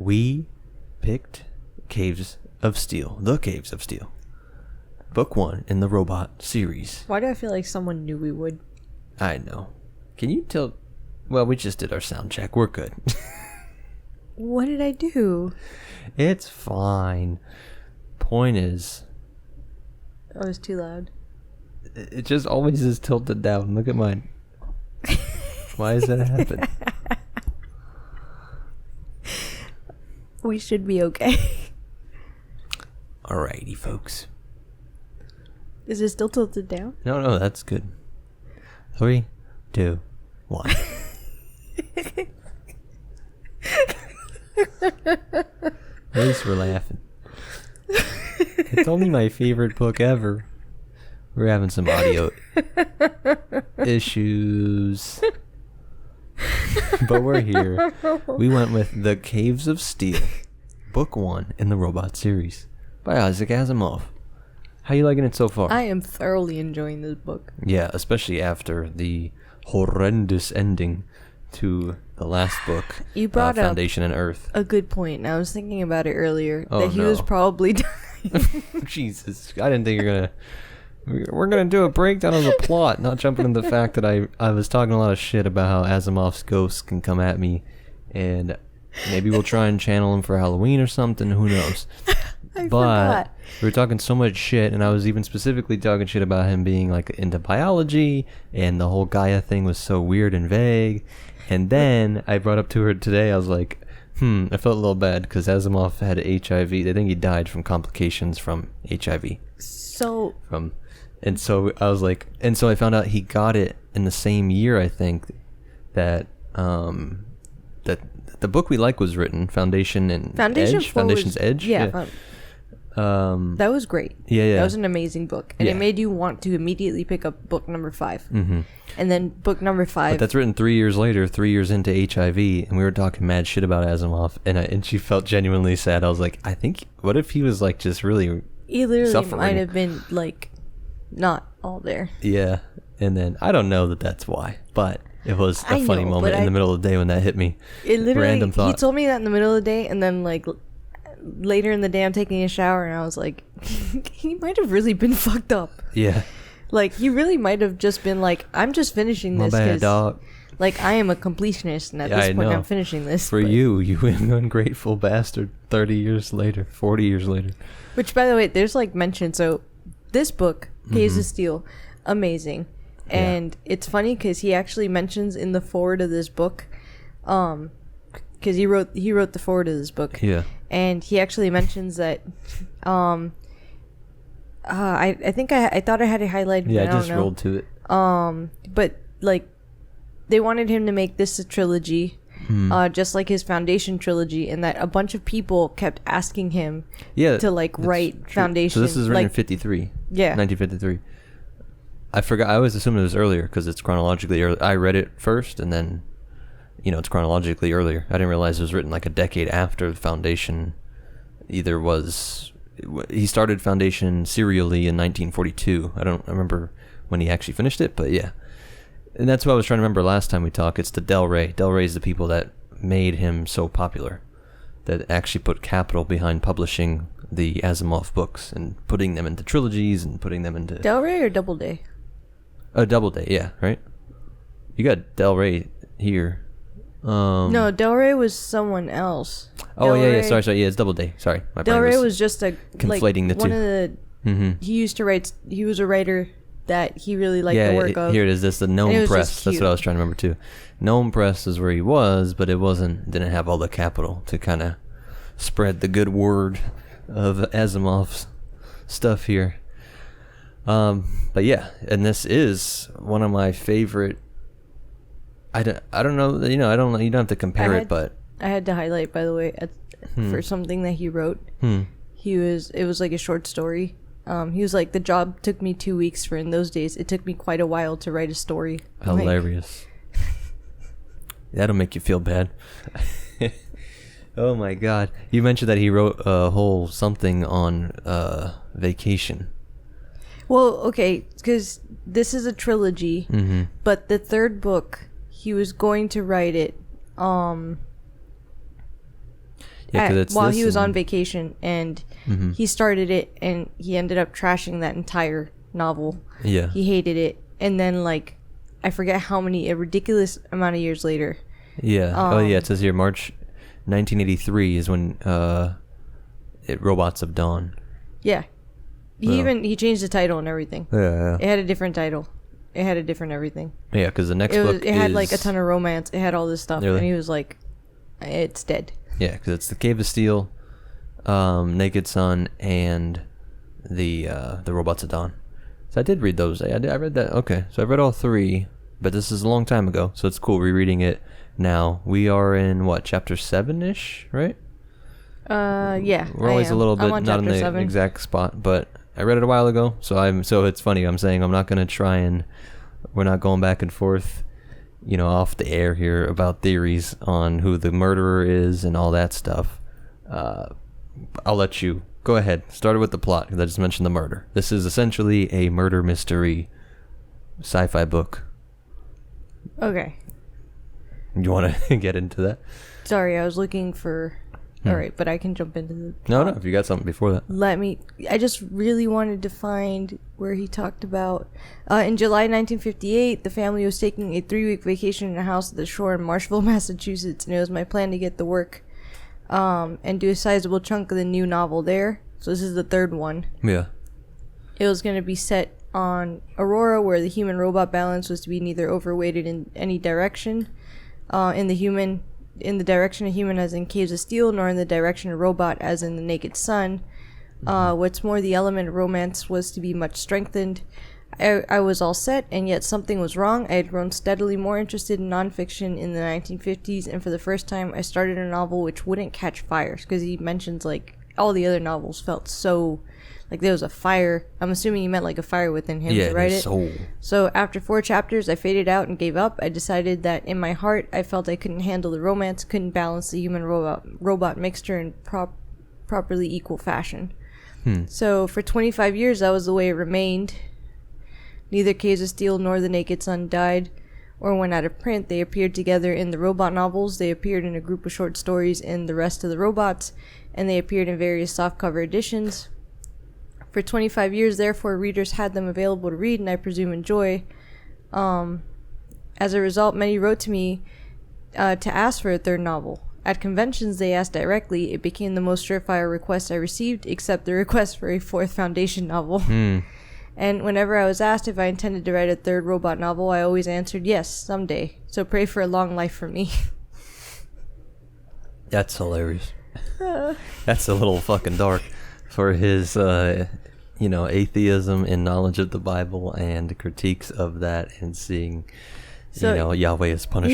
we picked Caves of Steel, The Caves of Steel, book 1 in the Robot series. Why do I feel like someone knew we would? I know. Can you tell? Well, we just did our sound check. We're good. What did I do? It's fine. Point is, Oh, it's too loud. it just always is tilted down. Look at mine. Why does that happen? We should be okay. Alrighty, folks. Is it still tilted down? No, that's good. 3, 2, 1. At least we're laughing. It's only my favorite book ever. We're having some audio issues. But we're here. We went with The Caves of Steel, book 1 in the Robot series by Isaac Asimov. How you liking it so far? I am thoroughly enjoying this book. Yeah, especially after the horrendous ending to the last book, You brought Foundation and Earth. a good point. And I was thinking about it earlier Oh, that he no. was probably dying. Jesus, I didn't think we're gonna do a breakdown of the plot, not jumping into the fact that I was talking a lot of shit about how Asimov's ghosts can come at me, and maybe we'll try and channel him for Halloween or something. Who knows? I But forgot. we were talking so much shit, and I was even specifically talking shit about him being like into biology, and the whole Gaia thing was so weird and vague. And then I brought up to her today, I was like, I felt a little bad because Asimov had HIV. They think he died from complications from HIV. So And so I was like, and so I found out he got it in the same year, I think, that that the book we like was written, Foundation's Edge. Yeah. That was great. Yeah. That was an amazing book, and Yeah. it made you want to immediately pick up book number 5. Mm-hmm. And then book number 5. But that's written 3 years later, 3 years into HIV, and we were talking mad shit about Asimov, and she felt genuinely sad. I was like, I think, what if he was like just really he literally suffering? might have been like not all there. Yeah, and then I don't know that that's why, but it was a I funny know, moment but in the middle of the day when that hit me. It literally, Random thought. he told me that in the middle of the day, and then like later in the day I'm taking a shower, and I was like, he might have really been fucked up. Yeah. Like, he really might have just been like, I'm just finishing My this bad, because, dog. like, I am a completionist, and at Yeah, this I point know. I'm finishing this. For but- you ungrateful bastard, 30 years later, 40 years later. Which, by the way, there's like mention. So, this book, Caves Mm-hmm. of Steel, amazing. And it's funny because he actually mentions in the foreword of this book, because he wrote the foreword of this book. Yeah. And he actually mentions that, I think I thought I had it highlighted. Yeah, but I don't just know. rolled to it. But like, they wanted him to make this a trilogy, just like his Foundation trilogy, and that a bunch of people kept asking him to like that's write true. Foundation. So this is written in like, 53. Yeah. 1953. I forgot. I always assumed it was earlier because it's chronologically early. I read it first, and then, it's chronologically earlier. I didn't realize it was written like a decade after the Foundation either was... He started Foundation serially in 1942. I don't remember when he actually finished it, but yeah. And that's what I was trying to remember last time we talked. It's the Del Rey. Del Rey's the people that made him so popular, that actually put capital behind publishing the Asimov books and putting them into trilogies and putting them into... Del Rey or Doubleday? Doubleday, yeah, right? You got Del Rey here. No, Del Rey was someone else. Oh, Del yeah, Rey, sorry, yeah, it's Doubleday. Sorry, my Del brain Rey was just a conflating the one two. of the. Mm-hmm. He used to write. He was a writer that he really liked Yeah, the work of. here it is. This the And it Gnome was Press. just That's cute. what I was trying to remember too. Gnome Press is where he was, but it didn't have all the capital to kind of spread the good word of Asimov's stuff here. But yeah, and this is one of my favorite. I don't know. You don't have to compare it, but I had to highlight, by the way, for something that he wrote. It was like a short story. He was like, the job took me 2 weeks, for in those days it took me quite a while to write a story. I'm like, hilarious. That'll make you feel bad. Oh my god. You mentioned that he wrote a whole something on vacation. well, okay, because this is a trilogy, Mm-hmm. but the third book, he was going to write it. Yeah, Yeah, because while he was on vacation, and he started it, and he ended up trashing that entire novel. Yeah. He hated it, and then like I forget how many a ridiculous amount of years later. Yeah. It says here March 1983 is when Robots of Dawn. Yeah. He changed the title and everything. Yeah. It had a different title. It had a different everything. Yeah, because the next book it had like a ton of romance. It had all this stuff, Really? and he was like, "It's dead." Yeah, because it's the Cave of Steel, Naked Sun, and the Robots of Dawn. So I did read those. I read that. Okay, so I read all three, but this is a long time ago, so it's cool rereading it now. We are in what, chapter 7-ish, right? Yeah. We're always a little bit not in the 7. exact spot, but I read it a while ago, so it's funny. I'm saying I'm not gonna try and we're not going back and forth, off the air here about theories on who the murderer is and all that stuff. I'll let you go ahead. Started with the plot because I just mentioned the murder. This is essentially a murder mystery sci-fi book. Okay. You want to get into that? Sorry, I was looking for. All right, but I can jump into the. No, if you got something before that. I just really wanted to find where he talked about. In July 1958, the family was taking a 3-week vacation in a house at the shore in Marshville, Massachusetts, and it was my plan to get to work and do a sizable chunk of the new novel there. So this is the third one. Yeah. It was going to be set on Aurora, where the human-robot balance was to be neither overweighted in any direction, in the direction of human as in Caves of Steel, nor in the direction of robot as in the Naked Sun. What's more, the element of romance was to be much strengthened. I was all set, and yet something was wrong. I had grown steadily more interested in nonfiction in the 1950s, and for the first time I started a novel which wouldn't catch fires, because he mentions like all the other novels felt so like there was a fire. I'm assuming he meant like a fire within him to write it. Soul. So after 4 chapters, I faded out and gave up. I decided that in my heart, I felt I couldn't handle the romance, couldn't balance the human-robot mixture in properly equal fashion. So for 25 years, that was the way it remained. Neither Caves of Steel nor The Naked Sun died or went out of print. They appeared together in the robot novels. They appeared in a group of short stories in The Rest of the Robots, and they appeared in various softcover editions. For 25 years, therefore, readers had them available to read and I presume enjoy. As a result, many wrote to me to ask for a third novel. At conventions, they asked directly. It became the most surefire request I received, except the request for a 4th Foundation novel. And whenever I was asked if I intended to write a third robot novel, I always answered yes, someday. So pray for a long life for me. That's hilarious. That's a little fucking dark for his atheism and knowledge of the Bible and critiques of that, and seeing Yahweh as Punisher.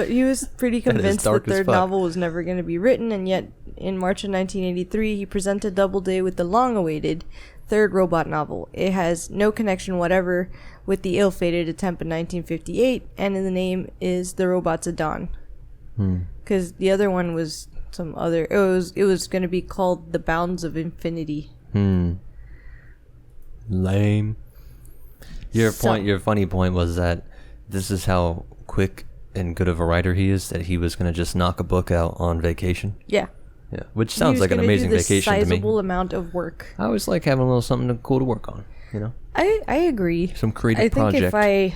He was pretty convinced the third novel was never going to be written, and yet in March of 1983 he presented Doubleday with the long-awaited third robot novel. It has no connection whatever with the ill-fated attempt in 1958, and in the name is The Robots of Dawn, because the other one was some other. It was going to be called The Bounds of Infinity. Lame. Your funny point was that this is how quick and good of a writer he is, that he was going to just knock a book out on vacation. Yeah, which sounds like an amazing vacation to me. Sizable amount of work. I always like having a little something cool to work on. I agree. Some creative project. I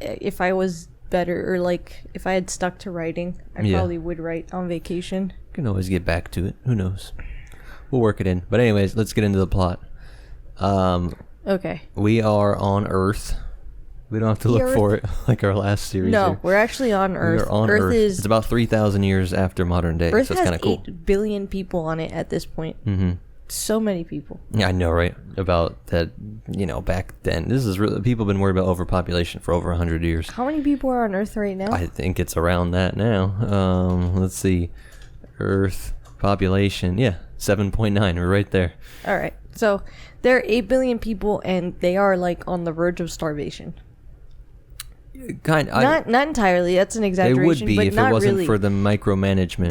think if I was better, or like if I had stuck to writing, I probably would write on vacation. You can always get back to it. Who knows? We'll work it in. But anyways, let's get into the plot. Okay. We are on Earth. We don't have to look for it like our last series. No, we're actually on Earth. We're on Earth. It's about 3,000 years after modern day. Earth so it's kind of cool. 8 billion people on it at this point. So many people. Yeah, I know, right? About that, back then. This is really, people have been worried about overpopulation for over 100 years. How many people are on Earth right now? I think it's around that now. Let's see. Earth population. Yeah, 7.9. We're right there. All right. So there are 8 billion people, and they are like on the verge of starvation. Not entirely. That's an exaggeration. They would be but if not it wasn't really. For the micromanagement.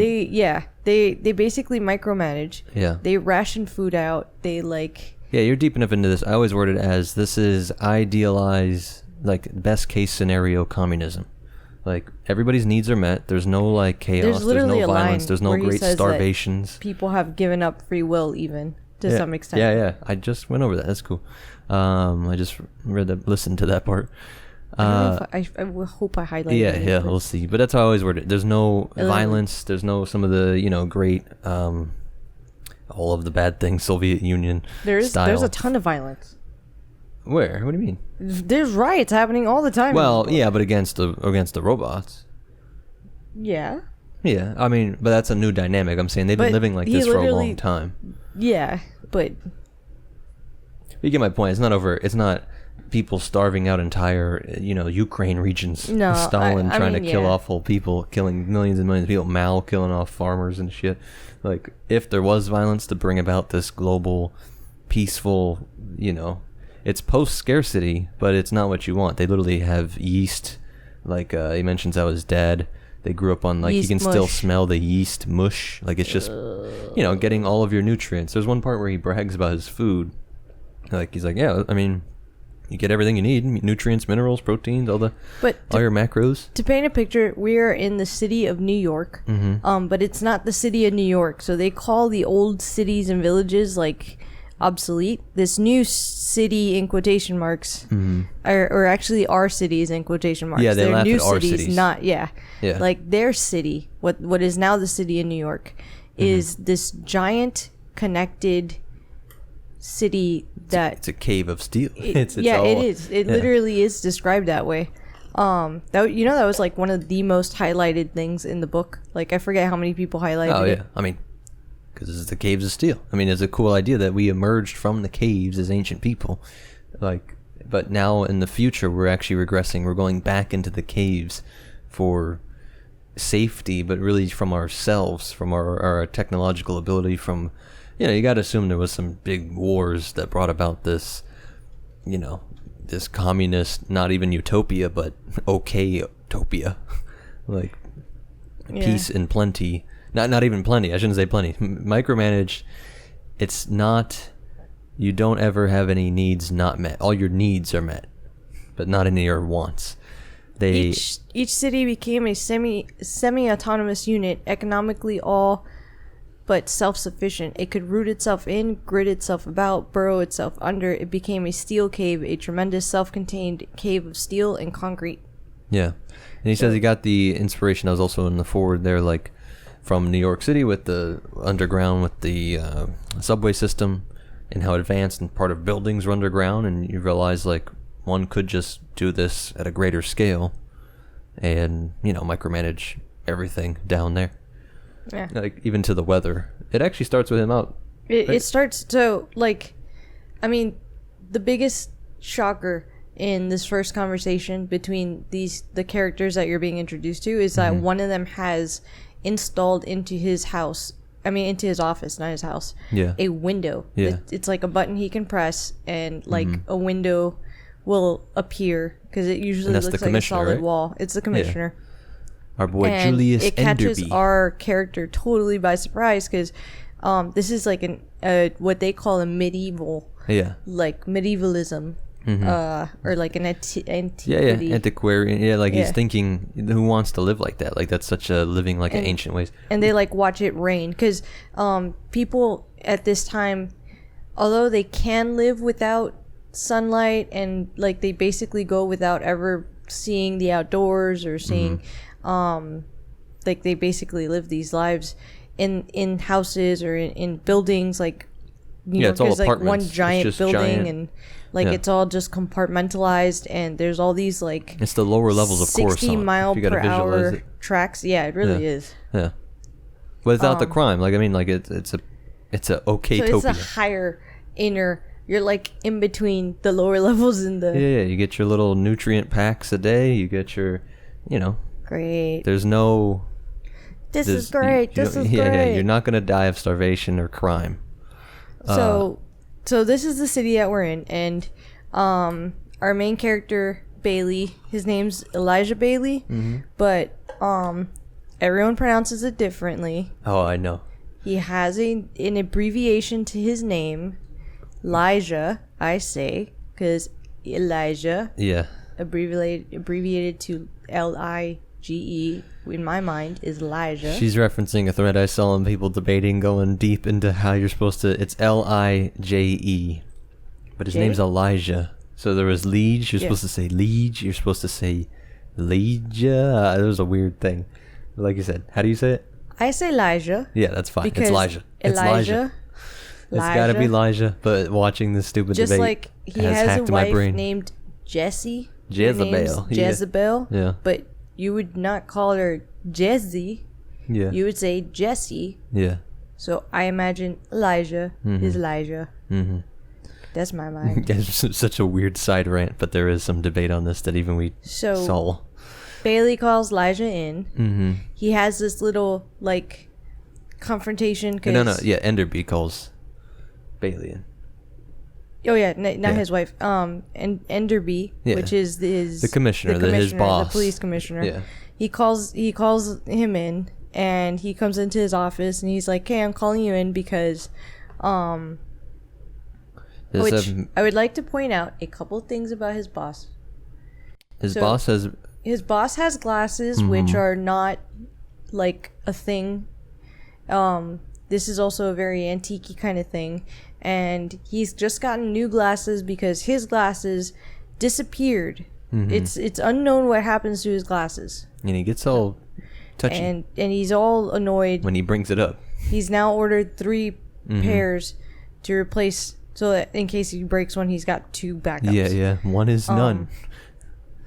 They basically micromanage. Yeah. They ration food out. They Yeah, you're deep enough into this. I always word it as this is idealized, like best case scenario communism. Like everybody's needs are met. There's no like chaos. There's no violence. There's no great starvations. People have given up free will even to some extent. Yeah. I just went over that. That's cool. I just listened to that part. I hope I highlighted it. Yeah, we'll see. But that's how I always word it. There's no violence. There's no some of the great all of the bad things Soviet Union style. There's a ton of violence. Where? What do you mean? There's riots happening all the time. Well, yeah, but against the robots. Yeah. Yeah, I mean, but that's a new dynamic. I'm saying they've been living like this for a long time. Yeah, but you get my point. It's not people starving out entire, Ukraine regions. No, Stalin trying to kill off whole people, killing millions and millions of people. Mao killing off farmers and shit. Like, if there was violence to bring about this global, peaceful, it's post-scarcity, but it's not what you want. They literally have yeast. Like, he mentions how his dad, they grew up on, like, yeast he can mush. Still smell the yeast mush. Like, it's just, getting all of your nutrients. There's one part where he brags about his food. Like, he's like, yeah, I mean, you get everything you need. Nutrients, minerals, proteins, all your macros. To paint a picture, we're in the city of New York. Mm-hmm. But it's not the city of New York. So they call the old cities and villages, like, obsolete. This new city in quotation marks or actually our cities in quotation marks. Yeah, they're laugh new at our cities. Not like their city, what is now the city in New York, is this giant connected city that it's a cave of steel. It is. It literally is described that way. That was like one of the most highlighted things in the book. Like I forget how many people highlighted it. I mean, because this is the caves of steel. I mean, it's a cool idea that we emerged from the caves as ancient people. Like, but now in the future, we're actually regressing. We're going back into the caves for safety, but really from ourselves, from our technological ability, from, you got to assume there was some big wars that brought about this, this communist, not even utopia, but okay-topia. Like, peace and plenty. Not even plenty. I shouldn't say plenty. Micromanaged, it's not, you don't ever have any needs not met. All your needs are met, but not any of your wants. Each city became a semi-autonomous unit, economically all but self-sufficient. It could root itself in, grid itself about, burrow itself under. It became a steel cave, a tremendous self-contained cave of steel and concrete. Yeah. And he says he got the inspiration, that was also in the forward there, like, from New York City with the underground, with the subway system, and how advanced and part of buildings are underground, and you realize, like, one could just do this at a greater scale and, micromanage everything down there. Yeah. Like, even to the weather. It actually starts with him out. It starts, so, like, I mean, the biggest shocker in this first conversation between the characters that you're being introduced to is that one of them has installed into his house, into his office, not his house, a window. It's like a button he can press, and like a window will appear, because it usually looks like a solid wall. It's the commissioner. Our boy and Julius it catches Enderby. Our character totally by surprise, because this is like what they call a medieval, like medievalism. Or like an antiquity. Antiquarian. Like he's thinking, who wants to live like that? Like that's such a living like in ancient ways. And they like watch it rain, because people at this time, although they can live without sunlight, and like they basically go without ever seeing the outdoors or seeing, like they basically live these lives in houses or in buildings. Like New York is like one giant building, and like it's all just compartmentalized, and there's all these like it's the lower levels of 60 mile per hour tracks. Yeah, it really is. Yeah, without the crime. Like like it's a okay-topia. So it's a higher inner. You're like in between the lower levels and the you get your little nutrient packs a day. You get your great. There's no. This is great. This is great. Yeah, you're not gonna die of starvation or crime. So this is the city that we're in, and our main character Baley, his name's Elijah Baley, but everyone pronounces it differently. Oh, I know. He has an abbreviation to his name, Elijah. I say, because Elijah. Yeah. Abbreviated to Elijah. G-E, in my mind, is Elijah. She's referencing a thread I saw on people debating, going deep into how you're supposed to... It's L-I-J-E. But his name's Elijah. So there was Liege. You're supposed to say Liege. You're supposed to say Elijah. It was a weird thing. Like you said, how do you say it? I say Elijah. Yeah, that's fine. Because it's Elijah. It's Elijah. It's gotta be Elijah. But watching this stupid just debate like he has has hacked a my wife brain. named Jessie. Jezebel. Jezebel. Yeah. But you would not call her Jessie. Yeah. You would say Jessie. Yeah. So I imagine Elijah is Elijah. Mm-hmm. That's my mind. It's such a weird side rant, but there is some debate on this that even we saw. Baley calls Elijah in. Mm-hmm. He has this little like confrontation. No. Yeah, Enderby calls Baley in. Oh yeah, not his wife. And Enderby, which is the commissioner, his boss, the police commissioner. Yeah. He calls him in, and he comes into his office, and he's like, "Hey, I'm calling you in because, which I would like to point out a couple things about his boss. His boss has glasses, which are not like a thing. This is also a very antique kind of thing. And he's just gotten new glasses because his glasses disappeared. Mm-hmm. It's unknown what happens to his glasses. And he gets all touchy. And he's all annoyed. When he brings it up. He's now ordered 3 pairs to replace, so that in case he breaks one, he's got 2 backups. Yeah. One is none.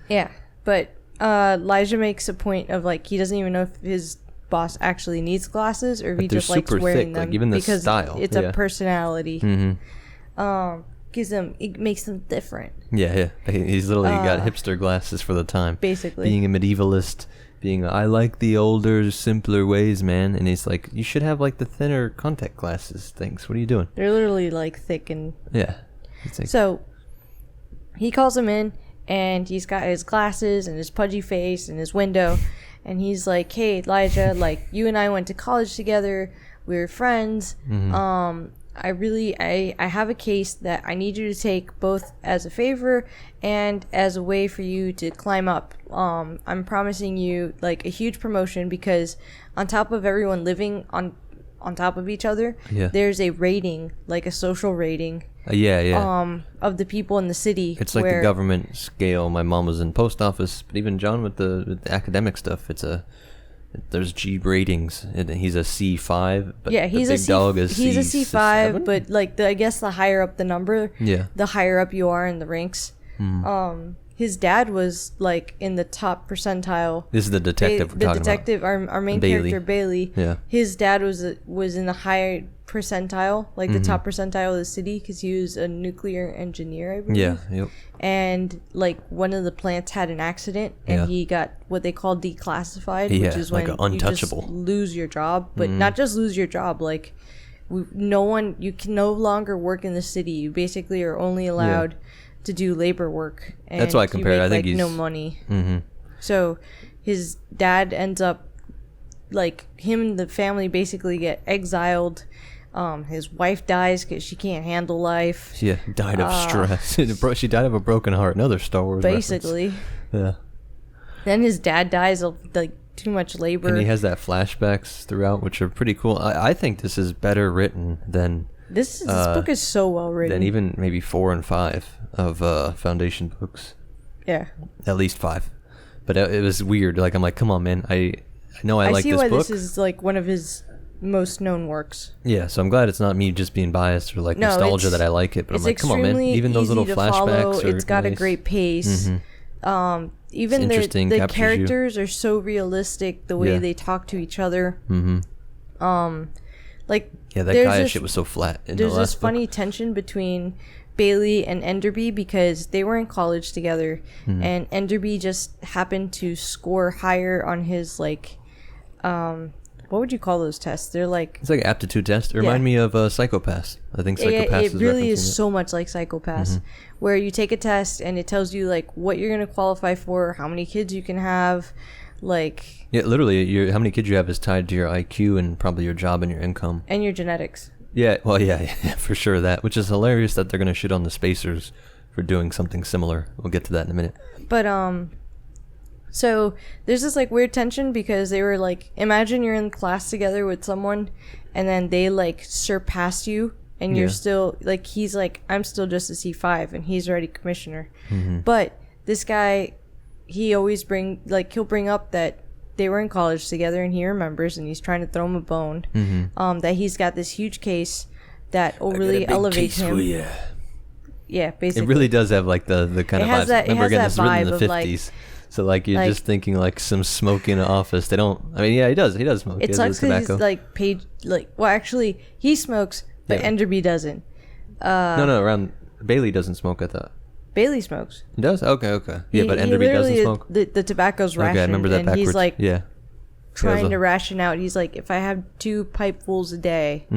Yeah, but Elijah makes a point of like he doesn't even know if his boss actually needs glasses or if he just likes wearing them, like, even the because style. It's a personality. It makes them different. Yeah. He's literally got hipster glasses for the time. Basically, being a medievalist, I like the older, simpler ways, man. And he's like, you should have like the thinner contact glasses things. What are you doing? They're literally like thick and like, so he calls him in. And he's got his glasses and his pudgy face and his window. And he's like, hey, Elijah, like, you and I went to college together. We were friends. Mm-hmm. I have a case that I need you to take both as a favor and as a way for you to climb up. I'm promising you, like, a huge promotion because on top of everyone living on top of each other, there's a rating, like a social rating. Of the people in the city. It's like the government scale. My mom was in post office, but even John with the academic stuff, there's G ratings, and he's a C5. But he's the big dog is he's C7? a C5, but like I guess the higher up the number, the higher up you are in the ranks. His dad was like in the top percentile. This is the detective we're talking detective, about. Our main Bailey. character Bailey. Yeah. His dad was in the higher percentile, like the top percentile of the city, because he was a nuclear engineer, I believe. Yeah. Yep. And like one of the plants had an accident, and he got what they call declassified, which is when like untouchable. You just lose your job, but not just lose your job, like you can no longer work in the city. You basically are only allowed to do labor work, and that's why I compared. I think he's no money. So his dad ends up, like, him and the family basically get exiled. His wife dies because she can't handle life. Yeah, died of stress. She died of a broken heart. Another Star Wars basically reference. Then his dad dies of like too much labor, and he has that flashbacks throughout, which are pretty cool. I think this is better written than this book is so well written than even maybe 4 and 5 of Foundation books. Yeah, at least 5. But it was weird. Like, I'm like, come on, man. I know I like this book. I see why this is like one of his most known works. Yeah, so I'm glad it's not me just being biased or like nostalgia that I like it. But I'm like, come on, man. Even those little flashbacks it's got nice. A great pace. Even the characters are so realistic. The way they talk to each other. Like, yeah, that guy shit was so flat. There's this funny tension between Baley and Enderby because they were in college together, and Enderby just happened to score higher on his like, what would you call those tests? They're like, it's like an aptitude test. It remind me of Psychopaths. I think Psychopaths. It really is so much like Psychopaths, where you take a test and it tells you like what you're gonna qualify for, how many kids you can have, like. Yeah, literally, how many kids you have is tied to your IQ and probably your job and your income and your genetics. Yeah, well, yeah, for sure that, which is hilarious that they're gonna shit on the Spacers for doing something similar. We'll get to that in a minute. But So there's this like weird tension because they were like, imagine you're in class together with someone and then they like surpass you and you're still like, he's like, I'm still just a C5 and he's already commissioner. But this guy, he'll bring up that they were in college together and he remembers and he's trying to throw him a bone. That he's got this huge case that will really elevate him. Yeah, basically. It really does have like the kind of vibes. Remember again, this is written in the 50s. So like you're just thinking like some smoke in an office. They don't. I mean, yeah, he does smoke. It sucks because he's like paid. Like, well, actually, he smokes, but Enderby doesn't. No. Around Baley doesn't smoke. I thought Baley smokes. He does. Okay. Yeah, but Enderby doesn't smoke. The tobacco's rationed. Okay, I remember that and backwards. He's like trying to to ration out. He's like, if I have 2 pipefuls a day,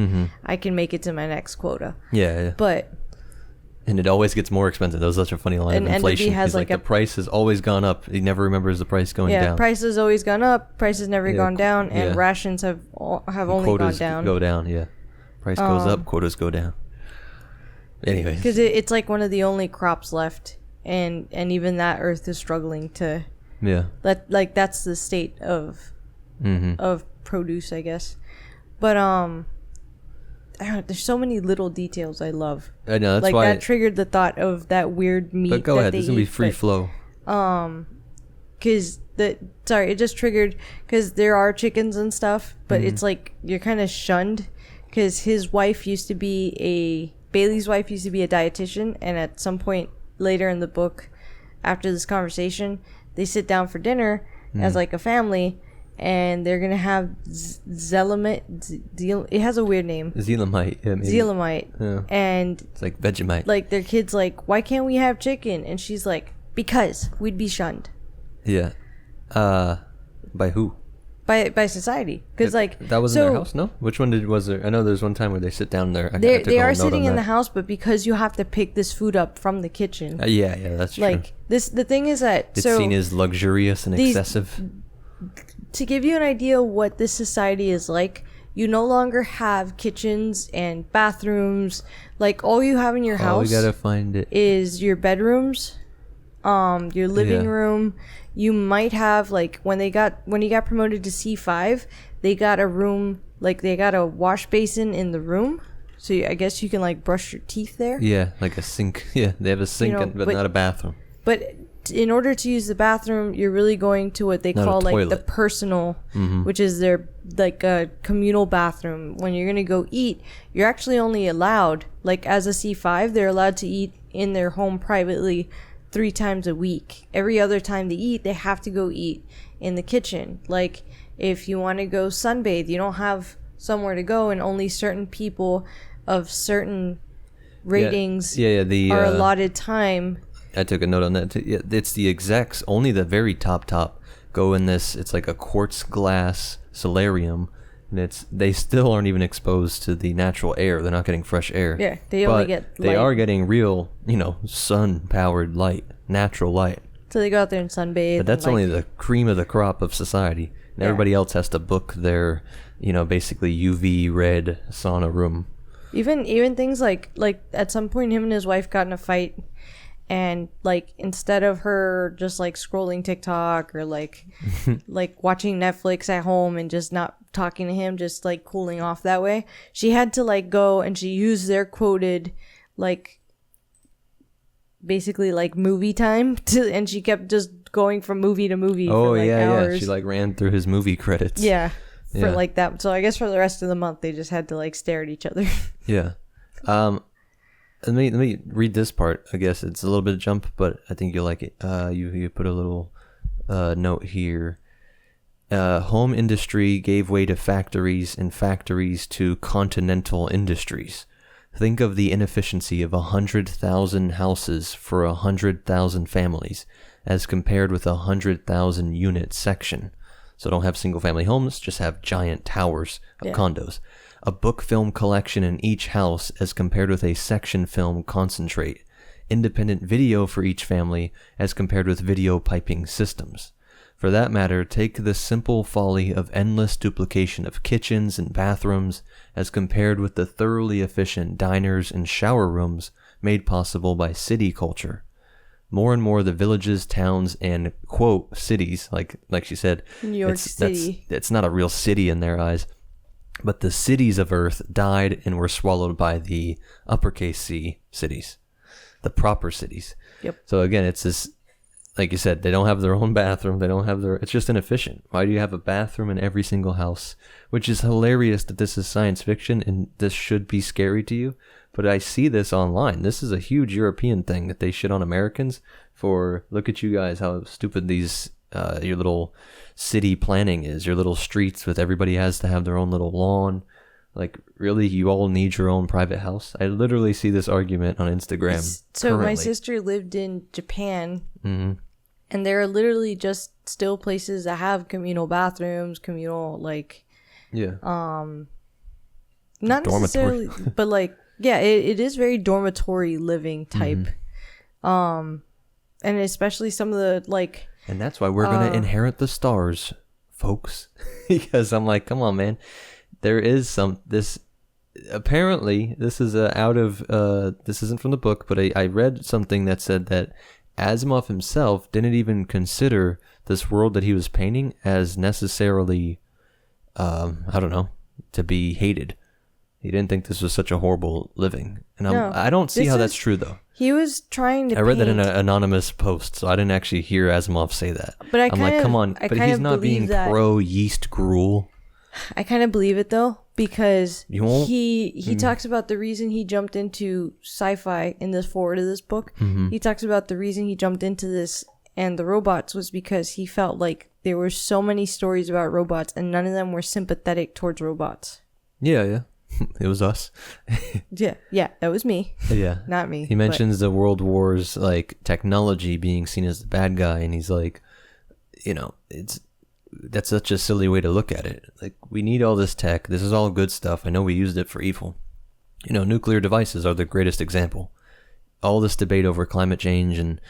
I can make it to my next quota. Yeah. But. And it always gets more expensive. That was such a funny line of inflation. Has He's like the price has always gone up. He never remembers the price going down. Yeah, price has always gone up. Price has never gone down, and rations have only gone down. Go down. Yeah, price goes up, quotas go down. Anyways, because it's like one of the only crops left, and even that Earth is struggling to. Yeah. That's the state of produce, I guess, but there's so many little details I love. I know, that's like why that triggered the thought of that weird meat. But go that ahead, they this is gonna be eat, free flow. Because it just triggered because there are chickens and stuff, but it's like you're kind of shunned because Baley's wife used to be a dietitian, and at some point later in the book, after this conversation, they sit down for dinner as like a family. And they're gonna have it has a weird name. Zelamite. Yeah, maybe. Zelamite. Yeah. And it's like Vegemite. Like their kid's like, why can't we have chicken? And she's like, because we'd be shunned. Yeah. By who? By society. Because like that was in their house. No. Which one was there? I know there's one time where they sit down there. They are sitting in the house, but because you have to pick this food up from the kitchen. Yeah, that's true. Like the thing is that it's seen as luxurious and excessive. To give you an idea what this society is like, you no longer have kitchens and bathrooms. Like all you have in your house, we gotta find it, is your bedrooms, your living room. You might have like when he got promoted to C5, they got a room, like they got a wash basin in the room. So I guess you can like brush your teeth there. Yeah, like a sink. Yeah, they have a sink, but not a bathroom. But in order to use the bathroom, you're really going to what they call like the personal, which is their like a communal bathroom. When you're gonna go eat, you're actually only allowed, like as a C5, they're allowed to eat in their home privately 3 times a week. Every other time they eat, they have to go eat in the kitchen. Like if you want to go sunbathe, you don't have somewhere to go, and only certain people of certain ratings are allotted time. I took a note on that too. Yeah, it's the execs, only the very top go in this. It's like a quartz glass solarium, and they still aren't even exposed to the natural air. They're not getting fresh air. Yeah, they only get light. They are getting real, sun powered light, natural light. So they go out there and sunbathe. But that's only the cream of the crop of society. And everybody else has to book their, basically UV red sauna room. Even things like at some point him and his wife got in a fight. And like instead of her just like scrolling TikTok or like watching Netflix at home and just not talking to him, just like cooling off that way, she had to like go and she used their quoted like basically like movie time and she kept just going from movie to movie for like hours. She like ran through his movie credits. For like that. So I guess for the rest of the month they just had to like stare at each other. Let me read this part. I guess it's a little bit of jump, but I think you'll like it. You put a little note here. Home industry gave way to factories, and factories to continental industries. Think of the inefficiency of 100,000 houses for 100,000 families, as compared with 100,000 unit section. So don't have single family homes, just have giant towers of condos. A book film collection in each house as compared with a section film concentrate. Independent video for each family as compared with video piping systems. For that matter, take the simple folly of endless duplication of kitchens and bathrooms as compared with the thoroughly efficient diners and shower rooms made possible by city culture. more and more the villages, towns, and quote cities, like she said, New York City. It's not a real city in their eyes, but the cities of Earth died and were swallowed by the uppercase C cities, the proper cities. Yep. So again, it's this, like you said, they don't have their own bathroom. They don't have it's just inefficient. Why do you have a bathroom in every single house? Which is hilarious that this is science fiction and this should be scary to you. But I see this online. This is a huge European thing that they shit on Americans for. Look at you guys, how stupid these, your little city planning is. Your little streets with everybody has to have their own little lawn. Like, really, you all need your own private house? I literally see this argument on Instagram. So currently. My sister lived in Japan, Mm-hmm. and there are literally just still places that have communal bathrooms, like, Yeah. not Dormitory. necessarily, but like, yeah, it is very dormitory living type. And especially some of the, like... And that's why we're going to inherit the stars, folks. Because I'm like, come on, man. There is apparently, this is this isn't from the book, but I read something that said that Asimov himself didn't even consider this world that he was painting as necessarily, I don't know, to be hated. He didn't think this was such a horrible living. And I don't see how that's true, though. He was trying to I read that in an anonymous post, so I didn't actually hear Asimov say that. But I'm like, come on. But he's not being pro yeast gruel. I kind of believe it, though, because he talks about the reason he jumped into sci-fi in this forward of this book. Mm-hmm. He talks about the reason he jumped into this and the robots was because he felt like there were so many stories about robots and none of them were sympathetic towards robots. Yeah. It was us. Yeah, that was me. Yeah. Not me. He mentions the World Wars, like, technology being seen as the bad guy, and he's like, that's such a silly way to look at it. Like, we need all this tech. This is all good stuff. I know we used it for evil. Nuclear devices are the greatest example. All this debate over climate change and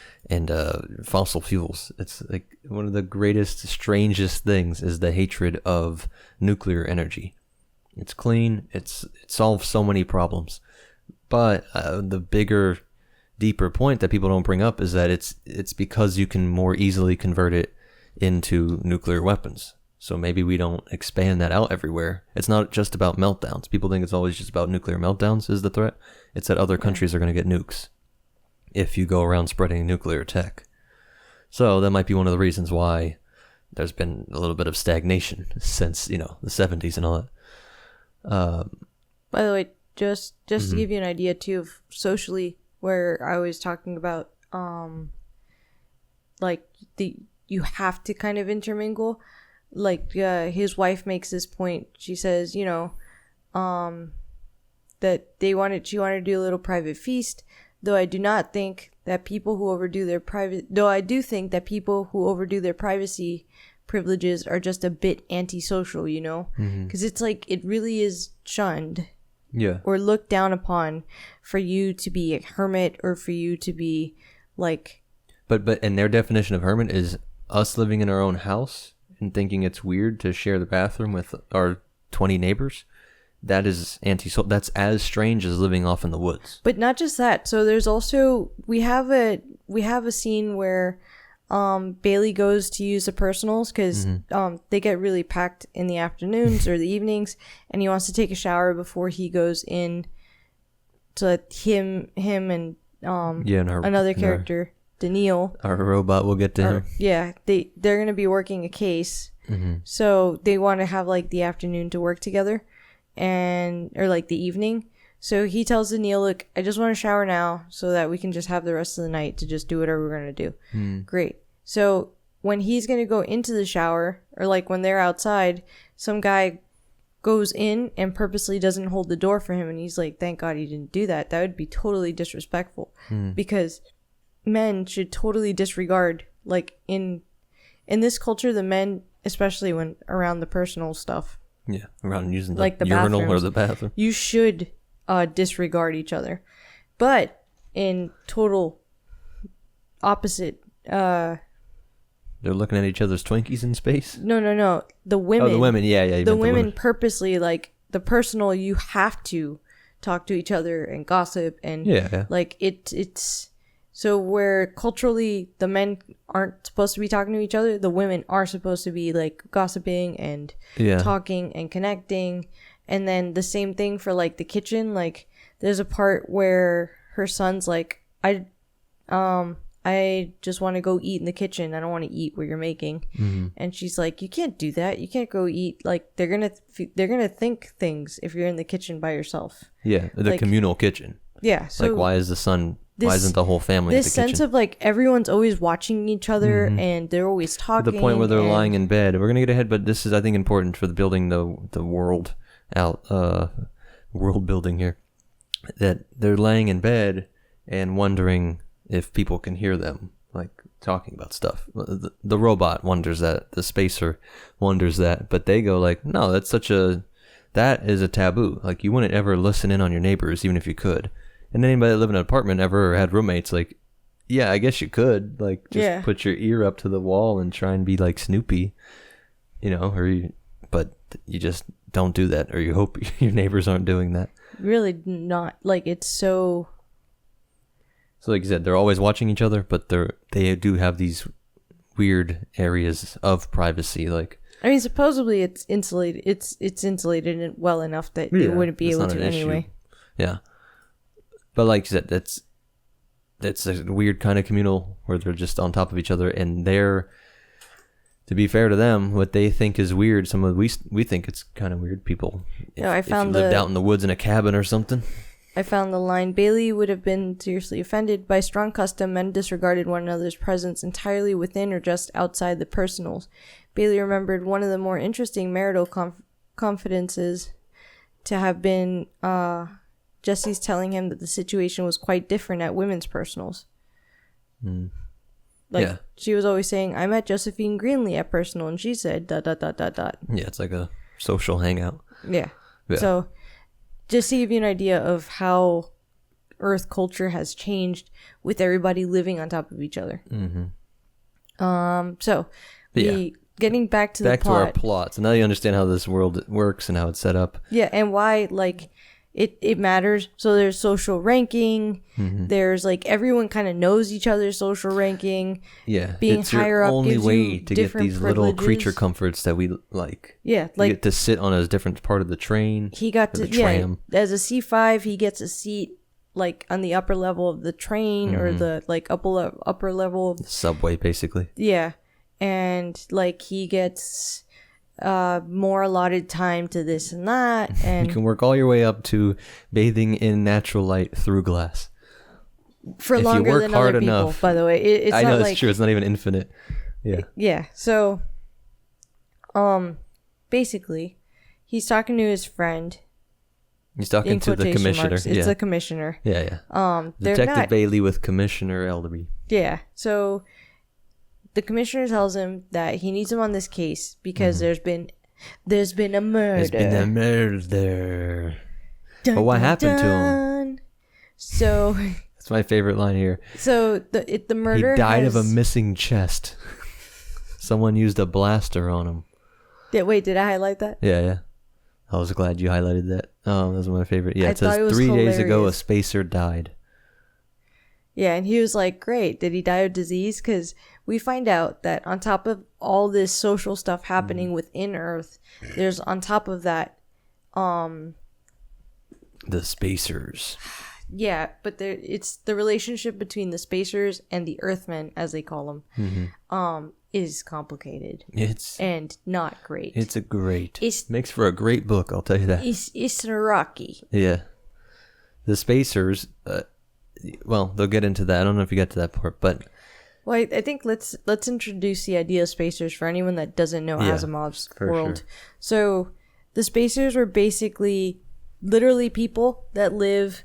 fossil fuels. It's like one of the greatest, strangest things is the hatred of nuclear energy. It's clean. It solves so many problems. But the bigger, deeper point that people don't bring up is that it's because you can more easily convert it into nuclear weapons. So maybe we don't expand that out everywhere. It's not just about meltdowns. People think it's always just about nuclear meltdowns is the threat. It's that other countries are going to get nukes if you go around spreading nuclear tech. So that might be one of the reasons why there's been a little bit of stagnation since, the 70s and all that. By the way, just to give you an idea too of socially where I was talking about you have to kind of intermingle. Like his wife makes this point. She says, that she wanted to do a little private feast, though I do think that people who overdo their privacy privileges are just a bit antisocial, because it's like it really is shunned or looked down upon for you to be a hermit or for you to be like but and their definition of hermit is us living in our own house and thinking it's weird to share the bathroom with our 20 neighbors. That is antisocial. That's as strange as living off in the woods. But not just that. So there's also we have a scene where Baley goes to use the personals because they get really packed in the afternoons or the evenings, and he wants to take a shower before he goes in to let him and another character, Daneel, our robot, will get to him. Yeah, they're gonna be working a case, so they want to have like the afternoon to work together, or like the evening. So he tells Daneel, look, I just want to shower now so that we can just have the rest of the night to just do whatever we're going to do. Great. So when he's going to go into the shower, or like when they're outside, some guy goes in and purposely doesn't hold the door for him. And he's like, thank God he didn't do that. That would be totally disrespectful because men should totally disregard, like in this culture, the men, especially when around the personal stuff. Yeah, around using the, like the urinal bathrooms, or the bathroom. You should disregard each other. But in total opposite... They're looking at each other's Twinkies in space? No. The women. Oh, the women. Yeah. The women purposely, like, the personal, you have to talk to each other and gossip. And, like, it's... So where culturally the men aren't supposed to be talking to each other, the women are supposed to be like gossiping and talking and connecting. And then the same thing for like the kitchen. Like there's a part where her son's like, I just want to go eat in the kitchen. I don't want to eat where you're making. And she's like, you can't do that. You can't go eat. Like they're gonna think things if you're in the kitchen by yourself. Yeah, the like, communal kitchen. Yeah. So like, why is the son? Why isn't the whole family at the kitchen? This sense of like everyone's always watching each other and they're always talking. To the point where they're lying in bed. We're gonna get ahead, but this is, I think, important for the building the world out world building here. That they're laying in bed and wondering if people can hear them, like talking about stuff. The robot wonders that. The spacer wonders that. But they go like, no, that is a taboo. Like you wouldn't ever listen in on your neighbors, even if you could. And anybody that lived in an apartment ever had roommates, like, yeah, I guess you could, like, just put your ear up to the wall and try and be like Snoopy, but you just don't do that, or you hope your neighbors aren't doing that. Really not, like, it's so... So like you said, they're always watching each other, but they do have these weird areas of privacy, like... I mean, supposedly it's insulated. It's insulated well enough that it wouldn't be able to anyway. Yeah. But like you said, that's a weird kind of communal where they're just on top of each other, and they're, to be fair to them, what they think is weird, some of we think it's kind of weird. People, if you lived out in the woods in a cabin or something. I found the line, Baley would have been seriously offended by strong custom. Men disregarded one another's presence entirely within or just outside the personals. Baley remembered one of the more interesting marital confidences to have been Jesse's telling him that the situation was quite different at women's personals. She was always saying, I met Josephine Greenlee at personal, and she said ... Yeah, it's like a social hangout. Yeah. So just to give you an idea of how Earth culture has changed with everybody living on top of each other. Getting back to the plot. Back to our plot. So now you understand how this world works and how it's set up. Yeah, and why, like, it matters. So there's social ranking. There's, like, everyone kind of knows each other's social ranking. Yeah. Being it's higher your up only gives way you to get these little privileges. creature comforts that we like. Yeah. Like, you get to sit on a different part of the train. He got to, tram. As a C5, he gets a seat, like, on the upper level of the train or the, like, upper level. The subway, basically. Yeah. And like he gets more allotted time to this and that, and you can work all your way up to bathing in natural light through glass for if longer than other people. Enough, by the way, it's I not know like, it's true. It's not even infinite. Yeah. So, basically, he's talking to his friend. He's talking to the commissioner. It's the commissioner. Yeah. Detective Baley with Commissioner Elderby. Yeah. So the commissioner tells him that he needs him on this case because there's been a murder. There's been a murder. But what happened to him? So that's my favorite line here. So the murder. He died of a missing chest. Someone used a blaster on him. Wait, did I highlight that? Yeah. I was glad you highlighted that. That was my favorite. Yeah, it says 3 days ago a spacer died. Yeah, and he was like, great. Did he die of disease? Because we find out that on top of all this social stuff happening within Earth, there's on top of that, the spacers. Yeah, but it's the relationship between the spacers and the Earthmen, as they call them, is complicated. And not great. It makes for a great book, I'll tell you that. It's rocky. Yeah. The spacers... well, they'll get into that. I don't know if you get to that part, but... Well, I think let's introduce the idea of spacers for anyone that doesn't know Asimov's world. Sure. So, the spacers were basically literally people that live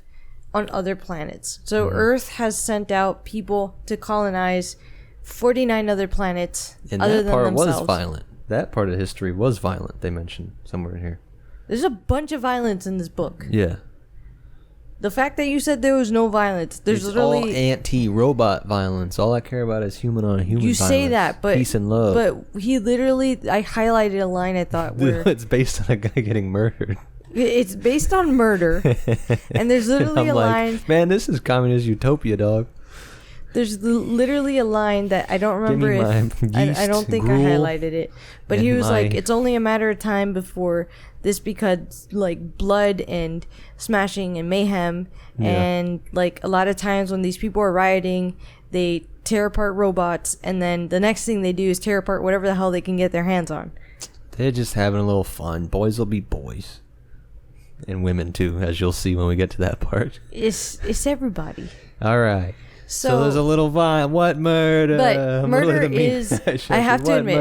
on other planets. So, Earth has sent out people to colonize 49 other planets and other that part than themselves. was violent. That part of history was violent, they mentioned somewhere in here. There's a bunch of violence in this book. Yeah. The fact that you said there was no violence, there's literally all anti-robot violence. All I care about is human on human violence. You say that, but peace and love. But he literally, I highlighted a line I thought where it's based on a guy getting murdered. It's based on murder, and there's literally and a line. Man, this is communist utopia, dog. There's literally a line that I don't remember I don't think I highlighted it, but he was like, it's only a matter of time before this becomes like blood and smashing and mayhem. And like a lot of times when these people are rioting, they tear apart robots, and then the next thing they do is tear apart whatever the hell they can get their hands on. They're just having a little fun. Boys will be boys, and women too, as you'll see when we get to that part. It's everybody. All right. So there's a little vibe. What murder? But murder is, I have to admit,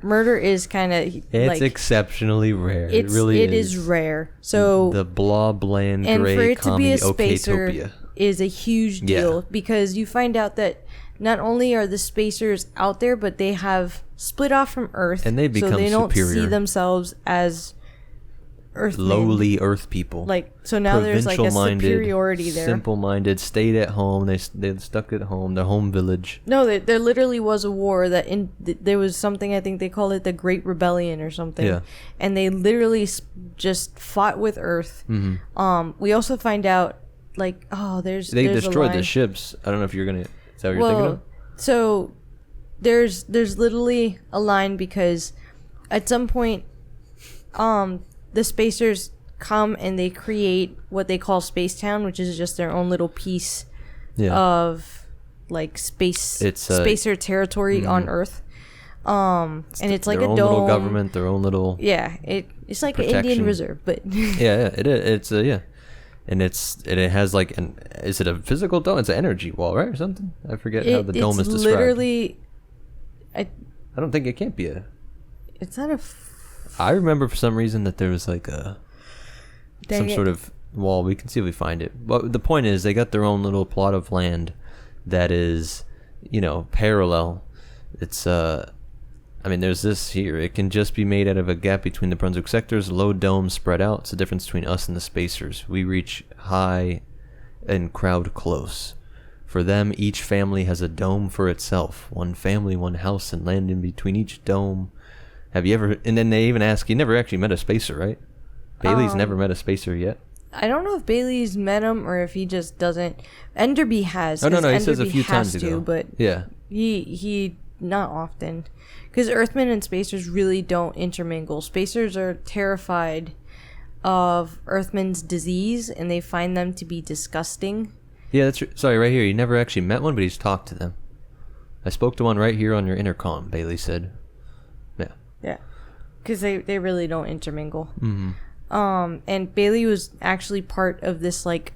murder is kind of it's exceptionally rare. It really is. It is rare. So the blah, bland, and gray, for it to be a spacer Okatopia is a huge deal because you find out that not only are the spacers out there, but they have split off from Earth, and they become so they don't superior. See themselves as Earthmen. Lowly Earth people. Like, so now there's like a superiority there. Simple-minded, stayed at home. They stuck at home, their home village. No, there literally was a war that there was something, I think they call it the Great Rebellion or something. Yeah. And they literally just fought with Earth. Mm-hmm. We also find out like, they destroyed the ships. I don't know if you're gonna. Is that what you're thinking of? So there's literally a line because at some point, the spacers come and they create what they call Space Town, which is just their own little piece of like spacer territory on Earth. And it's like a dome. Their own little government, their own little it's like protection. An Indian reserve, but it is. It's and it has like is it a physical dome? It's an energy wall, right, or something? I forget how the dome is described. Literally, I don't think it can't be it's not a. I remember for some reason that there was like some sort of wall. We can see if we find it. But the point is, they got their own little plot of land that is, parallel. It's there's this here. It can just be made out of a gap between the Brunswick sectors. Low domes spread out. It's the difference between us and the spacers. We reach high and crowd close. For them, each family has a dome for itself. One family, one house, and land in between each dome. Have you ever... And then they even ask, you never actually met a spacer, right? Bailey's never met a spacer yet. I don't know if Bailey's met him or if he just doesn't. Enderby has. Oh, no, he says a few times ago. But yeah. He not often. Because Earthmen and spacers really don't intermingle. Spacers are terrified of Earthmen's disease, and they find them to be disgusting. Yeah, that's... Sorry, right here. You never actually met one, but he's talked to them. I spoke to one right here on your intercom, Bailey said. Yeah, because they really don't intermingle. Mm-hmm. And Bailey was actually part of this like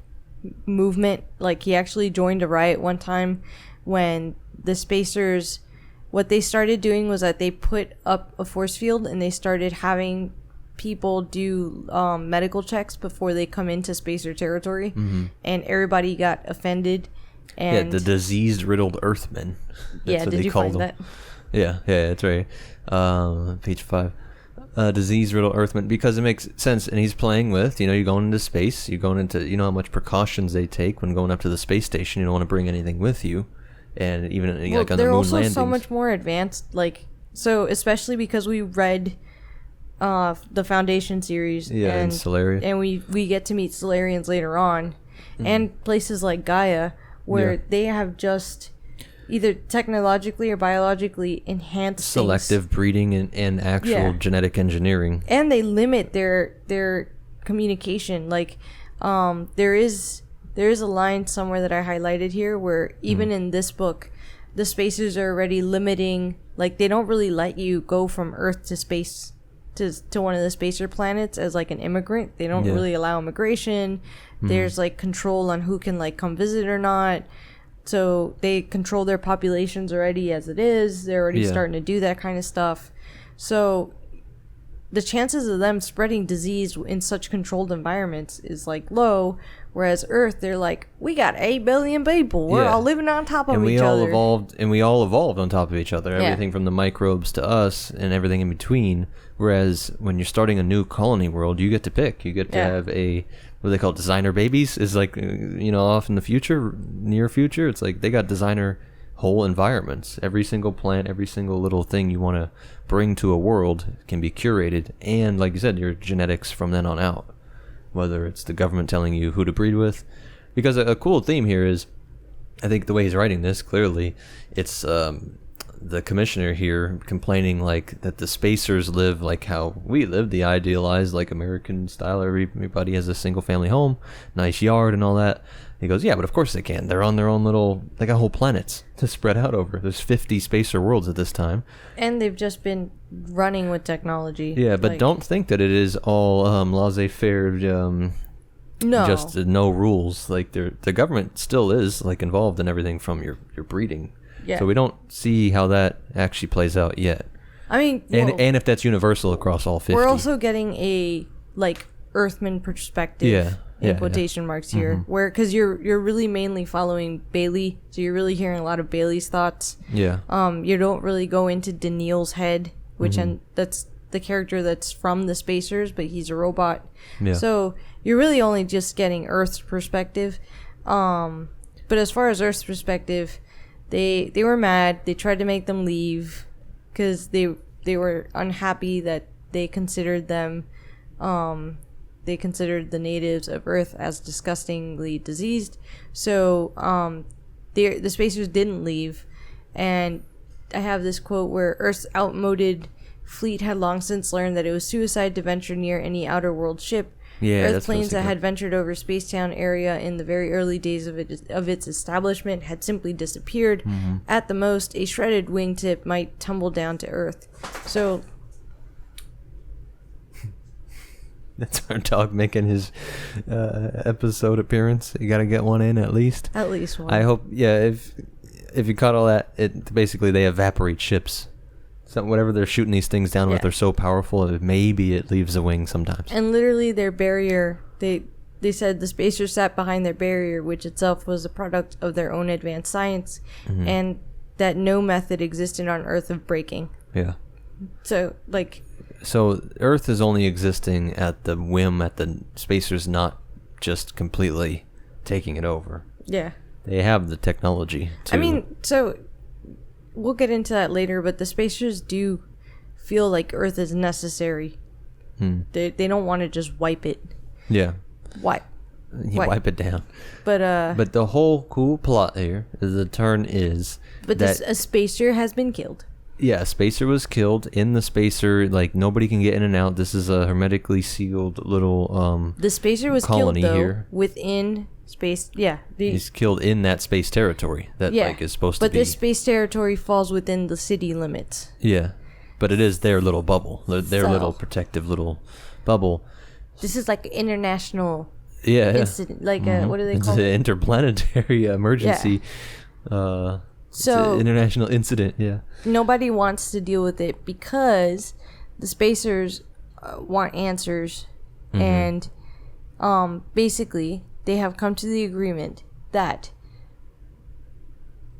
movement. Like he actually joined a riot one time when the spacers, what they started doing was that they put up a force field and they started having people do medical checks before they come into spacer territory, and everybody got offended. And the disease-riddled Earthmen. That's what did you find that? Yeah, that's right. Page 5. Disease-riddled Earthmen, because it makes sense. And he's playing with, you're going into space. You're going into, how much precautions they take when going up to the space station. You don't want to bring anything with you. And even like on the moon landings. They're also so much more advanced. Like, so especially because we read the Foundation series. Yeah, and Solarian. And we get to meet Solarians later on. And places like Gaia, where they have just... either technologically or biologically enhanced selective breeding and actual genetic engineering, and they limit their communication. Like there is a line somewhere that I highlighted here where even in this book the spacers are already limiting, like they don't really let you go from Earth to space to one of the spacer planets as like an immigrant. They don't really allow immigration. There's like control on who can like come visit or not. So they control their populations already as it is. They're already starting to do that kind of stuff. So the chances of them spreading disease in such controlled environments is like low. Whereas Earth, they're like, we got 8 billion people. We're all living on top of each other. We all evolved on top of each other. Everything from the microbes to us and everything in between. Whereas when you're starting a new colony world, you get to pick. You get to have what they call designer babies. Is like, off in the future, near future, it's like they got designer whole environments. Every single plant, every single little thing you want to bring to a world can be curated. And like you said, your genetics from then on out. Whether it's the government telling you who to breed with. Because a cool theme here is I think the way he's writing this, clearly, it's the commissioner here complaining like that the spacers live like how we live, the idealized like American style. Everybody has a single family home, nice yard, and all that. He goes, yeah, but of course they can. They're on their own little. They got whole planets to spread out over. There's 50 spacer worlds at this time, and they've just been running with technology. Yeah, but don't think that it is all laissez-faire. No, just no rules. Like the government still is like involved in everything from your breeding. Yeah. So we don't see how that actually plays out yet. I mean, and if that's universal across all 50. We're also getting a like Earthman perspective. In quotation marks here, where because you're really mainly following Baley, so you're really hearing a lot of Baley's thoughts. Yeah. You don't really go into Daneel's head, which and that's the character that's from the Spacers, but he's a robot. Yeah. So you're really only just getting Earth's perspective. But as far as Earth's perspective, they were mad. They tried to make them leave because they were unhappy that they considered them. They considered the natives of Earth as disgustingly diseased. So the Spacers didn't leave. And I have this quote where Earth's outmoded fleet had long since learned that it was suicide to venture near any outer world ship. Earth planes that had ventured over Spacetown area in the very early days of its establishment had simply disappeared. At the most, a shredded wingtip might tumble down to Earth. So... That's our dog making his episode appearance. You got to get one in at least. At least one. I hope. Yeah, if you caught all that, it basically they evaporate ships. So whatever they're shooting these things down with, they're so powerful. Maybe it leaves a wing sometimes. And literally, their barrier. They said the Spacers sat behind their barrier, which itself was a product of their own advanced science, and that no method existed on Earth of breaking. Yeah. So like. So Earth is only existing at the whim, at the Spacers not just completely taking it over. Yeah. They have the technology to... I mean, so we'll get into that later, but the Spacers do feel like Earth is necessary. They don't want to just wipe it. Yeah. Wipe it down. But the whole cool plot here is the turn is but that... a Spacer has been killed. Yeah, a Spacer was killed. In the Spacer, like, nobody can get in and out. This is a hermetically sealed little the Spacer was colony killed, though, here. Within space. Yeah. He's killed in that space territory that like is supposed to be. But this space territory falls within the city limits. Yeah. But it is their little bubble. Their little protective little bubble. This is like an international incident. Like, what do they call it? It's an interplanetary emergency. So it's an international incident, nobody wants to deal with it because the Spacers want answers, and basically they have come to the agreement that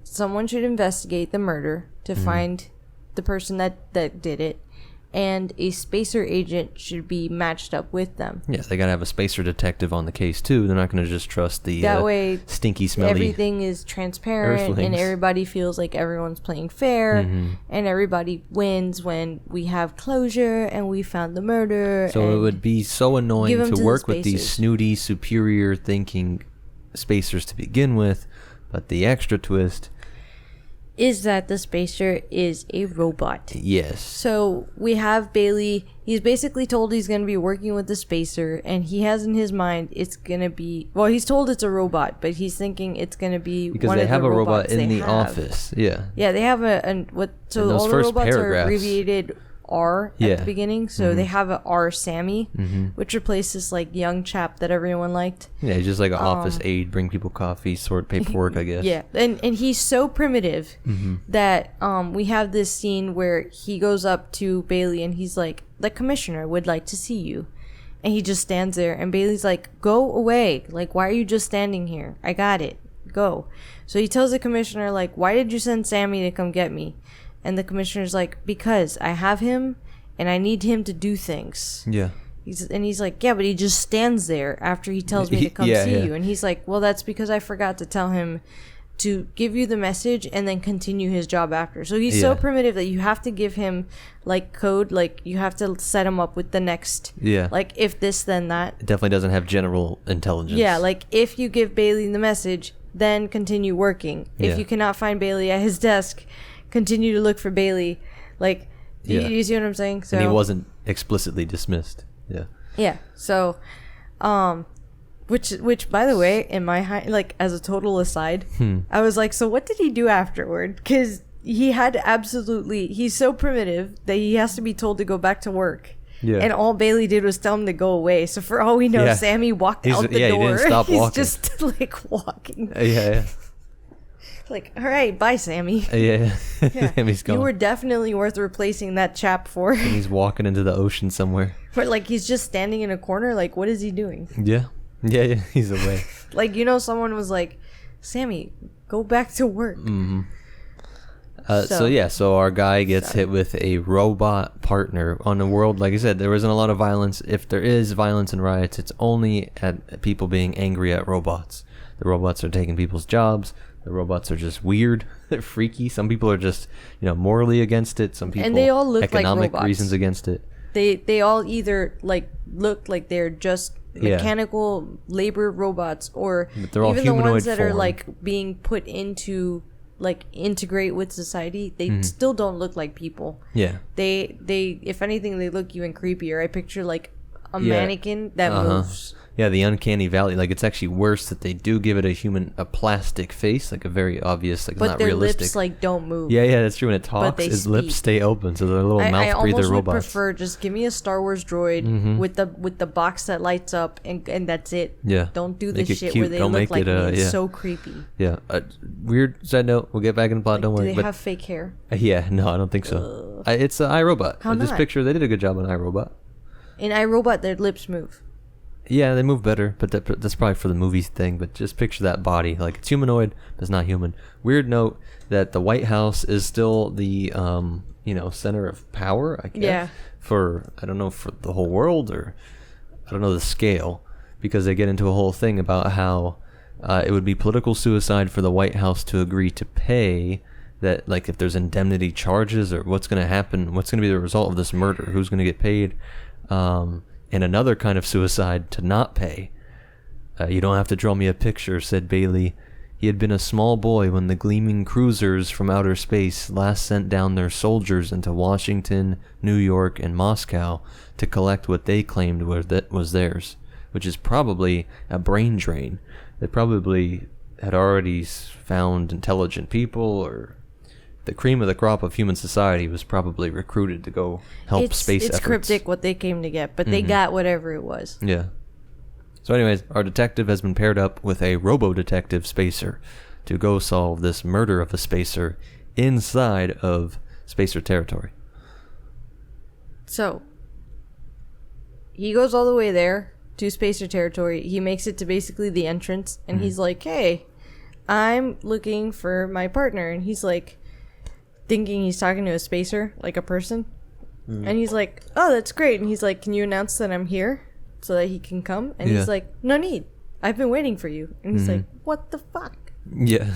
someone should investigate the murder to find the person that did it, and a Spacer agent should be matched up with them. Yes, they gotta have a Spacer detective on the case too. They're not gonna just trust the that way stinky, smelly. Everything is transparent, Earthlings. and everybody feels like everyone's playing fair, and everybody wins when we have closure and we found the murder. So it would be so annoying to work with these Spacers. snooty, superior thinking Spacers to begin with, but the extra twist is that the Spacer is a robot. Yes. So we have Baley. He's basically told he's going to be working with the Spacer, and he has in his mind it's going to be... Well, he's told it's a robot, but he's thinking it's going to be because one they of have the a robot robots in they the have. office. Yeah. Yeah, they have so those all the first robots paragraphs. are abbreviated R at the beginning. So they have a R Sammy, which replaced this like young chap that everyone liked. Yeah, he's just like an office aide, bring people coffee, sort paperwork, I guess. Yeah, and he's so primitive that we have this scene where he goes up to Baley and he's like, the commissioner would like to see you. And he just stands there, and Bailey's like, go away. Like, why are you just standing here? I got it. Go. So he tells the commissioner, like, why did you send Sammy to come get me? And the commissioner's like, because I have him and I need him to do things. Yeah. He's like, yeah, but he just stands there after he tells me to come see you. And he's like, well, that's because I forgot to tell him to give you the message and then continue his job after. So he's so primitive that you have to give him like code, like you have to set him up with the next, like if this then that. It definitely doesn't have general intelligence. Yeah, like if you give Baley the message, then continue working. Yeah. If you cannot find Baley at his desk, continue to look for Baley. Like, you see what I'm saying? So, and he wasn't explicitly dismissed. Yeah. Yeah. So, which by the way, in my like as a total aside, I was like, so what did he do afterward? Because he had he's so primitive that he has to be told to go back to work. Yeah. And all Baley did was tell him to go away. So for all we know, Sammy walked out the door. He didn't stop walking. He's just like walking. Yeah. Like, all right, bye, Sammy. Yeah. Sammy's gone. You were definitely worth replacing that chap for. And he's walking into the ocean somewhere. But like, he's just standing in a corner. Like, what is he doing? Yeah. Yeah, he's away. Like, someone was like, Sammy, go back to work. Mm-hmm. So our guy gets hit with a robot partner on a world, like I said, there isn't a lot of violence. If there is violence and riots, it's only at people being angry at robots. The robots are taking people's jobs. The robots are just weird. They're freaky. Some people are just, morally against it. Some people, and they all look economic like robots. Reasons against it. They all either like look like they're just mechanical labor robots, or even the ones that are like being put into like integrate with society. They still don't look like people. Yeah. They if anything, they look even creepier. I picture like a mannequin that moves. Yeah, the uncanny valley. Like, it's actually worse that they do give it a plastic face, like a very obvious, like, but not their realistic. Lips like don't move. Yeah, that's true. When it talks, its lips stay open, so they're little mouth breather robots. I almost would prefer just give me a Star Wars droid with the box that lights up, and that's it. Yeah. Don't do this shit where they look like me. It's so creepy. Yeah. Weird side note. We'll get back in the plot. Don't worry. Do they have fake hair? Yeah. No, I don't think so. It's iRobot. How not? This picture, they did a good job on iRobot. In iRobot, their lips move. Yeah, they move better, but that's probably for the movie thing. But just picture that body. Like, it's humanoid, but it's not human. Weird note that the White House is still the, center of power, I guess. Yeah. For the whole world, or I don't know the scale. Because they get into a whole thing about how it would be political suicide for the White House to agree to pay that, like, if there's indemnity charges or what's going to happen, what's going to be the result of this murder, who's going to get paid. And another kind of suicide to not pay. You don't have to draw me a picture, said Baley. He had been a small boy when the gleaming cruisers from outer space last sent down their soldiers into Washington, New York, and Moscow to collect what they claimed was theirs, which is probably a brain drain. They probably had already found intelligent people, or the cream of the crop of human society was probably recruited to go help space efforts. It's cryptic what they came to get, but they got whatever it was. Yeah. So anyways, our detective has been paired up with a robo-detective spacer to go solve this murder of a spacer inside of spacer territory. So, he goes all the way there to spacer territory. He makes it to basically the entrance, and he's like, hey, I'm looking for my partner. And he's like, thinking he's talking to a spacer, like a person. And he's like, oh, that's great. And he's like, can you announce that I'm here so that he can come? And he's like, no need. I've been waiting for you. And he's like, what the fuck? Yeah.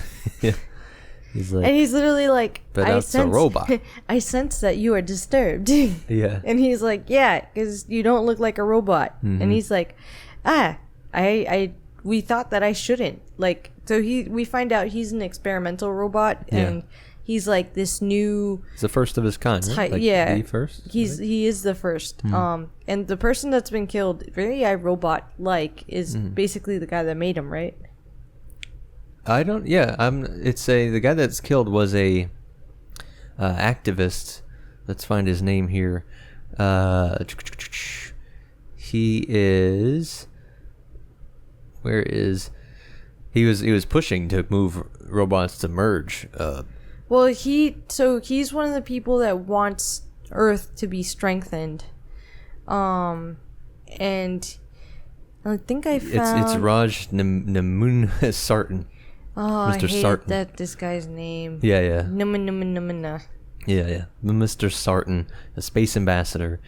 He's like, and he's literally like, but that's a robot. I sense that you are disturbed. Yeah. And he's like, yeah, because you don't look like a robot. And he's like, we thought that I shouldn't. Like, so we find out he's an experimental robot, and he's like this new. He's the first of his kind, right? Like the first. He is the first. And the person that's been killed, very iRobot-like, is basically the guy that made him, right? I don't. Yeah, the guy that's killed was a activist. Let's find his name here. He is. Where is? He was pushing to move robots to merge. Well, he's one of the people that wants Earth to be strengthened. And I think I found it's Raj Namun Sartan. Oh, Mr. I hate Sartan. This guy's name. Yeah. Yeah. Mr. Sartan, a space ambassador.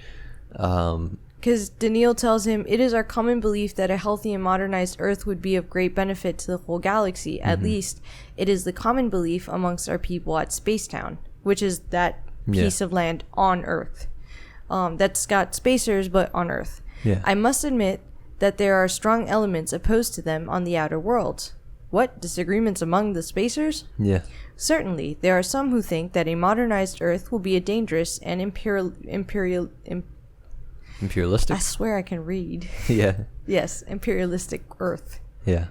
Because Daneel tells him, it is our common belief that a healthy and modernized Earth would be of great benefit to the whole galaxy. At least, it is the common belief amongst our people at Spacetown, which is that piece of land on Earth. That's got spacers, but on Earth. Yeah. I must admit that there are strong elements opposed to them on the outer worlds. What? Disagreements among the spacers? Yeah. Certainly, there are some who think that a modernized Earth will be a dangerous and Imperialistic? I swear I can read. Yeah. Yes, imperialistic Earth. Yeah.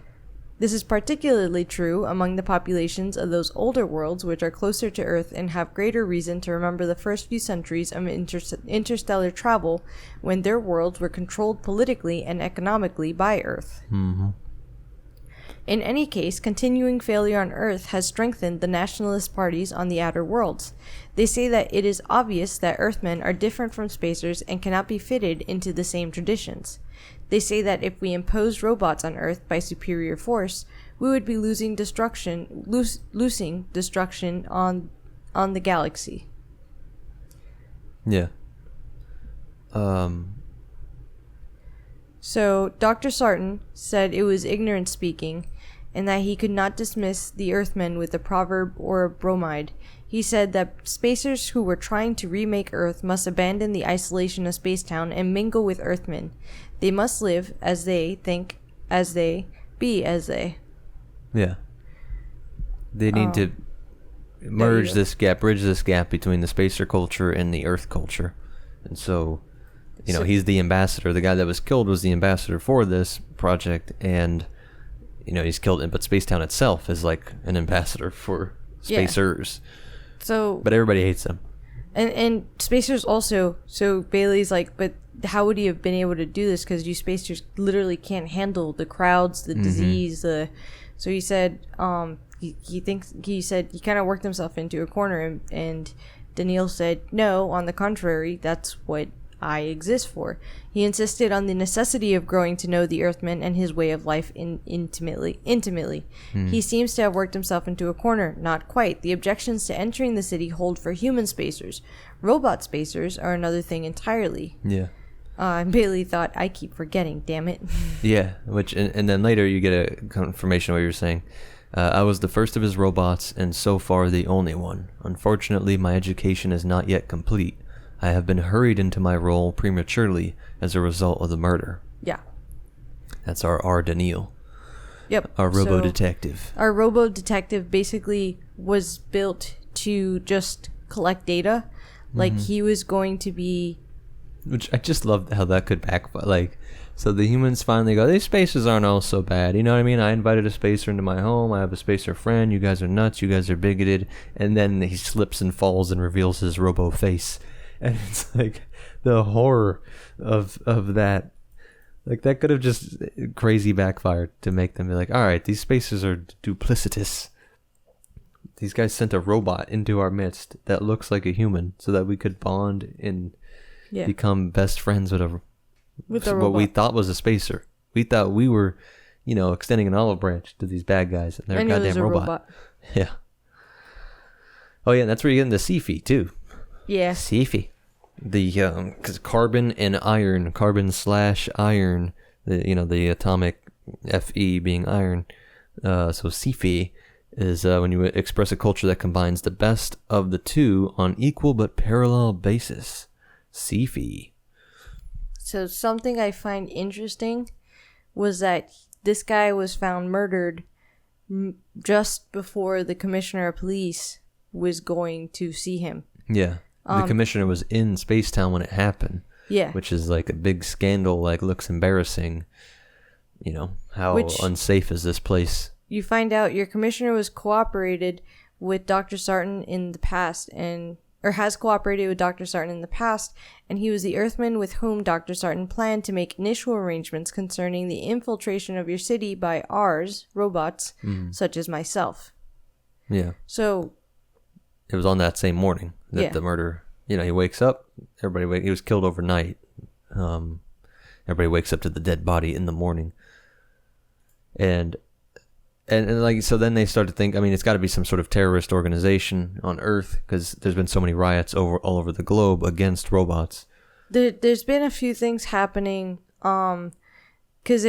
This is particularly true among the populations of those older worlds which are closer to Earth and have greater reason to remember the first few centuries of interstellar travel when their worlds were controlled politically and economically by Earth. Mm-hmm. In any case, continuing failure on Earth has strengthened the nationalist parties on the outer worlds. They say that it is obvious that Earthmen are different from spacers and cannot be fitted into the same traditions. They say that if we imposed robots on Earth by superior force, we would be losing destruction on the galaxy. Yeah. So Dr. Sarton said it was ignorant speaking, and that he could not dismiss the Earthmen with a proverb or a bromide. He said that spacers who were trying to remake Earth must abandon the isolation of Spacetown and mingle with Earthmen. They must live as they, think as they, be as they. Yeah. They need to bridge this gap between the spacer culture and the Earth culture. And so, he's the ambassador. The guy that was killed was the ambassador for this project, and he's killed. But Spacetown itself is like an ambassador for spacers. Yeah. So, but everybody hates them. And spacers also. So Baley's like, but how would he have been able to do this? Because you spacers literally can't handle the crowds, the disease. So he said, he said he kind of worked himself into a corner, and Daneel said, no, on the contrary, that's what I exist for. He insisted on the necessity of growing to know the Earthman and his way of life intimately. He seems to have worked himself into a corner. Not quite. The objections to entering the city hold for human spacers. Robot spacers are another thing entirely. Yeah. And Baley thought, I keep forgetting, damn it. Yeah, and then later you get a confirmation of what you're saying. I was the first of his robots, and so far the only one. Unfortunately, my education is not yet complete. I have been hurried into my role prematurely as a result of the murder. Yeah. That's our Daneel. Yep. Our robo-detective. Our robo-detective basically was built to just collect data. Like, he was going to be... Which I just loved how that could backfire. Like, so the humans finally go, these spacers aren't all so bad. You know what I mean? I invited a spacer into my home. I have a spacer friend. You guys are nuts. You guys are bigoted. And then he slips and falls and reveals his robo face. And it's like the horror of that. Like, that could have just crazy backfired to make them be like, all right, these spacers are duplicitous. These guys sent a robot into our midst that looks like a human so that we could bond and become best friends with what we thought was a spacer. We thought we were, extending an olive branch to these bad guys, and they're a goddamn robot. Yeah. Oh yeah, and that's where you get into sci-fi too. Yeah. Sci-fi. The because carbon and iron, carbon/iron, the atomic Fe being iron. So sci-fi is when you express a culture that combines the best of the two on equal but parallel basis. Sci-fi. So something I find interesting was that this guy was found murdered just before the commissioner of police was going to see him. Yeah. The commissioner was in Spacetown when it happened. Yeah. Which is like a big scandal, like looks embarrassing. How unsafe is this place? You find out your commissioner was cooperated with Dr. Sarton in the past or has cooperated with Dr. Sarton in the past, and he was the Earthman with whom Dr. Sarton planned to make initial arrangements concerning the infiltration of your city by robots, such as myself. Yeah. So... It was on that same morning that the murder... he wakes up, he was killed overnight. Everybody wakes up to the dead body in the morning. And so then they start to think, it's got to be some sort of terrorist organization on Earth, because there's been so many riots all over the globe against robots. There's been a few things happening, because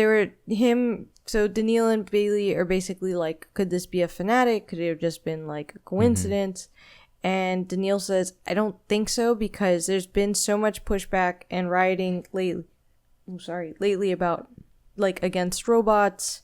so Daneel and Baley are basically like, could this be a fanatic? Could it have just been like a coincidence? And Daneel says, I don't think so, because there's been so much pushback and rioting lately about, like, against robots,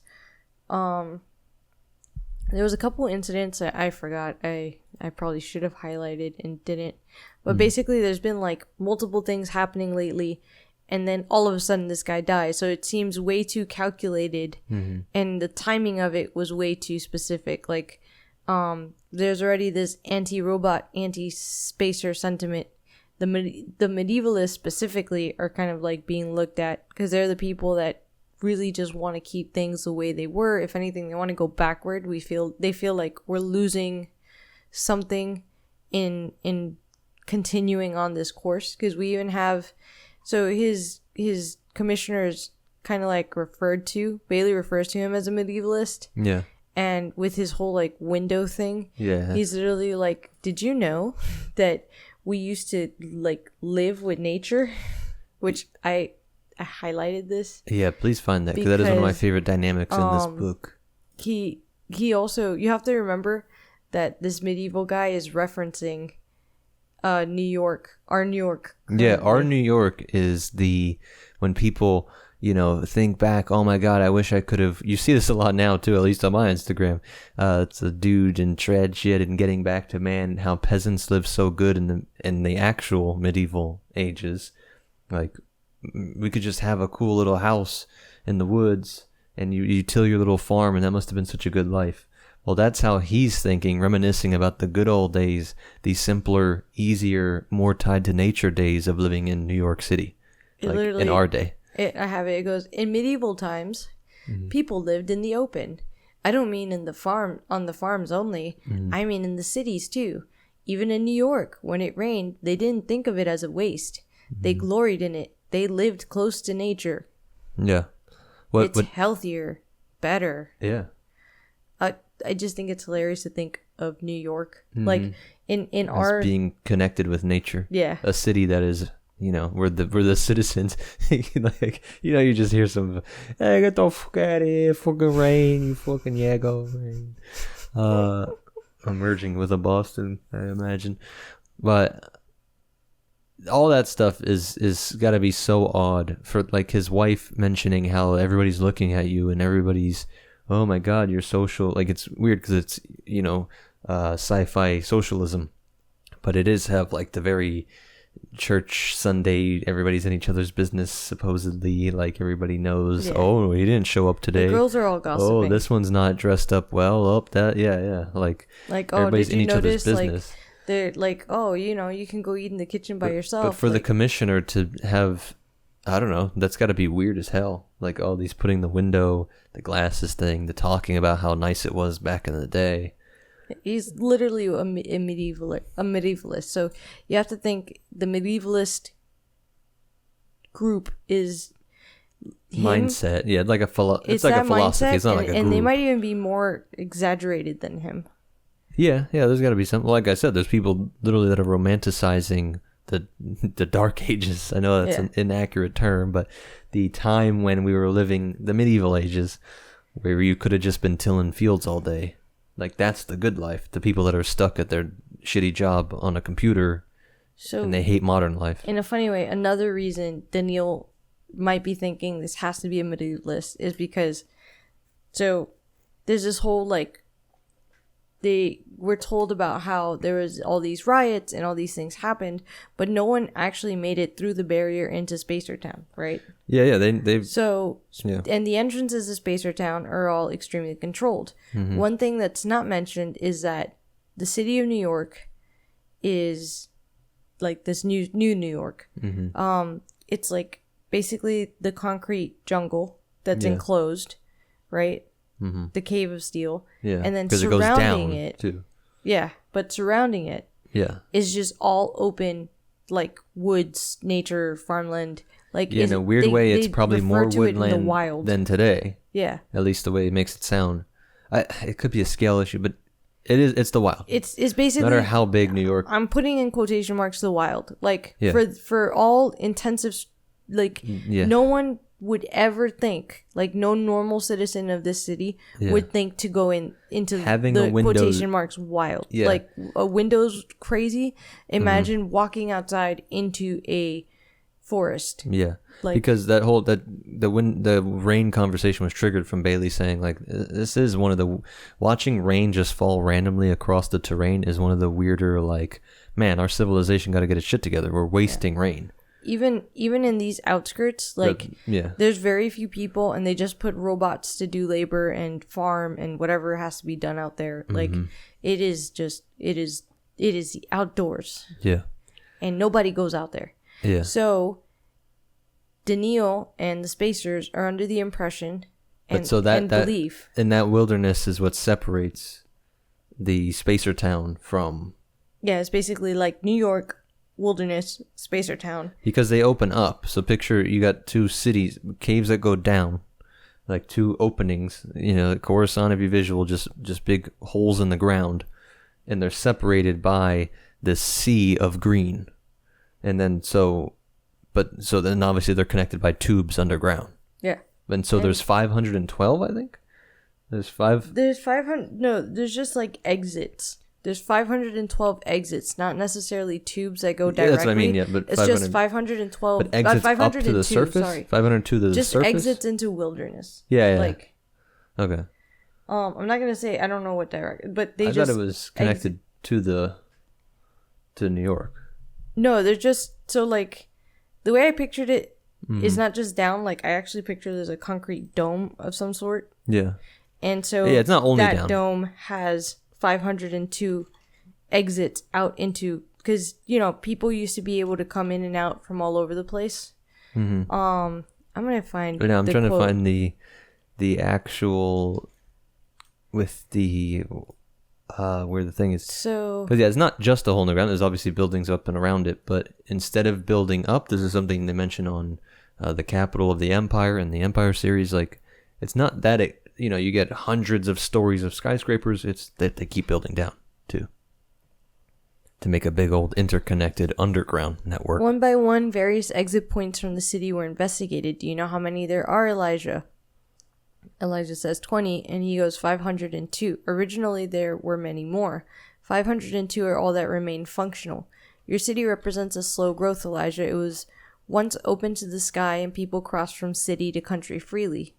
there was a couple incidents that I forgot. I probably should have highlighted and didn't. But basically, there's been like multiple things happening lately, and then all of a sudden this guy dies. So it seems way too calculated, and the timing of it was way too specific. Like, there's already this anti-robot, anti-spacer sentiment. The medievalists specifically are kind of like being looked at because they're the people that really just want to keep things the way they were. If anything, they want to go backward. They feel like we're losing something in continuing on this course, because we even have, so his commissioners kind of like Baley refers to him as a medievalist. Yeah. And with his whole like window thing, yeah, he's literally like, did you know that we used to like live with nature? Which I highlighted this. Yeah, please find that, because that is one of my favorite dynamics in this book. He also, you have to remember that this medieval guy is referencing New York, our New York. Yeah, our New York is when people, think back, oh my God, I wish I could have. You see this a lot now too, at least on my Instagram. It's a dude in trad shit and getting back to, man, how peasants lived so good in the actual medieval ages. Like, we could just have a cool little house in the woods and you till your little farm, and that must have been such a good life. Well, that's how he's thinking, reminiscing about the good old days, the simpler, easier, more tied to nature days of living in New York City, in our day. I have it. It goes, in medieval times, people lived in the open. I don't mean on the farms only. I mean in the cities too. Even in New York, when it rained, they didn't think of it as a waste. They gloried in it. They lived close to nature. Yeah. It's healthier, better. Yeah. I just think it's hilarious to think of New York like in our being connected with nature. Yeah. A city that is, we're the citizens. Like, you just hear some, hey, get the fuck out of here, fucking rain, you fucking yago rain. I'm merging with a Boston, I imagine. But all that stuff is got to be so odd, for like his wife mentioning how everybody's looking at you and everybody's, oh my God, you're social. Like, it's weird because it's, sci-fi socialism, but it is have like the very church Sunday, everybody's in each other's business, supposedly, like everybody knows, oh, he didn't show up today. The girls are all gossiping. Oh, this one's not dressed up well. Oh, that, yeah. Like oh, everybody's did you in each notice, other's business. Like, they're like, oh, you can go eat in the kitchen by yourself. But for the commissioner to have, I don't know, that's got to be weird as hell. Like, all these putting the window, the glasses thing, the talking about how nice it was back in the day. He's literally a medievalist. So you have to think the medievalist group is him. Mindset. Yeah, like it's like a philosophy. Mindset, it's not like a group. And they might even be more exaggerated than him. Yeah, there's got to be something. Like I said, there's people literally that are romanticizing the Dark Ages. I know that's an inaccurate term, but the time when we were living the medieval ages, where you could have just been tilling fields all day. Like, that's the good life. The people that are stuck at their shitty job on a computer, and they hate modern life. In a funny way, another reason Daneel might be thinking this has to be a medievalist is because, so there's this whole like, they were told about how there was all these riots and all these things happened, but no one actually made it through the barrier into Spacertown, right? Yeah, they've... So, and the entrances to Spacertown are all extremely controlled. One thing that's not mentioned is that the city of New York is like this new New York. It's like basically the concrete jungle that's enclosed, right? The Cave of Steel. Yeah. And then surrounding it too. Yeah. But surrounding it is just all open, like woods, nature, farmland. Like, in a weird way, it's probably more woodland than today. Yeah. At least the way it makes it sound. It could be a scale issue, but it's the wild. It's basically, no matter how big New York. I'm putting in quotation marks the wild. Like, for all intensive, like, no one would ever think, like, no normal citizen of this city would think to go into having the a window, quotation marks wild. Like, a window's crazy. Imagine walking outside into a forest. Yeah, Like, because when the rain conversation was triggered from Bailey saying like this is one of the watching rain just fall randomly across the terrain is one of the weirder like man our civilization got to get its shit together. We're wasting rain. even in these outskirts, like there's very few people, and they just put robots to do labor and farm and whatever has to be done out there. Like it is the outdoors. Yeah, and nobody goes out there. Yeah. So Daneel and the Spacers are under the impression and belief. And that wilderness is what separates the Spacer town from... Yeah, it's basically like New York, wilderness, Spacer town. Because they open up. So picture you got two cities, caves that go down, like two openings, Coruscant of your visual, just big holes in the ground. And they're separated by this sea of green. And then so then obviously they're connected by tubes underground. Yeah. And so there's 512, I think. There's 500. No, there's just like exits. There's 512 exits, not necessarily tubes that go directly. Yeah, that's what I mean. Yeah, but it's just 512. But exits 502, up to the surface. Sorry, 502 to the just surface. Just exits into wilderness. Yeah. Like. Okay. I'm not gonna say I don't know what direct, but I thought it was connected to New York. No, they're just so like the way I pictured it is not just down. Like I actually pictured there's a concrete dome of some sort. Yeah. And so it's not only that down. Dome has 502 exits out into because people used to be able to come in and out from all over the place. I'm gonna find. Right now, I'm trying to find the actual with the. Where the thing is, so because it's not just a hole in the ground. There's obviously buildings up and around it, but instead of building up, this is something they mention on the capital of the Empire and the Empire series. Like, it's not that you get hundreds of stories of skyscrapers. It's that they keep building down too to make a big old interconnected underground network. One by one, various exit points from the city were investigated. Do you know how many there are, Elijah? Elijah says 20, and he goes 502. Originally, there were many more. 502 are all that remain functional. Your city represents a slow growth, Elijah. It was once open to the sky, and people crossed from city to country freely.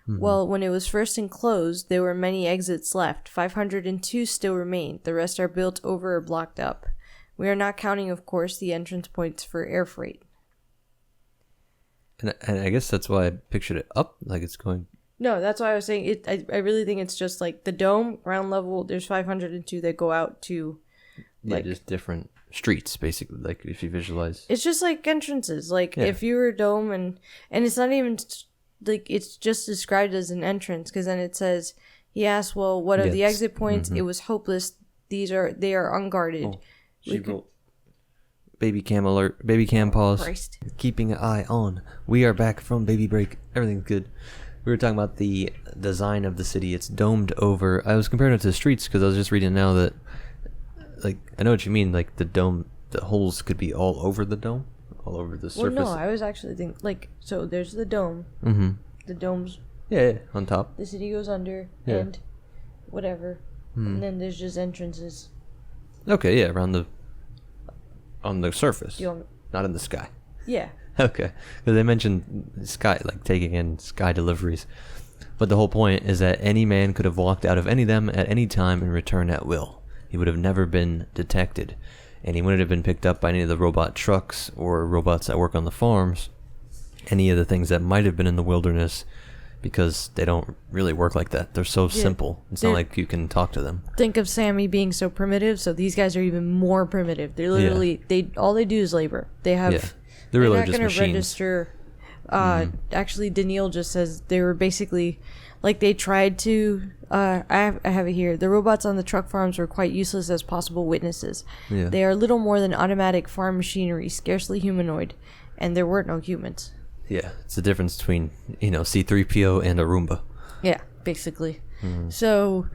Well, when it was first enclosed, there were many exits left. 502 still remain. The rest are built over or blocked up. We are not counting, of course, the entrance points for air freight. And I guess that's why I pictured it up, like it's going... No, that's why I was saying it. I really think it's just like the dome, ground level. There's 502 that go out to, like, just different streets, basically. Like if you visualize, it's just like entrances. Like if you were a dome, and it's not even like it's just described as an entrance because then it says he asked, "Well, what are the exit points?" It was hopeless. They are unguarded. Oh, she wrote, baby cam alert, baby cam pause. Christ. Keeping an eye on. We are back from baby break. Everything's good. We were talking about the design of the city. It's domed over. I was comparing it to the streets because I was just reading now that, like, I know what you mean. Like the dome, the holes could be all over the dome, all over the surface. Well, no, I was actually thinking like so. There's the dome. The dome's. Yeah, on top. The city goes under and whatever, and then there's just entrances. Okay, yeah, on the surface, not in the sky. Yeah. Okay, because they mentioned sky, like taking in sky deliveries. But the whole point is that any man could have walked out of any of them at any time and returned at will. He would have never been detected. And he wouldn't have been picked up by any of the robot trucks or robots that work on the farms. Any of the things that might have been in the wilderness, because they don't really work like that. They're so simple. It's not like you can talk to them. Think of Sammy being so primitive, so these guys are even more primitive. They're literally, all they do is labor. They have... Yeah. They're really not just going to machines. Register. Actually, Daneel just says they were basically like they tried to. I have it here. The robots on the truck farms were quite useless as possible witnesses. Yeah. They are little more than automatic farm machinery, scarcely humanoid, and there were no humans. Yeah, it's the difference between C-3PO and a Roomba. Yeah, basically. So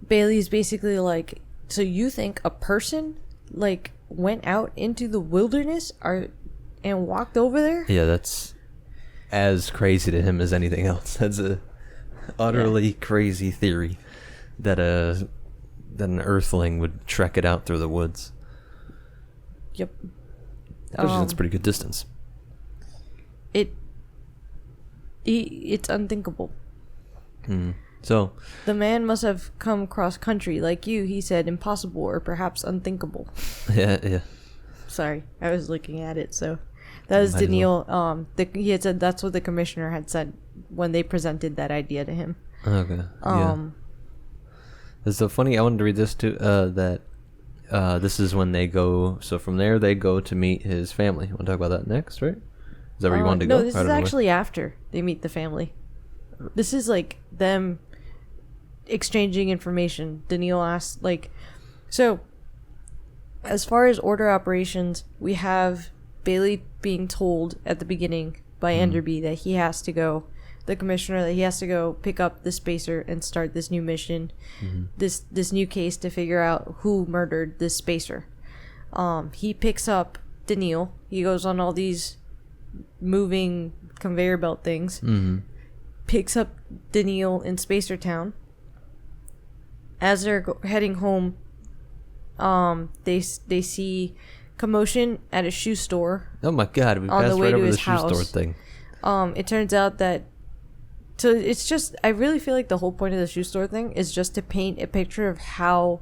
Bailey's basically like, so you think a person like went out into the wilderness and walked over there? Yeah, that's as crazy to him as anything else. That's a utterly crazy theory that an earthling would trek it out through the woods. Yep. That's a pretty good distance. It's unthinkable. So the man must have come cross country like you. He said impossible or perhaps unthinkable. Yeah. Sorry, I was looking at it. So that was Daneel. He had said that's what the commissioner had said when they presented that idea to him. Okay. It's so funny. I wanted to read this too. That this is when they go. So from there they go to meet his family. Want to talk about that next, right? Is that where you wanted to go? No, this is actually after they meet the family. This is like them exchanging information. Daneel asks, like, so as far as order operations, we have Baley being told at the beginning by Enderby that he has to go, the commissioner, that he has to go pick up the spacer and start this new mission, this new case to figure out who murdered this spacer. He picks up Daneel. He goes on all these moving conveyor belt things, picks up Daneel in Spacer Town. As they're heading home, they see commotion at a shoe store. Oh my God! We passed right over the shoe store thing. It turns out that, so it's just, I really feel like the whole point of the shoe store thing is just to paint a picture of how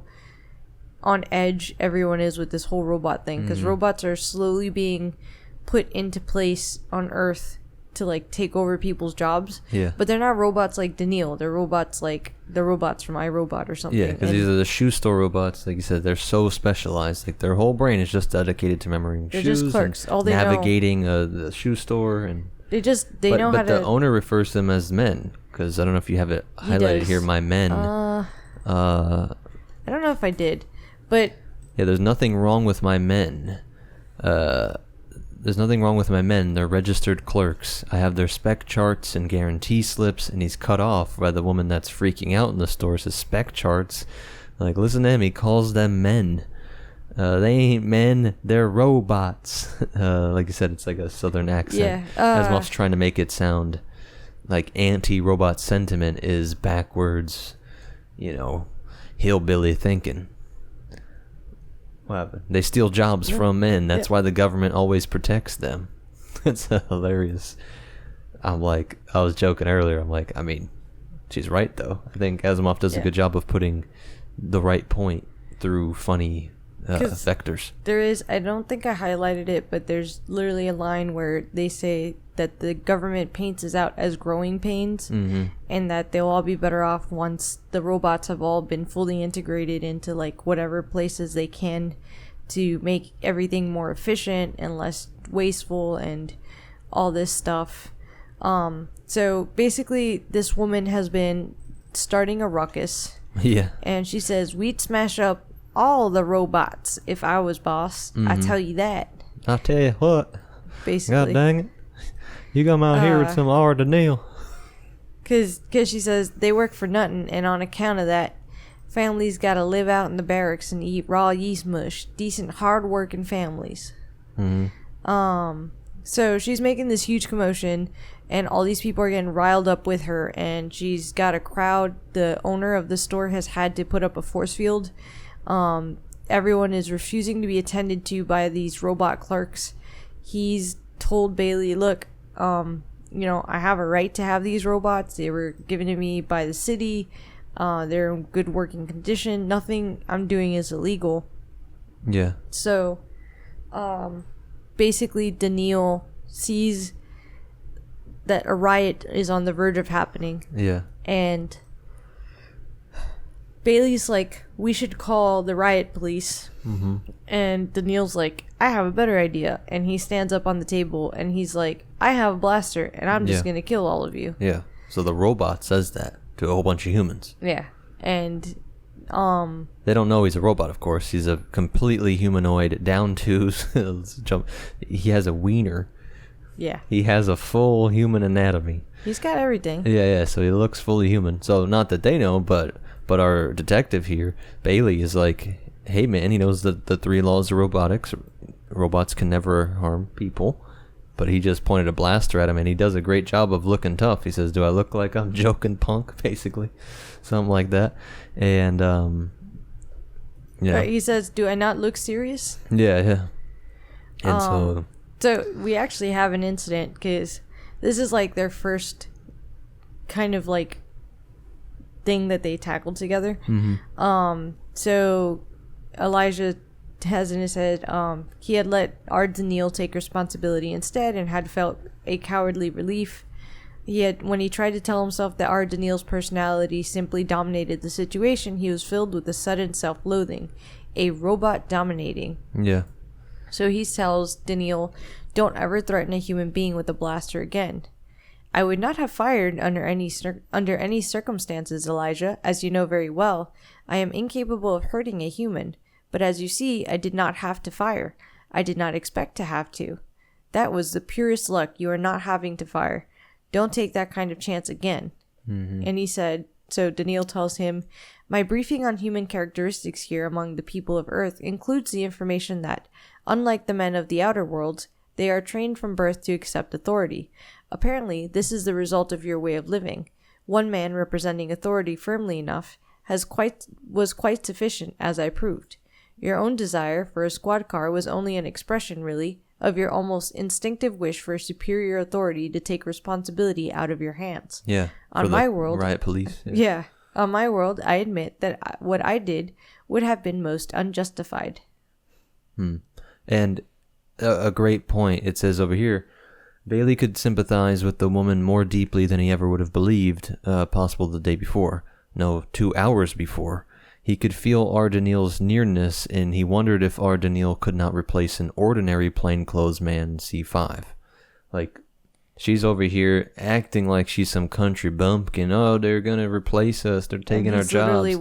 on edge everyone is with this whole robot thing, because robots are slowly being put into place on Earth to like take over people's jobs. Yeah. But they're not robots like Daneel. They're robots like the robots from iRobot or something. Yeah, because these are the shoe store robots. Like you said, they're so specialized. Like their whole brain is just dedicated to remembering they're shoes. Just clerks. All they navigating the shoe store and. They know how to. But the owner refers to them as men, because I don't know if you have it highlighted here. My men. I don't know if I did, but. Yeah, there's nothing wrong with my men. There's nothing wrong with my men. They're registered clerks. I have their spec charts and guarantee slips, and he's cut off by the woman that's freaking out in the store. Says spec charts. Like, listen to him. He calls them men. They ain't men. They're robots. Like you said, it's like a southern accent. Yeah. Asimov's trying to make it sound like anti-robot sentiment is backwards, hillbilly thinking. What happened? They steal jobs from men. That's why the government always protects them. It's hilarious. I was joking earlier. I mean, she's right, though. I think Asimov does a good job of putting the right point through funny vectors. There is, I don't think I highlighted it, but there's literally a line where they say that the government paints us out as growing pains, and that they'll all be better off once the robots have all been fully integrated into like whatever places they can to make everything more efficient and less wasteful and all this stuff. So basically this woman has been starting a ruckus. Yeah. And she says, we'd smash up all the robots if I was boss. I tell you that. I'll tell you what. Basically. God dang it. You come out here with some R. Daneel. Because she says they work for nothing, and on account of that, families got to live out in the barracks and eat raw yeast mush. Decent, hard-working families. So she's making this huge commotion, and all these people are getting riled up with her, and she's got a crowd. The owner of the store has had to put up a force field. Everyone is refusing to be attended to by these robot clerks. He's told Baley, look, I have a right to have these robots. They were given to me by the city. They're in good working condition. Nothing I'm doing is illegal. Yeah. So, basically, Daneel sees that a riot is on the verge of happening. Yeah. And Baley's like, we should call the riot police. And Daneel's like, I have a better idea. And he stands up on the table and he's like, I have a blaster and I'm just going to kill all of you. Yeah. So the robot says that to a whole bunch of humans. Yeah. And they don't know he's a robot, of course. He's a completely humanoid, down to he has a wiener. Yeah. He has a full human anatomy. He's got everything. Yeah. So he looks fully human. So not that they know, but our detective here, Baley, is like, hey man, he knows the 3 laws of robotics. Robots can never harm people. But he just pointed a blaster at him, and he does a great job of looking tough. He says, do I look like I'm joking, punk? Basically. Something like that. And, yeah. He says, do I not look serious? Yeah. And So we actually have an incident, because this is like their first kind of like thing that they tackled together. So Elijah has in his head, he had let our Daneel take responsibility instead and had felt a cowardly relief. When he tried to tell himself that our Daneel's personality simply dominated the situation, he was filled with a sudden self-loathing, a robot dominating. Yeah. So he tells Daneel, "Don't ever threaten a human being with a blaster again." "I would not have fired under any circumstances, Elijah, as you know very well. I am incapable of hurting a human. But as you see, I did not have to fire. I did not expect to have to. That was the purest luck, you are not having to fire. Don't take that kind of chance again." And he said, so Daneel tells him, "My briefing on human characteristics here among the people of Earth includes the information that, unlike the men of the outer worlds, they are trained from birth to accept authority. Apparently, this is the result of your way of living. One man representing authority firmly enough was quite sufficient, as I proved. Your own desire for a squad car was only an expression, really, of your almost instinctive wish for superior authority to take responsibility out of your hands. Yeah. On my world, riot police. Yeah. On my world, I admit that what I did would have been most unjustified." And a great point. It says over here, Baley could sympathize with the woman more deeply than he ever would have believed possible the day before. No, 2 hours before. He could feel R. Daneel's nearness, and he wondered if R. Daneel could not replace an ordinary plainclothes man C5. Like, she's over here acting like she's some country bumpkin. Oh, they're going to replace us. They're taking our jobs.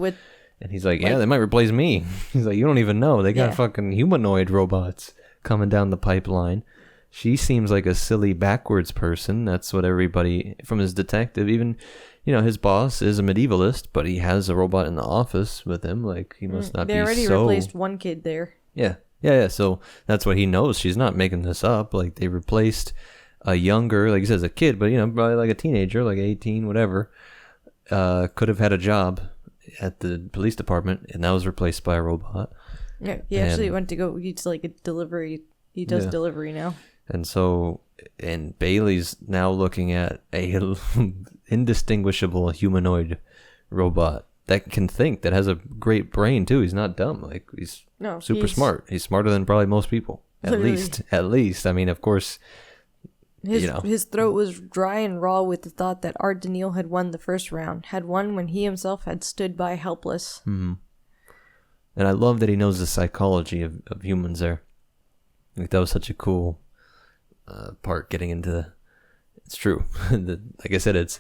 And he's like, yeah, they might replace me. He's like, you don't even know. They got fucking humanoid robots coming down the pipeline. She seems like a silly backwards person. That's what everybody, from his detective, even... his boss is a medievalist, but he has a robot in the office with him. Like, he must not be so... They already replaced one kid there. Yeah. So that's what he knows. She's not making this up. Like, they replaced a younger, like he says, a kid, but, probably like a teenager, like 18, whatever, could have had a job at the police department, and that was replaced by a robot. Yeah, he actually went to go... He's like a delivery... He does delivery now. And so... And Baley's now looking at a indistinguishable humanoid robot that can think, that has a great brain too. He's not dumb. Like, he's super smart. He's smarter than probably most people. At least. I mean, of course, his throat was dry and raw with the thought that Art Daneel had won the first round, had won when he himself had stood by helpless. And I love that he knows the psychology of humans there. Like, that was such a cool part, getting into it's true. Like I said, it's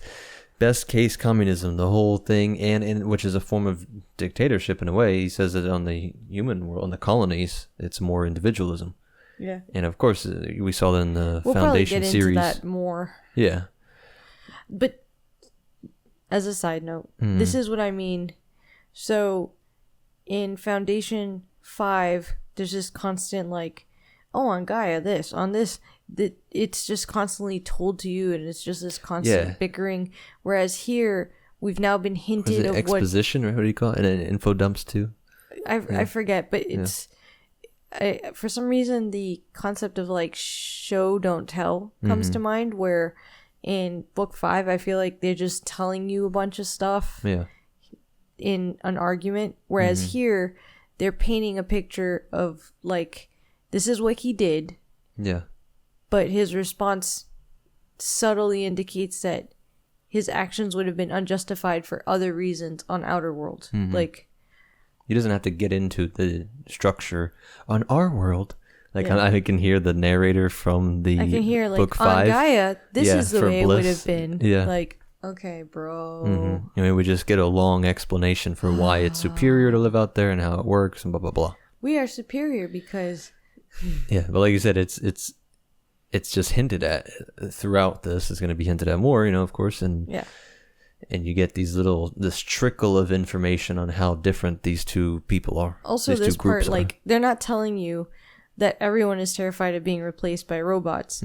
best case communism, the whole thing, and which is a form of dictatorship in a way. He says that on the human world, on the colonies, it's more individualism. Yeah. And of course, we saw that in the Foundation series. We'll probably get into that more. Yeah. But as a side note, this is what I mean. So in Foundation 5, there's this constant like, oh, on Gaia, this, on this, that it's just constantly told to you, and it's just this constant bickering. Whereas here, we've now been hinted of exposition, or what do you call it? And info dumps too. I forget, but it's for some reason the concept of like show don't tell comes to mind. Where in book 5, I feel like they're just telling you a bunch of stuff in an argument, whereas here they're painting a picture of like, this is what he did. Yeah. But his response subtly indicates that his actions would have been unjustified for other reasons on Outer World. Like, he doesn't have to get into the structure on our world. Like, I can hear the narrator from the I can hear like, book 5. On Gaia, this is the way Bliss. It would have been. Yeah. Like, okay, bro. I mean, we just get a long explanation for why it's superior to live out there and how it works and blah blah blah. We are superior because. Yeah, but like you said, it's just hinted at throughout this. It's going to be hinted at more, of course, and you get this trickle of information on how different these two people are. Also, this part, like, they're not telling you that everyone is terrified of being replaced by robots.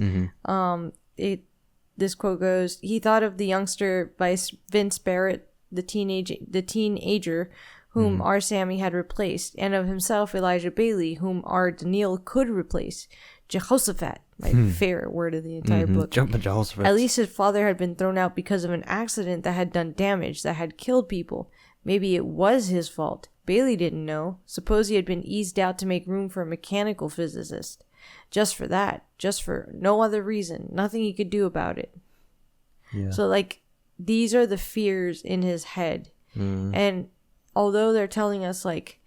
This quote goes, he thought of the youngster Vince Barrett, the teenager whom R. Sammy had replaced, and of himself, Elijah Baley, whom R. Daneel could replace. Jehoshaphat, my favorite word of the entire book. Jumping Jehoshaphat. At least his father had been thrown out because of an accident that had done damage, that had killed people. Maybe it was his fault. Baley didn't know. Suppose he had been eased out to make room for a mechanical physicist. Just for that. Just for no other reason. Nothing he could do about it. Yeah. So, like, these are the fears in his head. And although they're telling us, like,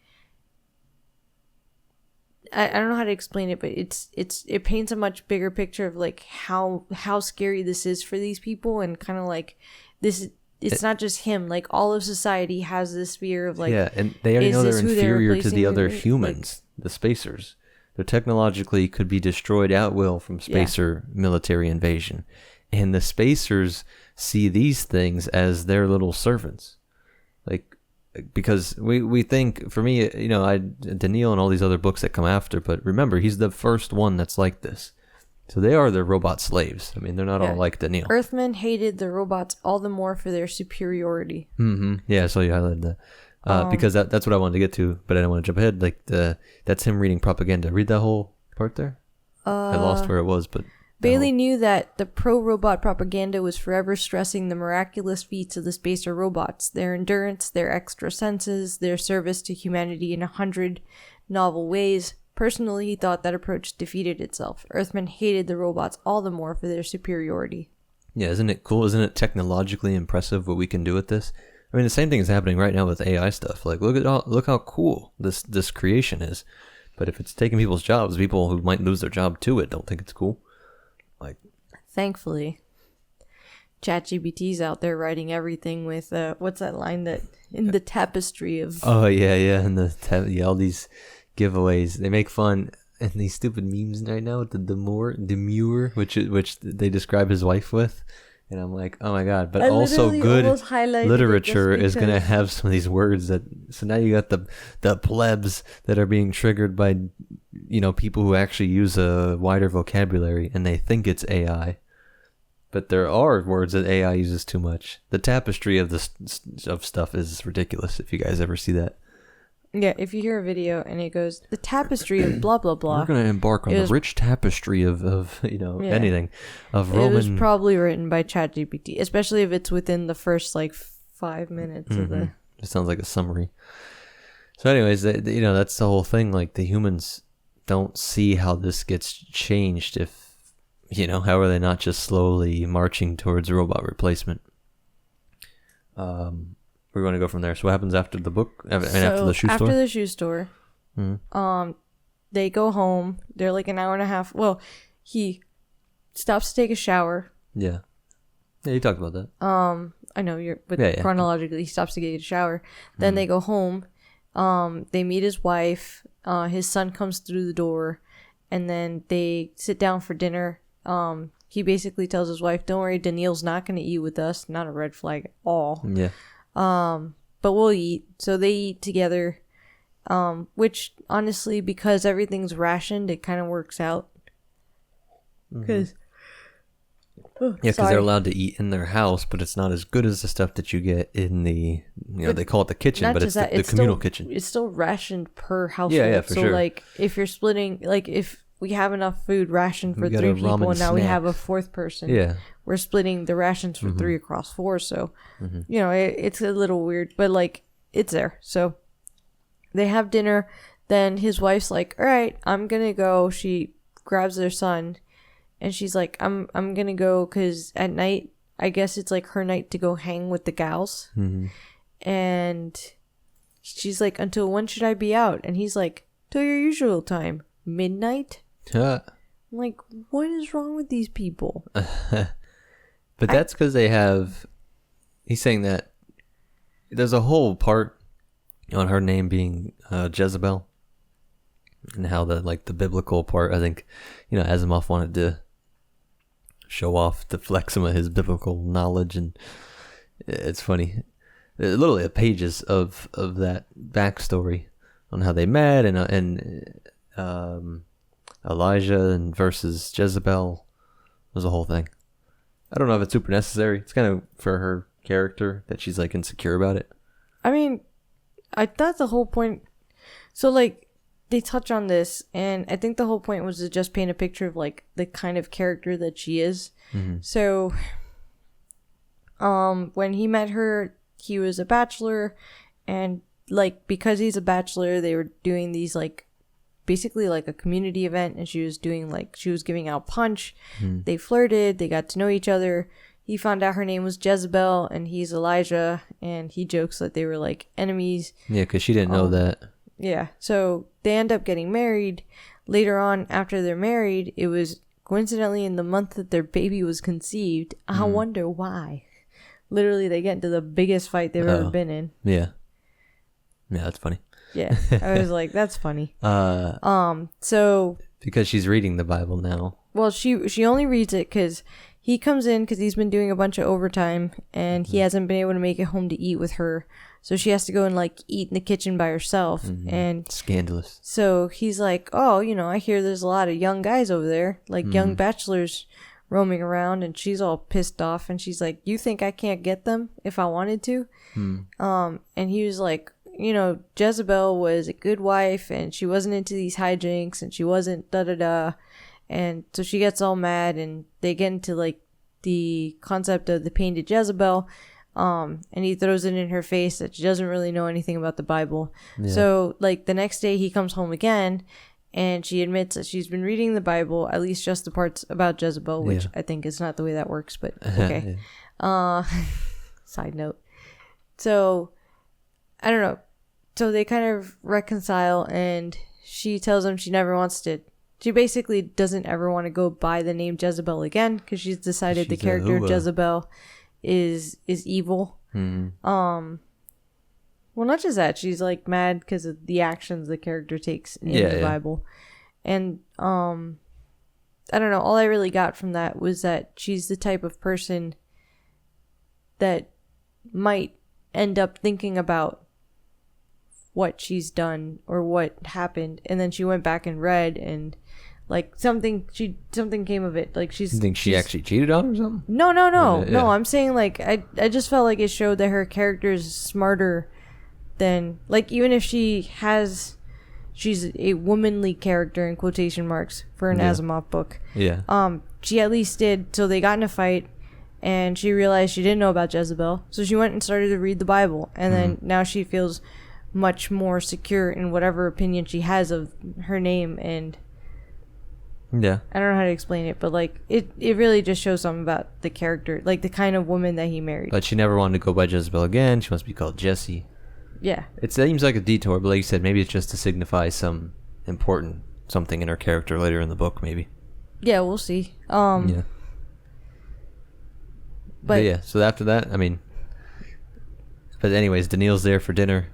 I don't know how to explain it, but it paints a much bigger picture of, like, how scary this is for these people, and kind of like this. It's not just him. Like, all of society has this fear of, like, yeah, and they already know they're inferior to the other humans, the spacers. They technologically could be destroyed at will from spacer military invasion, and the spacers see these things as their little servants, like. Because we think, for me, you know, Daneel and all these other books that come after, but remember, he's the first one that's like this. So they are the robot slaves. I mean, they're not all like Daneel. Earthmen hated the robots all the more for their superiority. Yeah, so you highlighted that. Because that's what I wanted to get to, but I didn't want to jump ahead. Like, that's him reading propaganda. Read that whole part there? I lost where it was, but... Baley knew that the pro-robot propaganda was forever stressing the miraculous feats of the spacer robots, their endurance, their extra senses, their service to humanity in 100 novel ways. Personally, he thought that approach defeated itself. Earthmen hated the robots all the more for their superiority. Yeah, isn't it cool? Isn't it technologically impressive what we can do with this? I mean, the same thing is happening right now with AI stuff. Like, look how cool this creation is. But if it's taking people's jobs, people who might lose their job to it don't think it's cool. Like, thankfully, ChatGPT's out there writing everything with what's that line that in the tapestry of? Oh yeah, and all these giveaways. They make fun and these stupid memes right now with the demure, which they describe his wife with, and I'm like, oh my god! But also good literature is gonna have some of these words that. So now you got the plebs that are being triggered by, you know, people who actually use a wider vocabulary and they think it's AI, but there are words that AI uses too much. The tapestry of of stuff is ridiculous. If you guys ever see that, yeah, if you hear a video and it goes the tapestry of blah blah blah, we're gonna embark on the rich tapestry of you know, anything of Roman. It was probably written by ChatGPT, especially if it's within the first like 5 minutes of the. It sounds like a summary. So, anyways, you know, that's the whole thing. Like, the humans don't see how this gets changed if, you know, how are they not just slowly marching towards robot replacement? We're going to go from there. So what happens after the book? After the shoe store? After the shoe store, they go home. They're like an hour and a half. Well, he stops to take a shower. Yeah. Yeah, you talked about that. I know chronologically, he stops to get a shower. Then they go home. They meet his wife. His son comes through the door, and then they sit down for dinner. He basically tells his wife, "Don't worry, Daneel's not going to eat with us." Not a red flag at all. Yeah. But we'll eat. So they eat together. Which honestly, because everything's rationed, it kind of works out. Because. Because they're allowed to eat in their house, but it's not as good as the stuff that you get in the, you know, they call it the kitchen, but it's the communal kitchen. It's still rationed per household. Yeah, for sure. So, like, if you're splitting, like, if we have enough food rationed for 3 people and now we have a 4th person, we're splitting the rations for 3 across 4. So, you know, it's a little weird, but, like, it's there. So, they have dinner. Then his wife's like, all right, I'm going to go. She grabs their son. And she's like, I'm going to go because at night, I guess it's like her night to go hang with the gals. And she's like, until when should I be out? And he's like, till your usual time, midnight. I'm like, what is wrong with these people? But that's because they have, he's saying that there's a whole part on her name being Jezebel. And how the biblical part, I think, you know, Asimov wanted to show off, to flex some of his biblical knowledge, and it's funny. Literally pages of that backstory on how they met, and Elijah and versus Jezebel was a whole thing. I don't know if it's super necessary. It's kind of for her character that she's like insecure about it. I mean, I thought the whole point. So like. they touch on this, and I think the whole point was to just paint a picture of like the kind of character that she is. So when he met her, he was a bachelor, and like because he's a bachelor, they were doing these like basically like a community event, and she was giving out punch. They flirted, they got to know each other. He found out her name was Jezebel and he's Elijah, and he jokes that they were like enemies. Yeah, because she didn't know that. Yeah, so they end up getting married. Later on, after they're married, it was coincidentally in the month that their baby was conceived. I wonder why. Literally, they get into the biggest fight they've ever been in. Yeah, that's funny. Yeah, I was like, that's funny. So because she's reading the Bible now. Well, she only reads it because he comes in because he's been doing a bunch of overtime and he hasn't been able to make it home to eat with her. So she has to go and like eat in the kitchen by herself. And scandalous. So he's like, oh, I hear there's a lot of young guys over there, like young bachelors roaming around, and she's all pissed off. And she's like, you think I can't get them if I wanted to? And he was like, Jezebel was a good wife and she wasn't into these hijinks and she wasn't da-da-da. And so she gets all mad and they get into like the concept of the painted Jezebel. And he throws it in her face that she doesn't really know anything about the Bible. Yeah. So like the next day he comes home again and she admits that she's been reading the Bible, at least just the parts about Jezebel, which I think is not the way that works, but okay. Side note. So I don't know. So they kind of reconcile and she tells him she never wants to. She basically doesn't ever want to go by the name Jezebel again because she's decided the character Jezebel is evil. Well, not just that. She's like mad because of the actions the character takes in the Bible. And I don't know. All I really got from that was that she's the type of person that might end up thinking about what she's done or what happened, and then she went back and read, and like something came of it. Like you think she actually cheated on her or something? No. I'm saying like I just felt like it showed that her character is smarter than, like, even if she's a womanly character in quotation marks for an Asimov book. She at least did. So they got in a fight and she realized she didn't know about Jezebel, so she went and started to read the Bible, and then now she feels much more secure in whatever opinion she has of her name. And I don't know how to explain it, but like it really just shows something about the character, like the kind of woman that he married. But she never wanted to go by Jezebel again. She wants to be called Jessie. Yeah, it seems like a detour, but like you said, maybe it's just to signify some important something in her character later in the book, maybe. Yeah, we'll see. But yeah, so after that, I mean, but anyways, Daneel's there for dinner.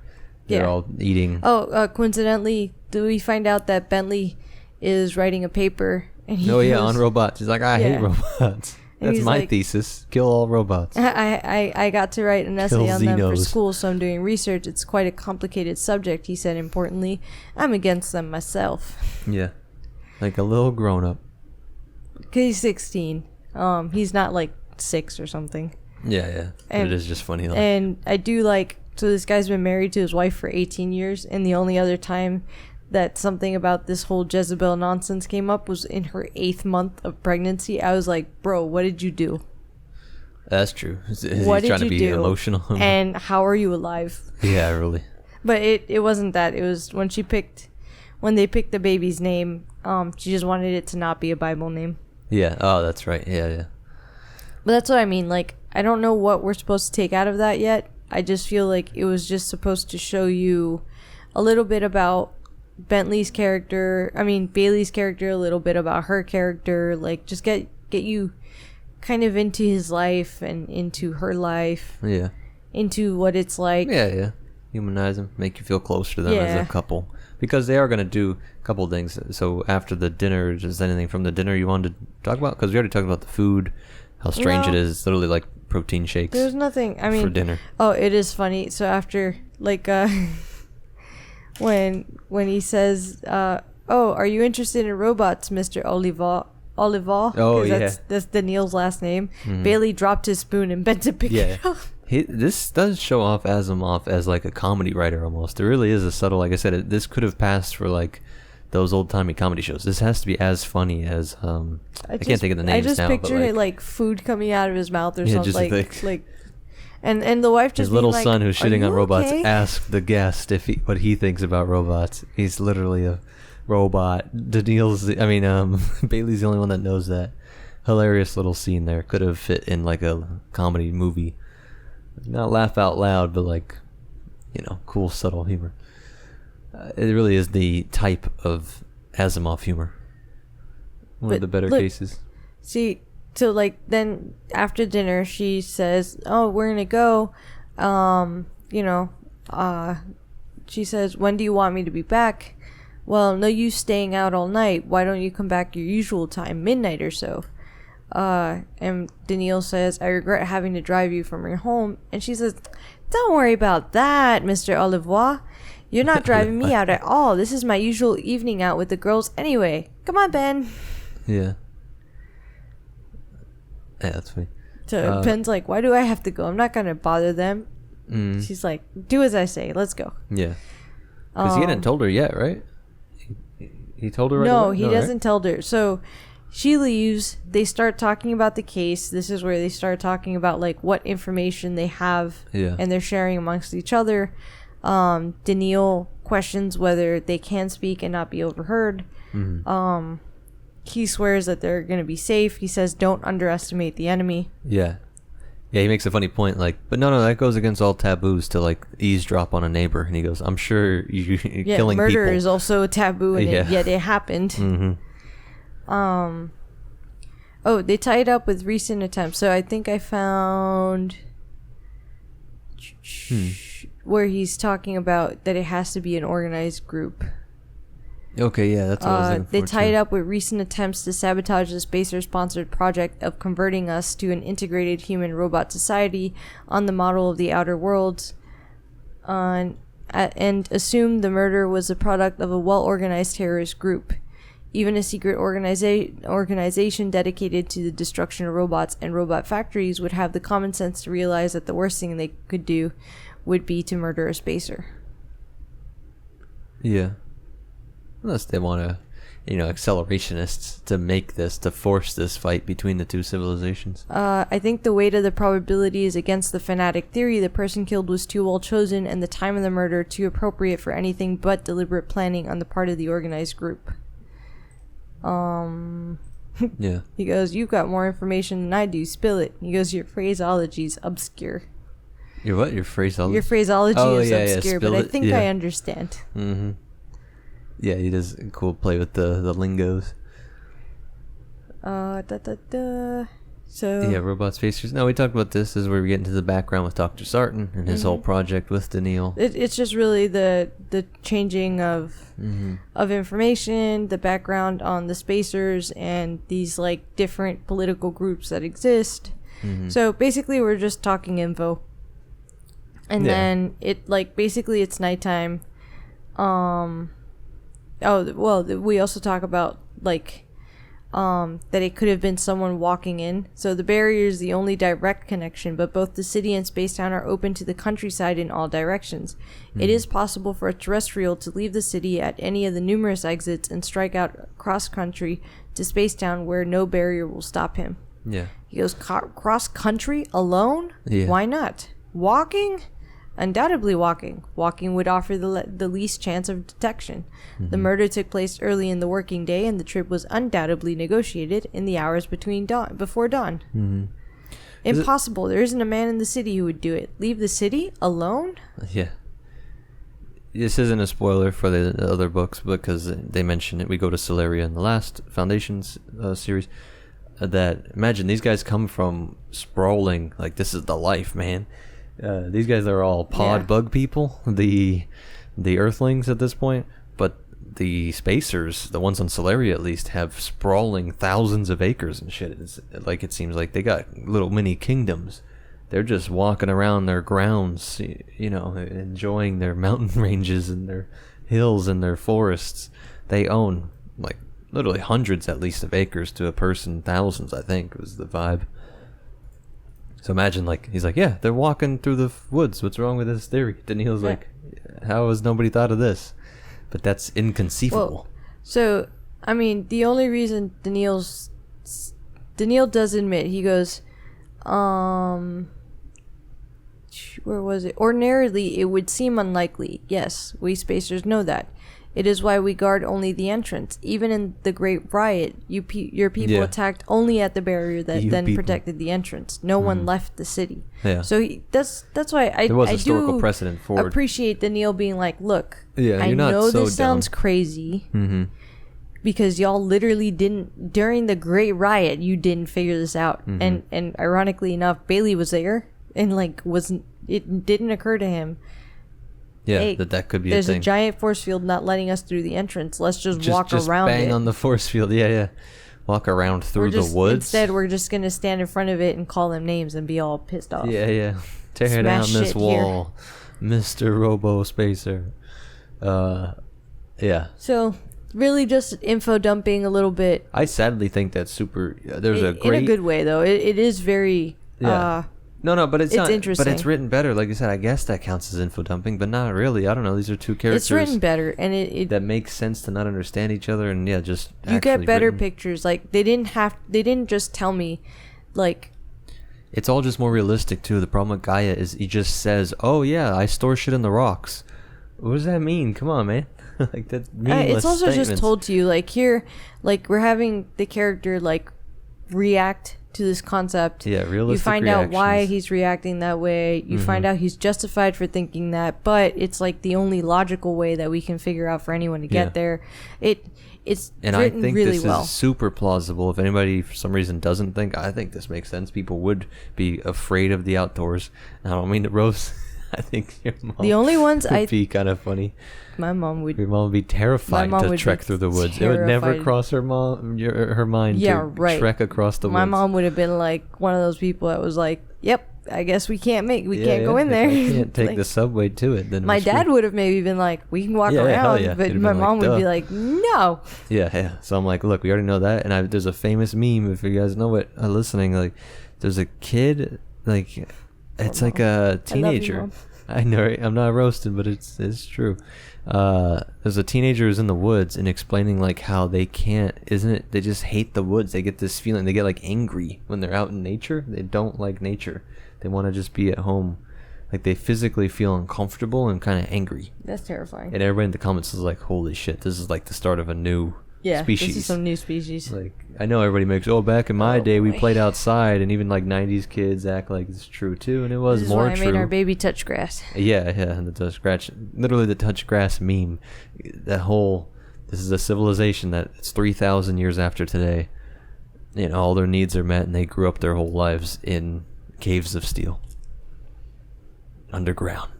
They're all eating. Coincidentally, do we find out that Bentley is writing a paper? And he on robots. He's like, I hate robots. That's my thesis. Kill all robots. I got to write an essay on them for school, so I'm doing research. It's quite a complicated subject, he said importantly. I'm against them myself. Yeah. Like a little grown-up. Because he's 16. He's not like 6 or something. Yeah. And it is just funny. Though. And I do like... So this guy's been married to his wife for 18 years, and the only other time that something about this whole Jezebel nonsense came up was in her 8th month of pregnancy. I was like, bro, what did you do? That's true. Is he trying to be emotional? And how are you alive? Yeah, really. But it wasn't that. It was when they picked the baby's name, she just wanted it to not be a Bible name. Yeah. Oh, that's right. Yeah. But that's what I mean. Like, I don't know what we're supposed to take out of that yet. I just feel like it was just supposed to show you a little bit about Baley's character, a little bit about her character, like just get you kind of into his life and into her life. Yeah. Into what it's like. Yeah. Humanize them, make you feel closer to them as a couple. Because they are going to do a couple of things. So after the dinner, is there anything from the dinner you wanted to talk about? Because we already talked about the food, how strange it is. It's literally like protein shakes. There's nothing, for dinner. Oh, it is funny. So after, like, when he says, are you interested in robots, Mr. Olivaw? Oh, yeah. That's Daneel's last name. Baley dropped his spoon and bent to pick it up. This does show off Asimov as like a comedy writer almost. There really is a subtle, like I said, this could have passed for like those old timey comedy shows. This has to be as funny as I can't think of the names now. I just pictured it like food coming out of his mouth or something. Like and the wife just his little like, son who's shitting on robots okay? asked the guest what he thinks about robots. He's literally a robot. Bailey's the only one that knows that. Hilarious little scene there. Could have fit in like a comedy movie. Not laugh out loud, but like, cool subtle humor. It really is the type of Asimov humor. One of the better cases. See, so like then after dinner she says, "Oh, we're gonna go." She says, "When do you want me to be back?" "Well, no use staying out all night. Why don't you come back your usual time, midnight or so?" And Daneel says, "I regret having to drive you from your home." And she says, "Don't worry about that, Mr. Olivaw. You're not driving me out at all. This is my usual evening out with the girls anyway. Come on, Ben." Yeah. Yeah, that's funny. So Ben's like, "Why do I have to go? I'm not going to bother them." She's like, "Do as I say. Let's go." Yeah. Because he hadn't told her yet, right? He told her right No, away? he doesn't tell her. So she leaves. They start talking about the case. This is where they start talking about like what information they have, and they're sharing amongst each other. Daneel questions whether they can speak and not be overheard. He swears that they're going to be safe. He says, "Don't underestimate the enemy." Yeah, he makes a funny point, like, but no, that goes against all taboos to like eavesdrop on a neighbor. And he goes, "I'm sure you're killing murder people. is also a taboo, and yet it happened." They tie it up with recent attempts. So I think I found where he's talking about that it has to be an organized group. Okay, yeah, that's what I was looking for. They tie it up with recent attempts to sabotage the Spacer-sponsored project of converting us to an integrated human-robot society on the model of the Outer Worlds, and assumed the murder was a product of a well-organized terrorist group. Even a secret organization dedicated to the destruction of robots and robot factories would have the common sense to realize that the worst thing they could do would be to murder a spacer. Yeah. Unless they want to, accelerationists to force this fight between the two civilizations. I think the weight of the probability is against the fanatic theory. The person killed was too well chosen and the time of the murder too appropriate for anything but deliberate planning on the part of the organized group. Yeah. He goes, "You've got more information than I do. Spill it." He goes, "Your phraseology's obscure." Your what? Your phraseology? Your phraseology is obscure, but I think I understand. Mm-hmm. Yeah, he does cool play with the lingos. So yeah, robot spacers. No, we talked about this. This is where we get into the background with Dr. Sarton and his whole project with Daneel. It's just really the changing of information, the background on the spacers, and these like different political groups that exist. So basically, we're just talking info, and then basically it's nighttime. We also talk about that it could have been someone walking in. So the barrier is the only direct connection, but both the city and Spacetown are open to the countryside in all directions. It is possible for a terrestrial to leave the city at any of the numerous exits and strike out cross-country to Spacetown where no barrier will stop him. Yeah. He goes, cross-country alone? Yeah. Why not? Walking? Undoubtedly walking. Walking would offer the least chance of detection. The murder took place early in the working day, and the trip was undoubtedly negotiated in the hours before dawn. Impossible. There isn't a man in the city who would do it. Leave the city alone? Yeah. This isn't a spoiler for the other books because they mention it. We go to Celeria in the last Foundations series. That imagine these guys come from sprawling, like this is the life, man. These guys are all pod bug people, the Earthlings at this point, but the Spacers, the ones on Celeria at least, have sprawling thousands of acres and shit. It seems like they got little mini kingdoms. They're just walking around their grounds, enjoying their mountain ranges and their hills and their forests. They own literally hundreds at least of acres to a person, thousands I think was the vibe. So imagine, like, he's like, yeah, they're walking through the woods. What's wrong with this theory? Daneel's like, how has nobody thought of this? But that's inconceivable. Well, so, I mean, the only reason Daneel does admit, he goes, where was it? Ordinarily, it would seem unlikely. Yes, we spacers know that. It is why we guard only the entrance. Even in the Great Riot, your people attacked only at the barrier that protected the entrance. No one left the city. Yeah. So that's why I historical precedent for appreciate Daneel being like, look, yeah, I know so this sounds crazy, because y'all literally didn't during the Great Riot. You didn't figure this out, and ironically enough, Baley was there, and like it didn't occur to him. Yeah, hey, that could be a thing. There's a giant force field not letting us through the entrance. Let's just walk around it. Just bang on the force field. Yeah. Walk around through the woods. Instead, we're just going to stand in front of it and call them names and be all pissed off. Yeah. Tear down this wall, Mr. Robo Spacer. Yeah. So, really just info dumping a little bit. I sadly think that's super... There's a In great... a good way, though. It is very... Yeah. No, but it's not interesting. But it's written better. Like I said, I guess that counts as info dumping, but not really. I don't know. These are two characters. It's written better, and it that makes sense to not understand each other, and just you get better pictures. Like they didn't just tell me, like. It's all just more realistic too. The problem with Gaia is he just says, "Oh yeah, I store shit in the rocks." What does that mean? Come on, man. Like that's meaningless It's also statements. just told to you, like here, like we're having the character like react to this concept. Yeah, realistic. You find out why he's reacting that way. You find out he's justified for thinking that, but it's like the only logical way that we can figure out for anyone to get there. It's and written I think really this well. is super plausible. If anybody for some reason doesn't think, I think this makes sense. People would be afraid of the outdoors. I don't mean to roast. I think your mom the only ones would be kind of funny. My mom would. Your mom would be terrified to trek through the woods. Terrified. It would never cross her mind to trek across the woods. My mom would have been like one of those people that was like, "Yep, I guess we can't go in there. I can't take like, the subway to it." Then my dad would have maybe been like, "We can walk around," but my mom would be like, "No." Yeah. So I'm like, look, we already know that, and there's a famous meme. If you guys know it, listening, like, there's a kid, like, it's like a teenager. I know, right? I'm not roasting, but it's true. There's a teenager who's in the woods and explaining like how they can't, isn't it? They just hate the woods. They get this feeling. They get like angry when they're out in nature. They don't like nature. They want to just be at home. Like they physically feel uncomfortable and kind of angry. That's terrifying. And everybody in the comments is like, "Holy shit! This is like the start of a new species." This is some new species. Like I know everybody makes, back in my day we played outside, and even like 90s kids act like it's true too, and it was more true. This is why I made our baby touch grass. Yeah, and the touch grass, literally the touch grass meme. This is a civilization that it's 3,000 years after today. All their needs are met, and they grew up their whole lives in caves of steel, underground.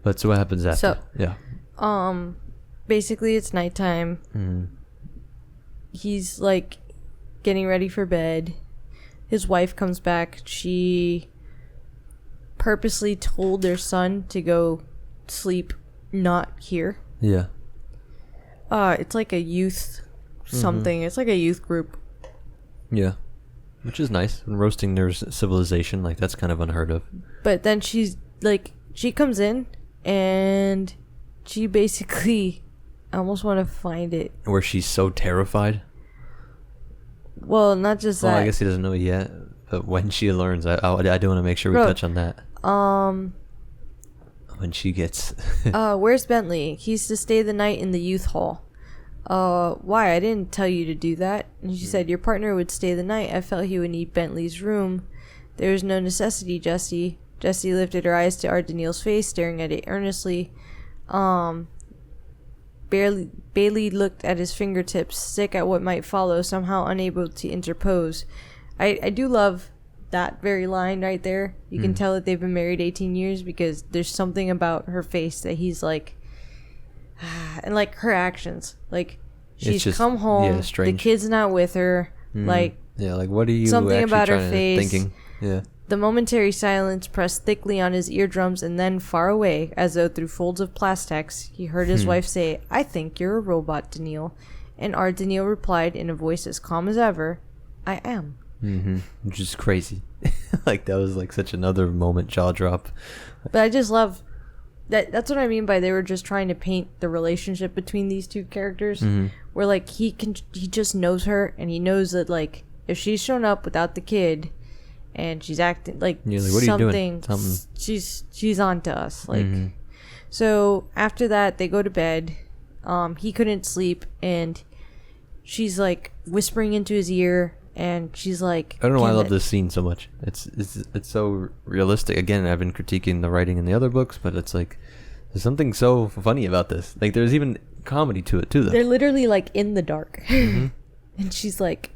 But so what happens after? Basically it's nighttime. He's like getting ready for bed. His wife comes back. She purposely told their son to go sleep not here. Yeah. It's like a youth something. It's like a youth group. Yeah. Which is nice. And roasting their civilization, like that's kind of unheard of. But then she comes in and she basically, I almost want to find it. Where she's so terrified? Well, not just that. Well, I guess he doesn't know yet. But when she learns, I do want to make sure we touch on that. When she gets... where's Bentley? He's to stay the night in the youth hall. Why? I didn't tell you to do that. And she said, your partner would stay the night. I felt he would need Bentley's room. There is no necessity, Jessie. Jessie lifted her eyes to Daneel's face, staring at it earnestly. Baley looked at his fingertips, sick at what might follow, somehow unable to interpose. I do love that very line right there. You can tell that they've been married 18 years because there's something about her face that he's like... and like her actions. Like she's come home, the kid's not with her. Like... Yeah, like what are you something actually about her face thinking? Yeah. The momentary silence pressed thickly on his eardrums, and then far away, as though through folds of plastics, he heard his wife say, I think you're a robot, Daneel. And Daneel replied in a voice as calm as ever, I am. Which is crazy. Like that was like such another moment, jaw drop. But I just love that. That's what I mean by they were just trying to paint the relationship between these two characters, where like he just knows her, and he knows that like if she's shown up without the kid, and she's acting like, what are you doing? She's on to us. Like, so after that they go to bed. He couldn't sleep, and she's like whispering into his ear, and she's like, I don't know why I love this scene so much. It's so realistic. Again, I've been critiquing the writing in the other books, but it's like there's something so funny about this. Like there's even comedy to it too, though. They're literally like in the dark, and she's like,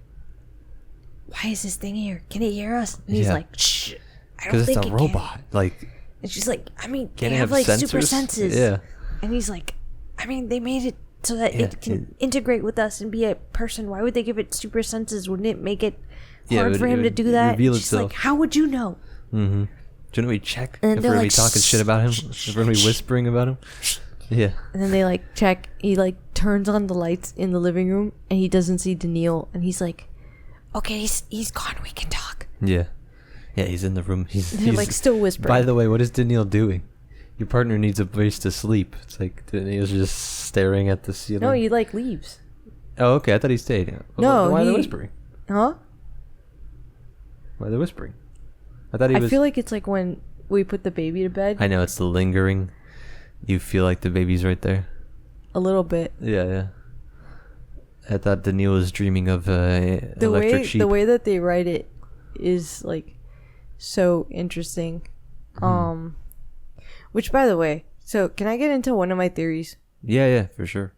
"Why is this thing here? Can it hear us?" And he's like, "Shh, I don't think it's a robot." Like, and she's like, "I mean, can they it have like sensors? super senses." Yeah, and he's like, "I mean, they made it so that it can integrate with us and be a person. Why would they give it super senses? Wouldn't it make it hard for him to do that?" Reveal she's itself. like, "How would you know?" Shouldn't we check and if we're gonna be like, talking shit about him? If we're gonna be whispering about him? Yeah. And then they like check. He like turns on the lights in the living room, and he doesn't see Daneel, and he's like, "Okay, he's gone. We can talk." Yeah, he's in the room. He's like still whispering. By the way, what is Daneel doing? Your partner needs a place to sleep. It's like Daneel's just staring at the ceiling. No, he like leaves. Oh, okay. I thought he stayed. No, why are they whispering? Huh? Why are they whispering? I thought he was. I feel like it's like when we put the baby to bed. I know, it's the lingering. You feel like the baby's right there. A little bit. Yeah. I thought Daneel was dreaming of electric sheep. The way that they write it is like so interesting. Which, by the way, so can I get into one of my theories? Yeah, for sure.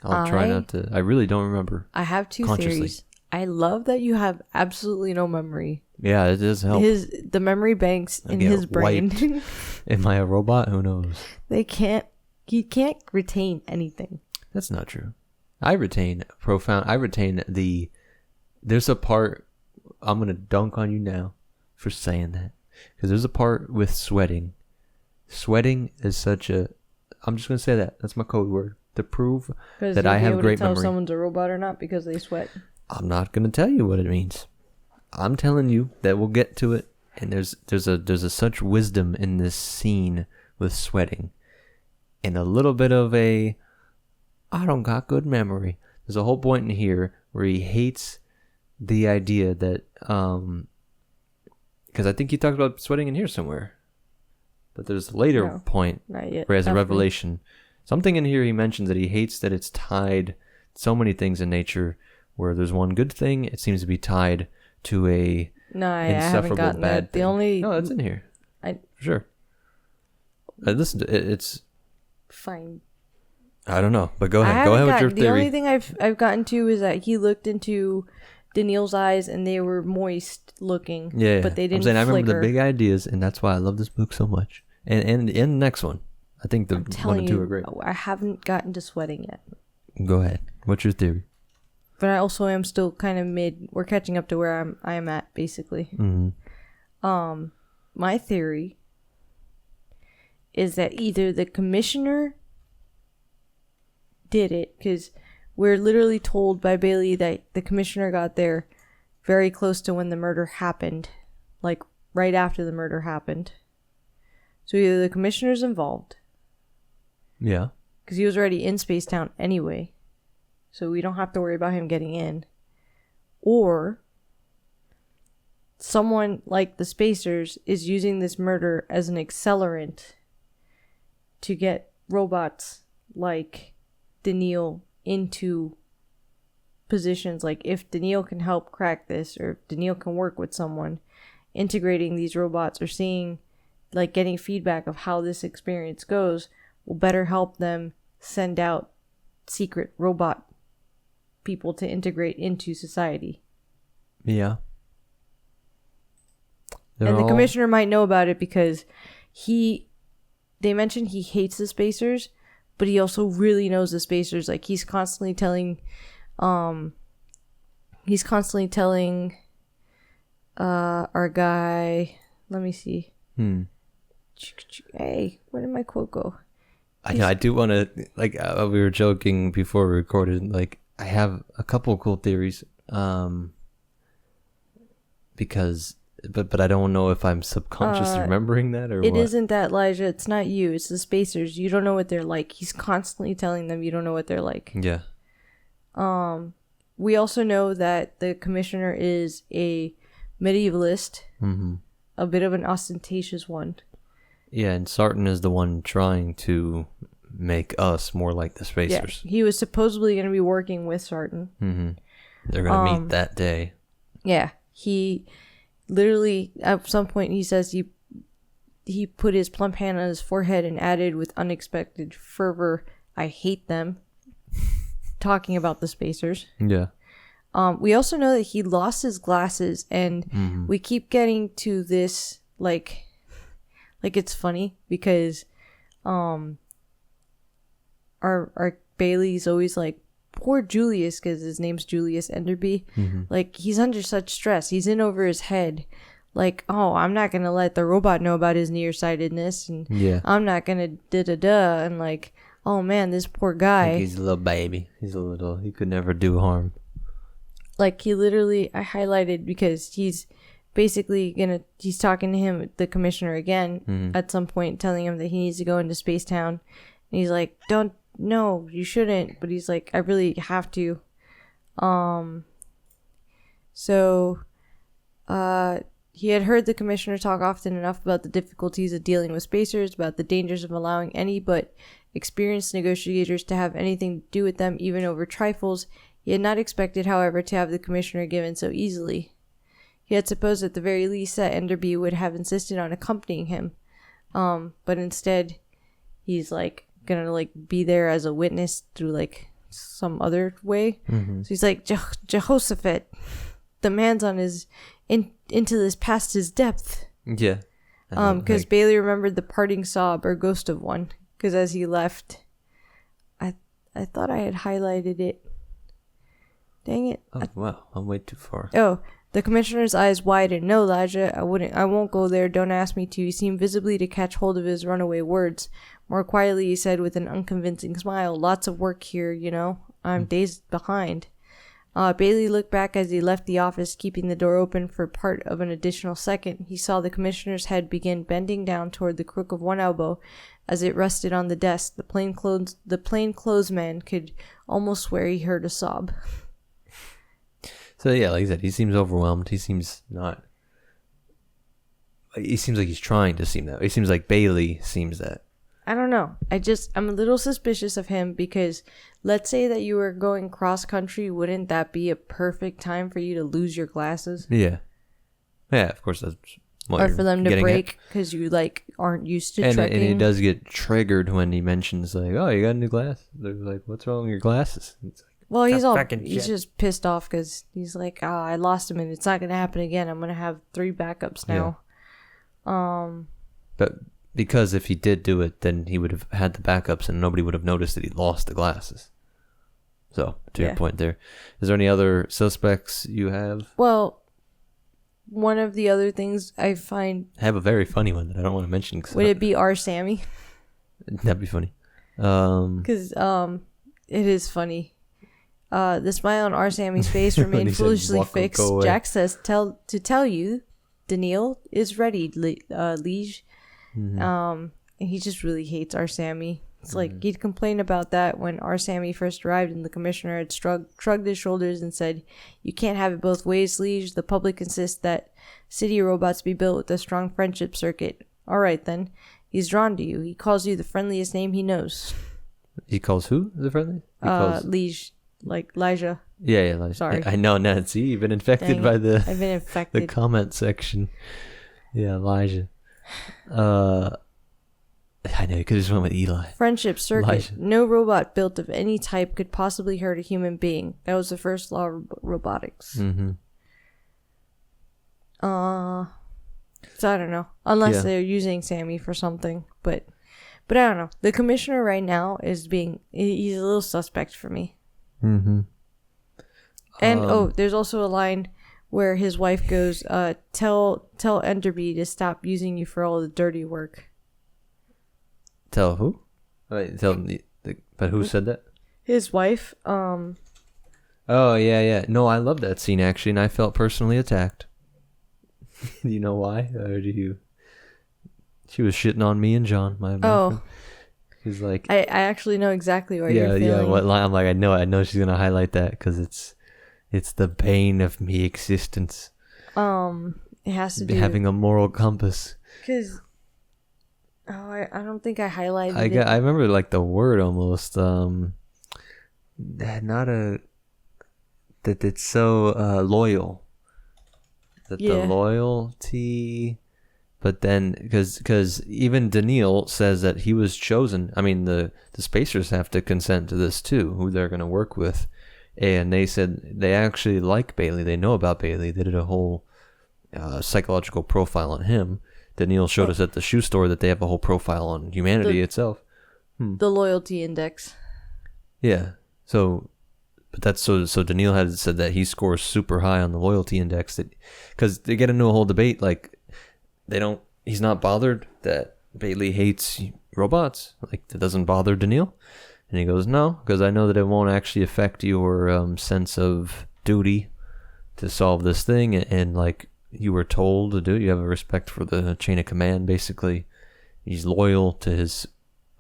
I'll try not to. I really don't remember. I have two theories. I love that you have absolutely no memory. Yeah, it does help. The memory banks in his brain. Am I a robot? Who knows? He can't retain anything. That's not true. I retain there's a part, I'm going to dunk on you now for saying that. Because there's a part with sweating. Sweating is such a, I'm just going to say that. That's my code word. To prove that I have great memory. Tell someone's a robot or not because they sweat. I'm not going to tell you what it means. I'm telling you that we'll get to it. And there's a such wisdom in this scene with sweating. And a little bit of I don't got good memory. There's a whole point in here where he hates the idea that, because I think he talks about sweating in here somewhere. But there's a later point not yet, where he has a revelation. Something in here he mentions that he hates that it's tied, so many things in nature, where there's one good thing, it seems to be tied to a insufferable bad thing. No, that's in here. For sure. Listen to it, it's fine. I don't know, but go ahead. Go ahead with your theory. The only thing I've gotten to is that he looked into Daneel's eyes and they were moist looking. Yeah, but they didn't. I remember the big ideas, and that's why I love this book so much. And the next one, I think the one and two are great. I haven't gotten to sweating yet. Go ahead. What's your theory? But I also am still kind of mid. We're catching up to where I am at basically. Mm-hmm. My theory is that either the commissioner did it, because we're literally told by Baley that the commissioner got there very close to when the murder happened, like right after the murder happened. So either the commissioner's involved. Yeah. Because he was already in Spacetown anyway. So we don't have to worry about him getting in. Or someone like the Spacers is using this murder as an accelerant to get robots like Daneel into positions. Like if Daneel can help crack this, or if Daneel can work with someone, integrating these robots or seeing, like getting feedback of how this experience goes will better help them send out secret robot people to integrate into society. Yeah. The commissioner might know about it because they mentioned he hates the Spacers, but he also really knows the Spacers. Like he's constantly telling our guy, let me see. Hey, where did my quote go? I do want to, like, we were joking before we recorded, like, I have a couple of cool theories, because But I don't know if I'm subconsciously remembering that or it what. It isn't that, Elijah. It's not you. It's the spacers. You don't know what they're like. He's constantly telling them you don't know what they're like. Yeah. We also know that the commissioner is a medievalist, a bit of an ostentatious one. Yeah, and Sarton is the one trying to make us more like the spacers. Yeah, he was supposedly going to be working with Sarton. They're going to meet that day. Yeah, he literally, at some point, he says he put his plump hand on his forehead and added with unexpected fervor, "I hate them," talking about the spacers. Yeah. We also know that he lost his glasses, and we keep getting to this, like it's funny because our Bailey's always like, poor Julius, because his name's Julius Enderby. Like, he's under such stress. He's in over his head. Like, oh, I'm not going to let the robot know about his nearsightedness. And I'm not going to da-da-da. And like, oh man, this poor guy. Like he's a little baby. He could never do harm. Like, he literally, I highlighted because he's basically he's talking to him, the commissioner again, at some point, telling him that he needs to go into Space Town. And he's like, no, you shouldn't. But he's like, I really have to. So, he had heard the commissioner talk often enough about the difficulties of dealing with spacers, about the dangers of allowing any but experienced negotiators to have anything to do with them, even over trifles. He had not expected, however, to have the commissioner given so easily. He had supposed at the very least that Enderby would have insisted on accompanying him. But instead, he's like gonna like be there as a witness through like some other way. So he's like, Jehoshaphat, the man's on his into this past his depth. Yeah. Because Bailey remembered the parting sob or ghost of one. Because as he left, I thought I had highlighted it. Dang it. Oh, wow. I'm way too far. Oh, the commissioner's eyes widened. No, Elijah, I won't go there. Don't ask me to. He seemed visibly to catch hold of his runaway words. More quietly, he said with an unconvincing smile, lots of work here, you know. I'm days behind. Bailey looked back as he left the office, keeping the door open for part of an additional second. He saw the commissioner's head begin bending down toward the crook of one elbow as it rested on the desk. The plainclothes man could almost swear he heard a sob. So yeah, like I said, he seems overwhelmed. He seems not. He seems like he's trying to seem that. He seems like Bailey seems that. I don't know. I'm a little suspicious of him because let's say that you were going cross country, wouldn't that be a perfect time for you to lose your glasses? Yeah. Yeah, of course that's what or you're for them to getting break because you like aren't used to and trekking. And he does get triggered when he mentions like, "Oh, you got a new glass." They're like, "What's wrong with your glasses?" It's like, well, he's just pissed off because he's like, "Oh, I lost him, and it's not gonna happen again. I'm gonna have 3 backups now." Yeah. But because if he did do it, then he would have had the backups, and nobody would have noticed that he lost the glasses. So, to your point there, is there any other suspects you have? Well, one of the other things I find... I have a very funny one that I don't want to mention. Would it be R. Sammy? That'd be funny. Because it is funny. The smile on R. Sammy's face remained foolishly fixed. Jack says, tell you, Daneel is ready, liege. And he just really hates R. Sammy. It's like he'd complain about that when R. Sammy first arrived, and the commissioner had shrugged his shoulders and said, "You can't have it both ways, liege. The public insists that city robots be built with a strong friendship circuit. All right, then. He's drawn to you. He calls you the friendliest name he knows." He calls who the friendly? Liege, like Elijah. Yeah, Elijah. Sorry. I know, Nancy. You've been infected by the... I've been infected. The comment section. Yeah, Elijah. I know, you could have just went with Eli. Friendship circuit. Elijah. No robot built of any type could possibly hurt a human being. That was the first law of robotics. So I don't know. Unless they're using Sammy for something. But I don't know. The commissioner right now he's a little suspect for me. And there's also a line where his wife goes, tell Enderby to stop using you for all the dirty work. Tell who? Wait, but who said that? His wife. Oh, yeah. No, I love that scene, actually, and I felt personally attacked. Do you know why? Or do you? She was shitting on me and John. My Oh. He's like, I actually know exactly what you're feeling. Yeah. What line? I'm like, I know she's gonna highlight that because it's the bane of me existence. It has to do having a moral compass. Because I don't think I highlighted it. I remember like the word almost. That it's so loyal. That the loyalty. But then, because even Daneel says that he was chosen. I mean, the spacers have to consent to this too, who they're going to work with. And they said they actually like Baley. They know about Baley. They did a whole psychological profile on him. Daneel showed us at the shoe store that they have a whole profile on humanity itself. The loyalty index. Yeah. So Daneel had said that he scores super high on the loyalty index. Because they get into a whole debate like, he's not bothered that Baley hates robots. Like, that doesn't bother Daneel. And he goes, no, because I know that it won't actually affect your sense of duty to solve this thing. And like you were told to do, you have a respect for the chain of command, basically. He's loyal to his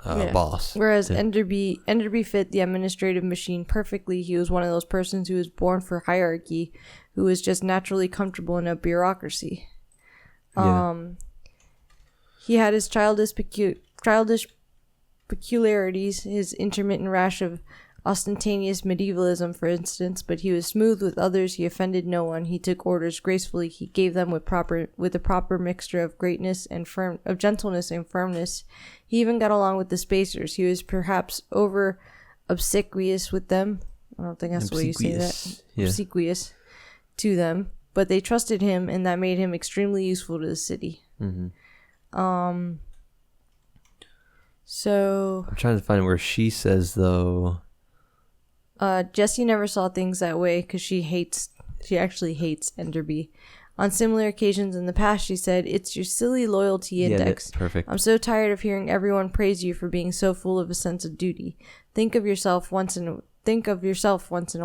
boss. Whereas Enderby fit the administrative machine perfectly. He was one of those persons who was born for hierarchy, who was just naturally comfortable in a bureaucracy. He had his childish peculiarities, his intermittent rash of ostentatious medievalism, for instance, but he was smooth with others. He offended no one. He took orders gracefully. He gave them with a proper mixture of greatness and of gentleness and firmness. He even got along with the spacers. He was perhaps over obsequious with them. I don't think that's the way you say that. Yeah. Obsequious to them. But they trusted him, and that made him extremely useful to the city. Mm-hmm. So I'm trying to find where she says though. Jessie never saw things that way because she actually hates Enderby. On similar occasions in the past, she said, "It's your silly loyalty index. Perfect. I'm so tired of hearing everyone praise you for being so full of a sense of duty. Think of yourself once in a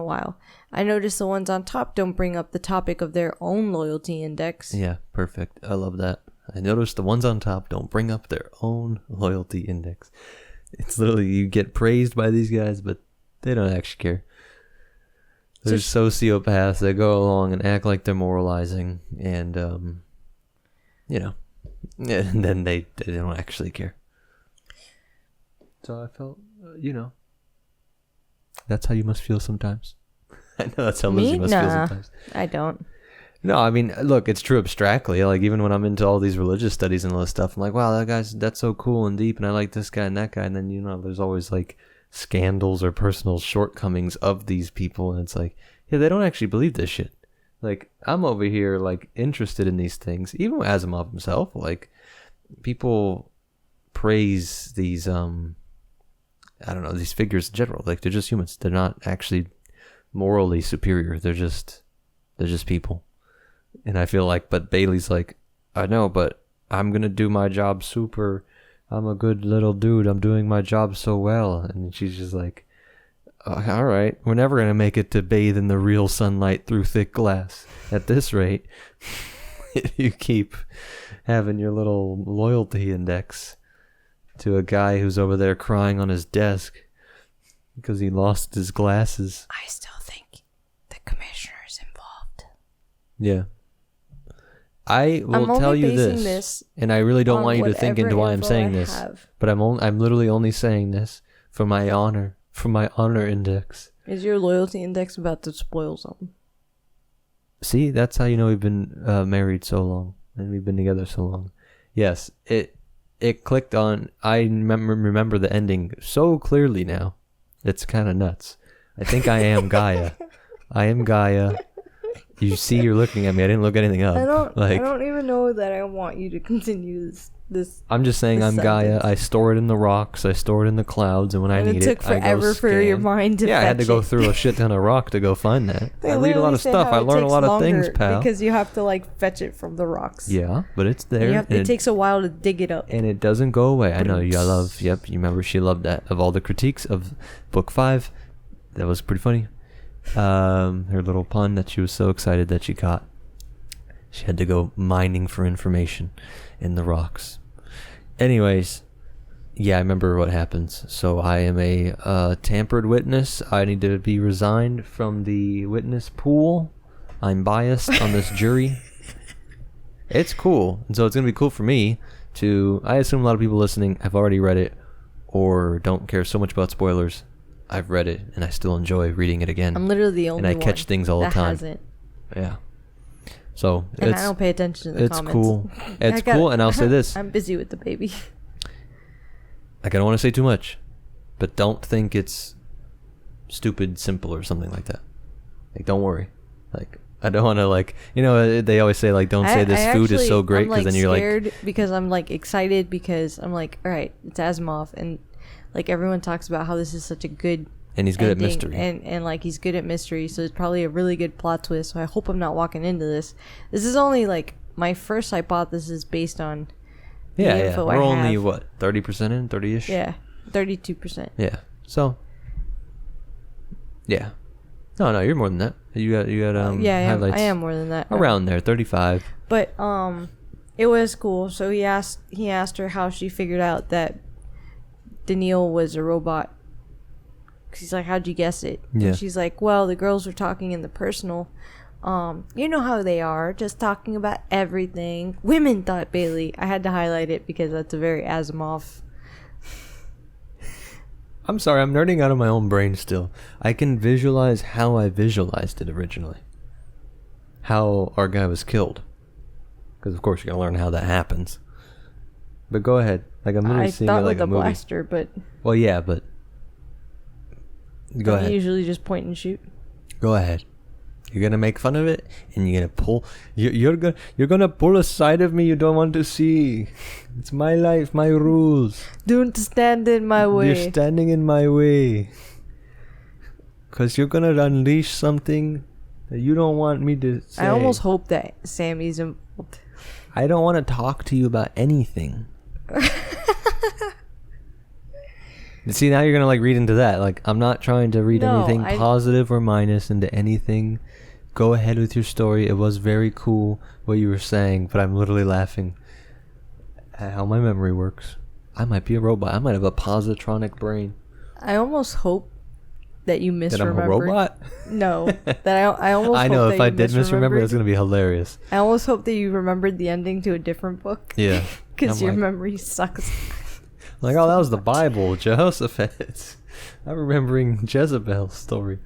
while. I notice the ones on top don't bring up the topic of their own loyalty index." Yeah, perfect. I love that. I notice the ones on top don't bring up their own loyalty index. It's literally, you get praised by these guys, but they don't actually care. There's sociopaths that go along and act like they're moralizing, and and then they don't actually care. So I felt, that's how you must feel sometimes. I know that's how Lizzie must feel sometimes. I don't. No, I mean, look, it's true abstractly. Like, even when I'm into all these religious studies and all this stuff, I'm like, wow, that's so cool and deep, and I like this guy and that guy. And then, there's always, like, scandals or personal shortcomings of these people. And it's like, yeah, they don't actually believe this shit. Like, I'm over here, like, interested in these things. Even Asimov himself, like, people praise these, these figures in general. Like, they're just humans. They're not actually morally superior. They're just people. And I feel like, but Bailey's like, I know, but I'm going to do my job I'm a good little dude. I'm doing my job so well. And she's just like, all right, we're never going to make it to bathe in the real sunlight through thick glass. At this rate, you keep having your little loyalty index to a guy who's over there crying on his desk because he lost his glasses. I still think the commissioner's involved. Yeah. I will tell you this, and I really don't want you to think into why I'm saying this, but I'm literally only saying this for my honor index. Is your loyalty index about to spoil something? See, that's how you know we've been married so long, and we've been together so long. Yes, it clicked on. I remember the ending so clearly now. It's kind of nuts. I think I am Gaia. I am Gaia. You see, you're looking at me. I didn't look anything up. I don't even know that I want you to continue this. I'm just saying I'm Gaia. I store it in the rocks. I store it in the clouds, and when I need it, I go took forever for your mind to. Yeah, I had to go through a shit ton of rock to go find that. I read a lot of stuff. I learn a lot of things, pal. Because you have to fetch it from the rocks. Yeah, but it's there. It takes a while to dig it up, and it doesn't go away. I know you. I love. Yep, you remember she loved that. Of all the critiques of book 5, that was pretty funny. Her little pun that she was so excited that she caught. She had to go mining for information in the rocks. Anyways, yeah, I remember what happens. So I am a tampered witness. I need to be resigned from the witness pool. I'm biased on this jury. It's cool. And so it's going to be cool for me to... I assume a lot of people listening have already read it or don't care so much about spoilers. I've read it, and I still enjoy reading it again. I'm literally the only one. And I catch things all the time. Hasn't. Yeah. So and I don't pay attention to the it's comments. Cool. It's cool, and I'll say this. I'm busy with the baby. Like, I don't want to say too much, but don't think it's stupid, simple, or something like that. Like, don't worry. Like, I don't want to, like, you know, they always say, like, don't say this food is so great, because then you're like... I'm scared because I'm, like, excited because I'm like, all right, it's Asimov, and, like, everyone talks about how this is such a good... And he's good ending, at mystery. And, like, he's good at mystery, so it's probably a really good plot twist, so I hope I'm not walking into this. This is only, like, my first hypothesis based on the info We're only, have. what, 30% in? 30-ish? Yeah, 32%. Yeah. So, yeah. No, you're more than that. You got highlights. I am more than that. Around there, 35. But, it was cool. So he asked her how she figured out that Daneel was a robot. He's like, how'd you guess it? Yeah. And she's like, well, the girls were talking in the personal. You know how they are, just talking about everything. Women, thought Bailey. I had to highlight it because that's a very Asimov. I'm sorry, I'm nerding out of my own brain still. I can visualize how I visualized it originally. How our guy was killed. Because, of course, you gotta learn how that happens. But go ahead. Like, I'm literally seeing it like a movie. Blaster, but... Well, yeah, but... Go ahead. Usually just point and shoot. Go ahead. You're gonna make fun of it, and you're gonna pull. You're gonna pull a side of me you don't want to see. It's my life, my rules. Don't stand in my way. You're standing in my way. Cause you're gonna unleash something that you don't want me to say. I almost hope that Sammy's involved. I don't want to talk to you about anything. See, now you're gonna like read into that. Like, I'm not trying to read anything positive or minus into anything. Go ahead with your story. It was very cool what you were saying, but I'm literally laughing at how my memory works. I might be a robot. I might have a positronic brain. I almost hope that you misremembered. That I'm a robot? No, that I almost. I know if I did misremember, that's gonna be hilarious. I almost hope that you remembered the ending to a different book. Yeah, because your memory sucks. Like, oh, that was the Bible, Jehoshaphat. I'm remembering Jezebel's story.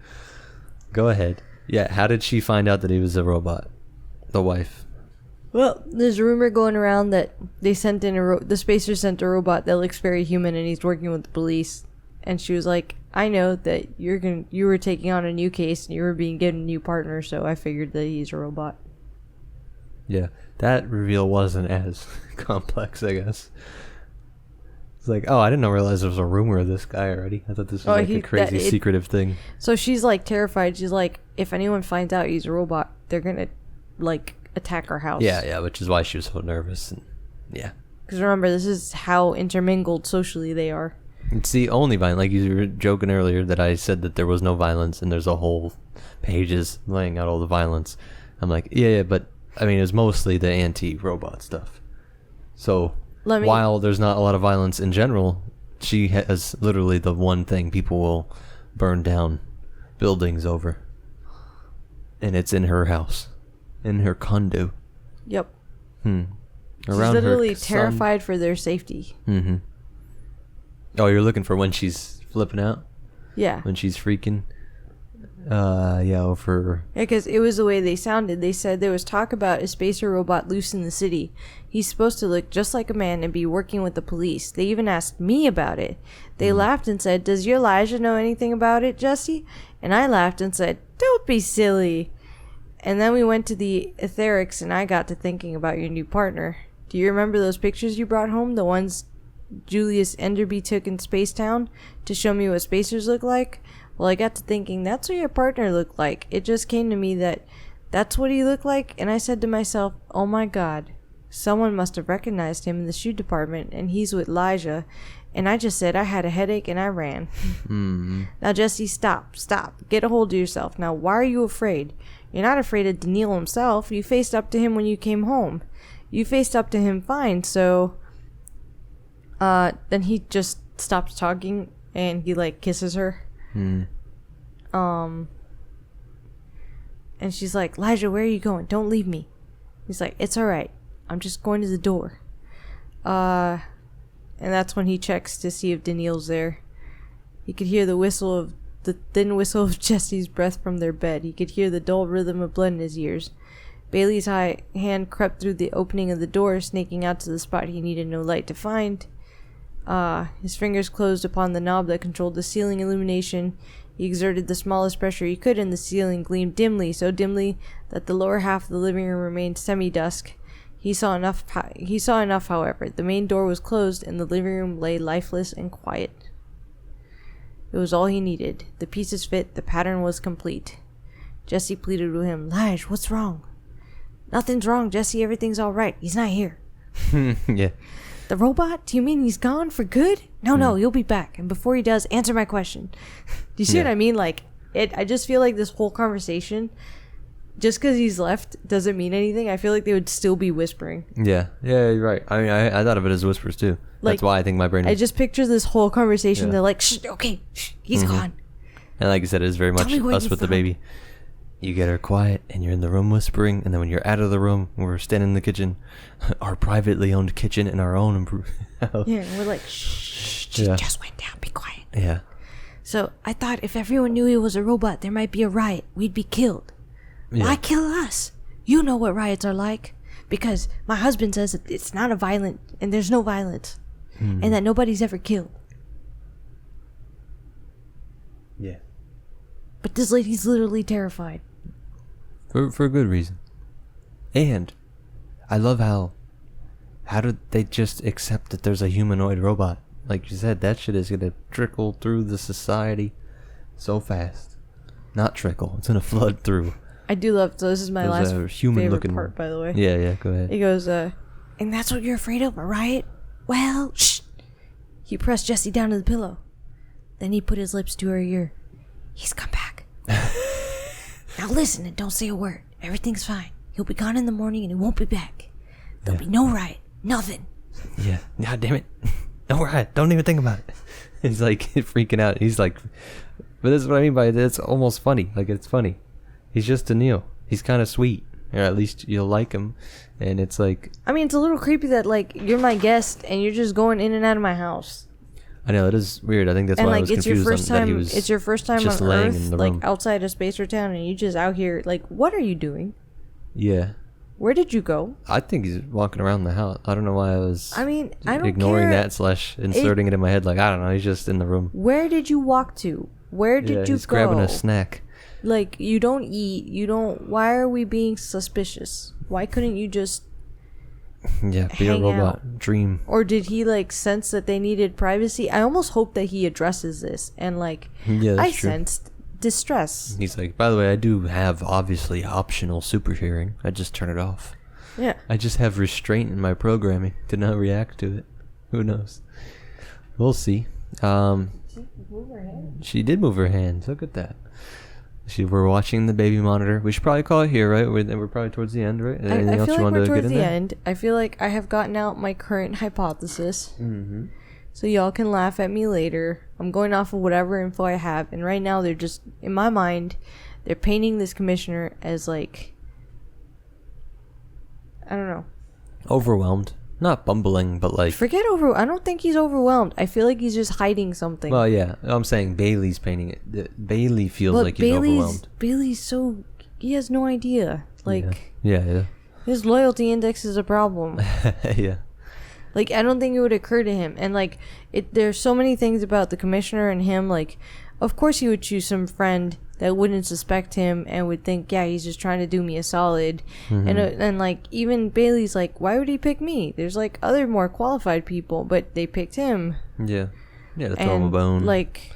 Go ahead. Yeah, how did she find out that he was a robot? The wife. Well, there's a rumor going around that they sent in the spacer sent a robot that looks very human, and he's working with the police. And she was like, "I know that you were taking on a new case, and you were being given a new partner, so I figured that he's a robot." Yeah, that reveal wasn't as complex, I guess. It's like, oh, I didn't realize there was a rumor of this guy already. I thought this was a crazy secretive thing. So she's like terrified. She's like, if anyone finds out he's a robot, they're gonna like attack our house. Yeah, which is why she was so nervous. And yeah, because remember, this is how intermingled socially they are. It's the only violence. Like you were joking earlier that I said that there was no violence, and there's a whole pages laying out all the violence. I'm like, yeah, but I mean, it's mostly the anti-robot stuff. So. While there's not a lot of violence in general, she has literally the one thing people will burn down buildings over. And it's in her house. In her condo. Yep. She's literally terrified for their safety. Mm-hmm. Oh, you're looking for when she's flipping out? Yeah. When she's freaking? Over... Yeah, because it was the way they sounded. They said there was talk about a spacer robot loose in the city. He's supposed to look just like a man and be working with the police. They even asked me about it. They laughed and said, "Does your Elijah know anything about it, Jesse?" And I laughed and said, "Don't be silly." And then we went to the etherics, and I got to thinking about your new partner. Do you remember those pictures you brought home? The ones Julius Enderby took in Spacetown to show me what spacers look like? Well, I got to thinking, that's what your partner looked like. It just came to me that that's what he looked like, and I said to myself, oh my god, someone must have recognized him in the shoe department, and he's with Elijah. And I just said I had a headache, and I ran. Mm-hmm. Now, Jesse, stop. Get a hold of yourself. Now, why are you afraid? You're not afraid of Daneel himself. You faced up to him when you came home. You faced up to him fine, so... then he just stops talking, and he, like, kisses her. And she's like, Elijah, where are you going? Don't leave me. He's like, it's alright. I'm just going to the door. And that's when he checks to see if Daneel's there. He could hear the thin whistle of Jesse's breath from their bed. He could hear the dull rhythm of blood in his ears. Bailey's hand crept through the opening of the door, snaking out to the spot he needed no light to find. His fingers closed upon the knob that controlled the ceiling illumination. He exerted the smallest pressure he could, and the ceiling gleamed dimly, so dimly that the lower half of the living room remained semi-dusk. He saw enough, however. The main door was closed, and the living room lay lifeless and quiet. It was all he needed. The pieces fit. The pattern was complete. Jesse pleaded with him. Lige, what's wrong? Nothing's wrong, Jesse. Everything's all right. He's not here. Yeah. The robot? Do you mean he's gone for good? No, he'll be back. And before he does, answer my question. Do you see what I mean? Like, I just feel like this whole conversation, just because he's left doesn't mean anything. I feel like they would still be whispering. Yeah, you're right. I mean, I thought of it as whispers too. Like, that's why I think my brain... I just picture this whole conversation. They're like, shh, okay, shh, he's gone. And like I said, it is very much us with the baby. You get her quiet, and you're in the room whispering, and then when you're out of the room, we're standing in the kitchen, our privately owned kitchen in our own... Yeah, and we're like, shh, she just went down, be quiet. Yeah. So, I thought if everyone knew he was a robot, there might be a riot. We'd be killed. Yeah. Why kill us? You know what riots are like. Because my husband says that it's not a violent, and there's no violence. And that nobody's ever killed. Yeah. But this lady's literally terrified. For a good reason. And I love how did they just accept that there's a humanoid robot? Like you said, that shit is gonna trickle through the society so fast. Not trickle, it's gonna flood through. I do love, so this is my last favorite part, by the way. Yeah, go ahead. He goes, and that's what you're afraid of, a riot? Well, shh. He pressed Jessie down to the pillow. Then he put his lips to her ear. He's come back. Now listen and don't say a word. Everything's fine. He'll be gone in the morning and he won't be back. There'll be no riot. Nothing. Yeah. God damn it. No riot. Don't even think about it. He's like freaking out. He's like, but this is what I mean by it. It's almost funny. Like, it's funny. He's just Daneel. He's kind of sweet. Or at least you'll like him. And it's like... I mean, it's a little creepy that, like, you're my guest and you're just going in and out of my house. I know, it is weird. I think that's why I was confused that he was it's your first time just on laying Earth, in the like, room. outside of Spacer Town, and you just out here. Like, what are you doing? Yeah. Where did you go? I think he's walking around the house. I don't know why I was... I mean, I don't ignoring care. that / inserting it in my head. Like, I don't know. He's just in the room. Where did you walk to? Where did you he's go? grabbing a snack. Like, you don't eat. You don't... Why are we being suspicious? Why couldn't you just... Yeah, be a robot. Out? Dream. Or did he, like, sense that they needed privacy? I almost hope that he addresses this. And, like, I sensed distress. He's like, by the way, I do have, obviously, optional super hearing. I just turn it off. Yeah. I just have restraint in my programming to not react to it. Who knows? We'll see. She moved her hand. She did move her hand. Look at that. We're watching the baby monitor. We should probably call it here, right? We're probably towards the end, right? Anything else you want to get in there? End. I feel like I have gotten out my current hypothesis. Mm-hmm. So y'all can laugh at me later. I'm going off of whatever info I have. And right now they're just, in my mind, they're painting this commissioner as like, I don't know. Overwhelmed. Not bumbling, but like... I don't think he's overwhelmed. I feel like he's just hiding something. Well, yeah. I'm saying Bailey's painting it. Bailey feels like he's overwhelmed. Bailey's so... He has no idea. Like... Yeah. His loyalty index is a problem. Yeah. Like, I don't think it would occur to him. And, like, there's so many things about the commissioner and him. Like, of course he would choose some friend that wouldn't suspect him and would think, yeah, he's just trying to do me a solid. Mm-hmm. And like, even Bailey's like, why would he pick me? There's, like, other more qualified people, but they picked him. Yeah. Yeah, to throw him a bone. Like...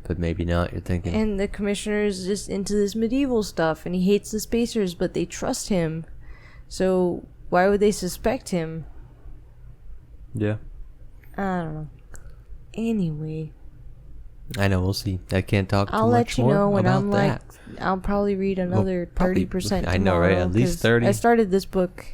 But maybe not, you're thinking. And the commissioner is just into this medieval stuff, and he hates the spacers, but they trust him. So, why would they suspect him? Yeah. I don't know. Anyway... I know, we'll see. I can't talk too I'll much let you more know when about I'm that. like, I'll probably read another 30% I know, right? At least 30. I started this book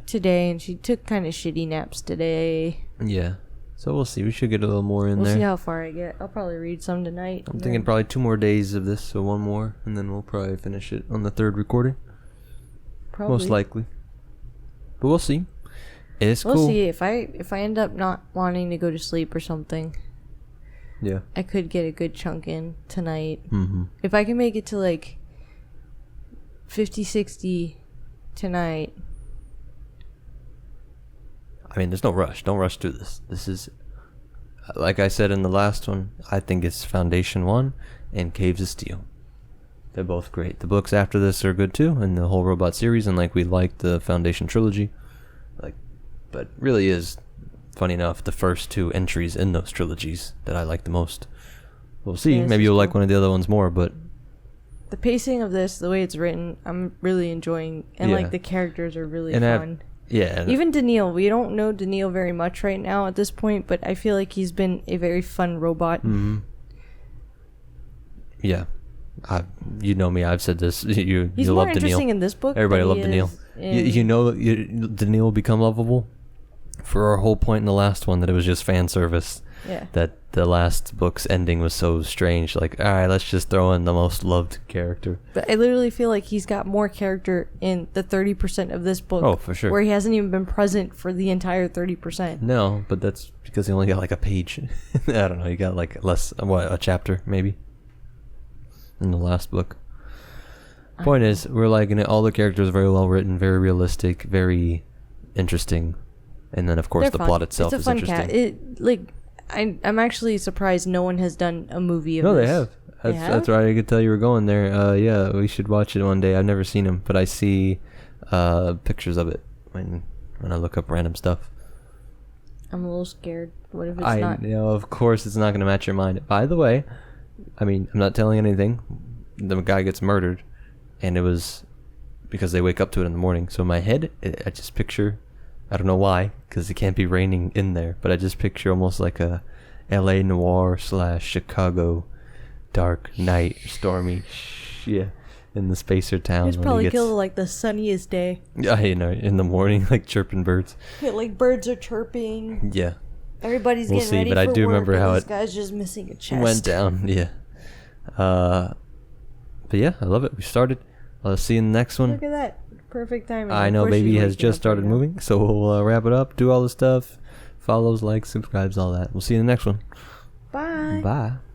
today, and she took kind of shitty naps today. Yeah. So we'll see. We should get a little more in there. We'll see how far I get. I'll probably read some tonight. I'm thinking probably 2 more days of this, so 1 more, and then we'll probably finish it on the 3rd recording. Probably. Most likely. But we'll see. It's we'll cool. see. If I end up not wanting to go to sleep or something, yeah, I could get a good chunk in tonight. Mm-hmm. If I can make it to like 50, 60 tonight. I mean, there's no rush. Don't rush through this. This is, like I said in the last one, I think it's Foundation 1 and Caves of Steel. They're both great. The books after this are good too, and the whole robot series, and like we liked the Foundation trilogy. But really is, funny enough, the first 2 entries in those trilogies that I like the most. We'll see. Yeah, maybe you'll like one of the other ones more, but the pacing of this, the way it's written, I'm really enjoying, and Yeah. like the characters are really And fun. yeah. Even Daneel, we don't know Daneel very much right now at this point, but I feel like he's been a very fun robot. Mm-hmm. Yeah. You know me, I've said this. He's you more love interesting Daneel. in this book. Everybody than loved he Daneel. is in- You know Daneel will become lovable for our whole point in the last one that it was just fan service. Yeah. That the last book's ending was so strange. Like, all right, let's just throw in the most loved character. But I literally feel like he's got more character in the 30% of this book. Oh, for sure. Where he hasn't even been present for the entire 30%. No, but that's because he only got like a page. I don't know. He got like less, a chapter maybe in the last book. Point is, we're liking it. All the characters are very well written, very realistic, very interesting, and then of course They're the fun. plot itself it's a is fun interesting. I'm actually surprised no one has done a movie of No, this. they have. That's right. I could tell you were going there. Yeah, we should watch it one day. I've never seen them, but I see pictures of it when I look up random stuff. I'm a little scared. What if it's I not? know, of course, it's not going to match your mind. By the way, I mean, I'm not telling anything. The guy gets murdered, and it was because they wake up to it in the morning. So in my head, I just picture, I don't know why, because it can't be raining in there, but I just picture almost like a LA noir / Chicago dark night, stormy, in the spacer towns. It's probably killed like the sunniest day. Yeah, in the morning, like chirping birds. Yeah, like birds are chirping. Yeah. Everybody's We'll getting see, ready but for I do work, remember and how this it guy's just missing a chest. went down. Yeah. But yeah, I love it. We started. I'll see you in the next one. Look at that. Perfect timing. I know baby has just started moving, so we'll wrap it up, do all the stuff, follows, likes, subscribes, all that. We'll see you in the next one. Bye. Bye.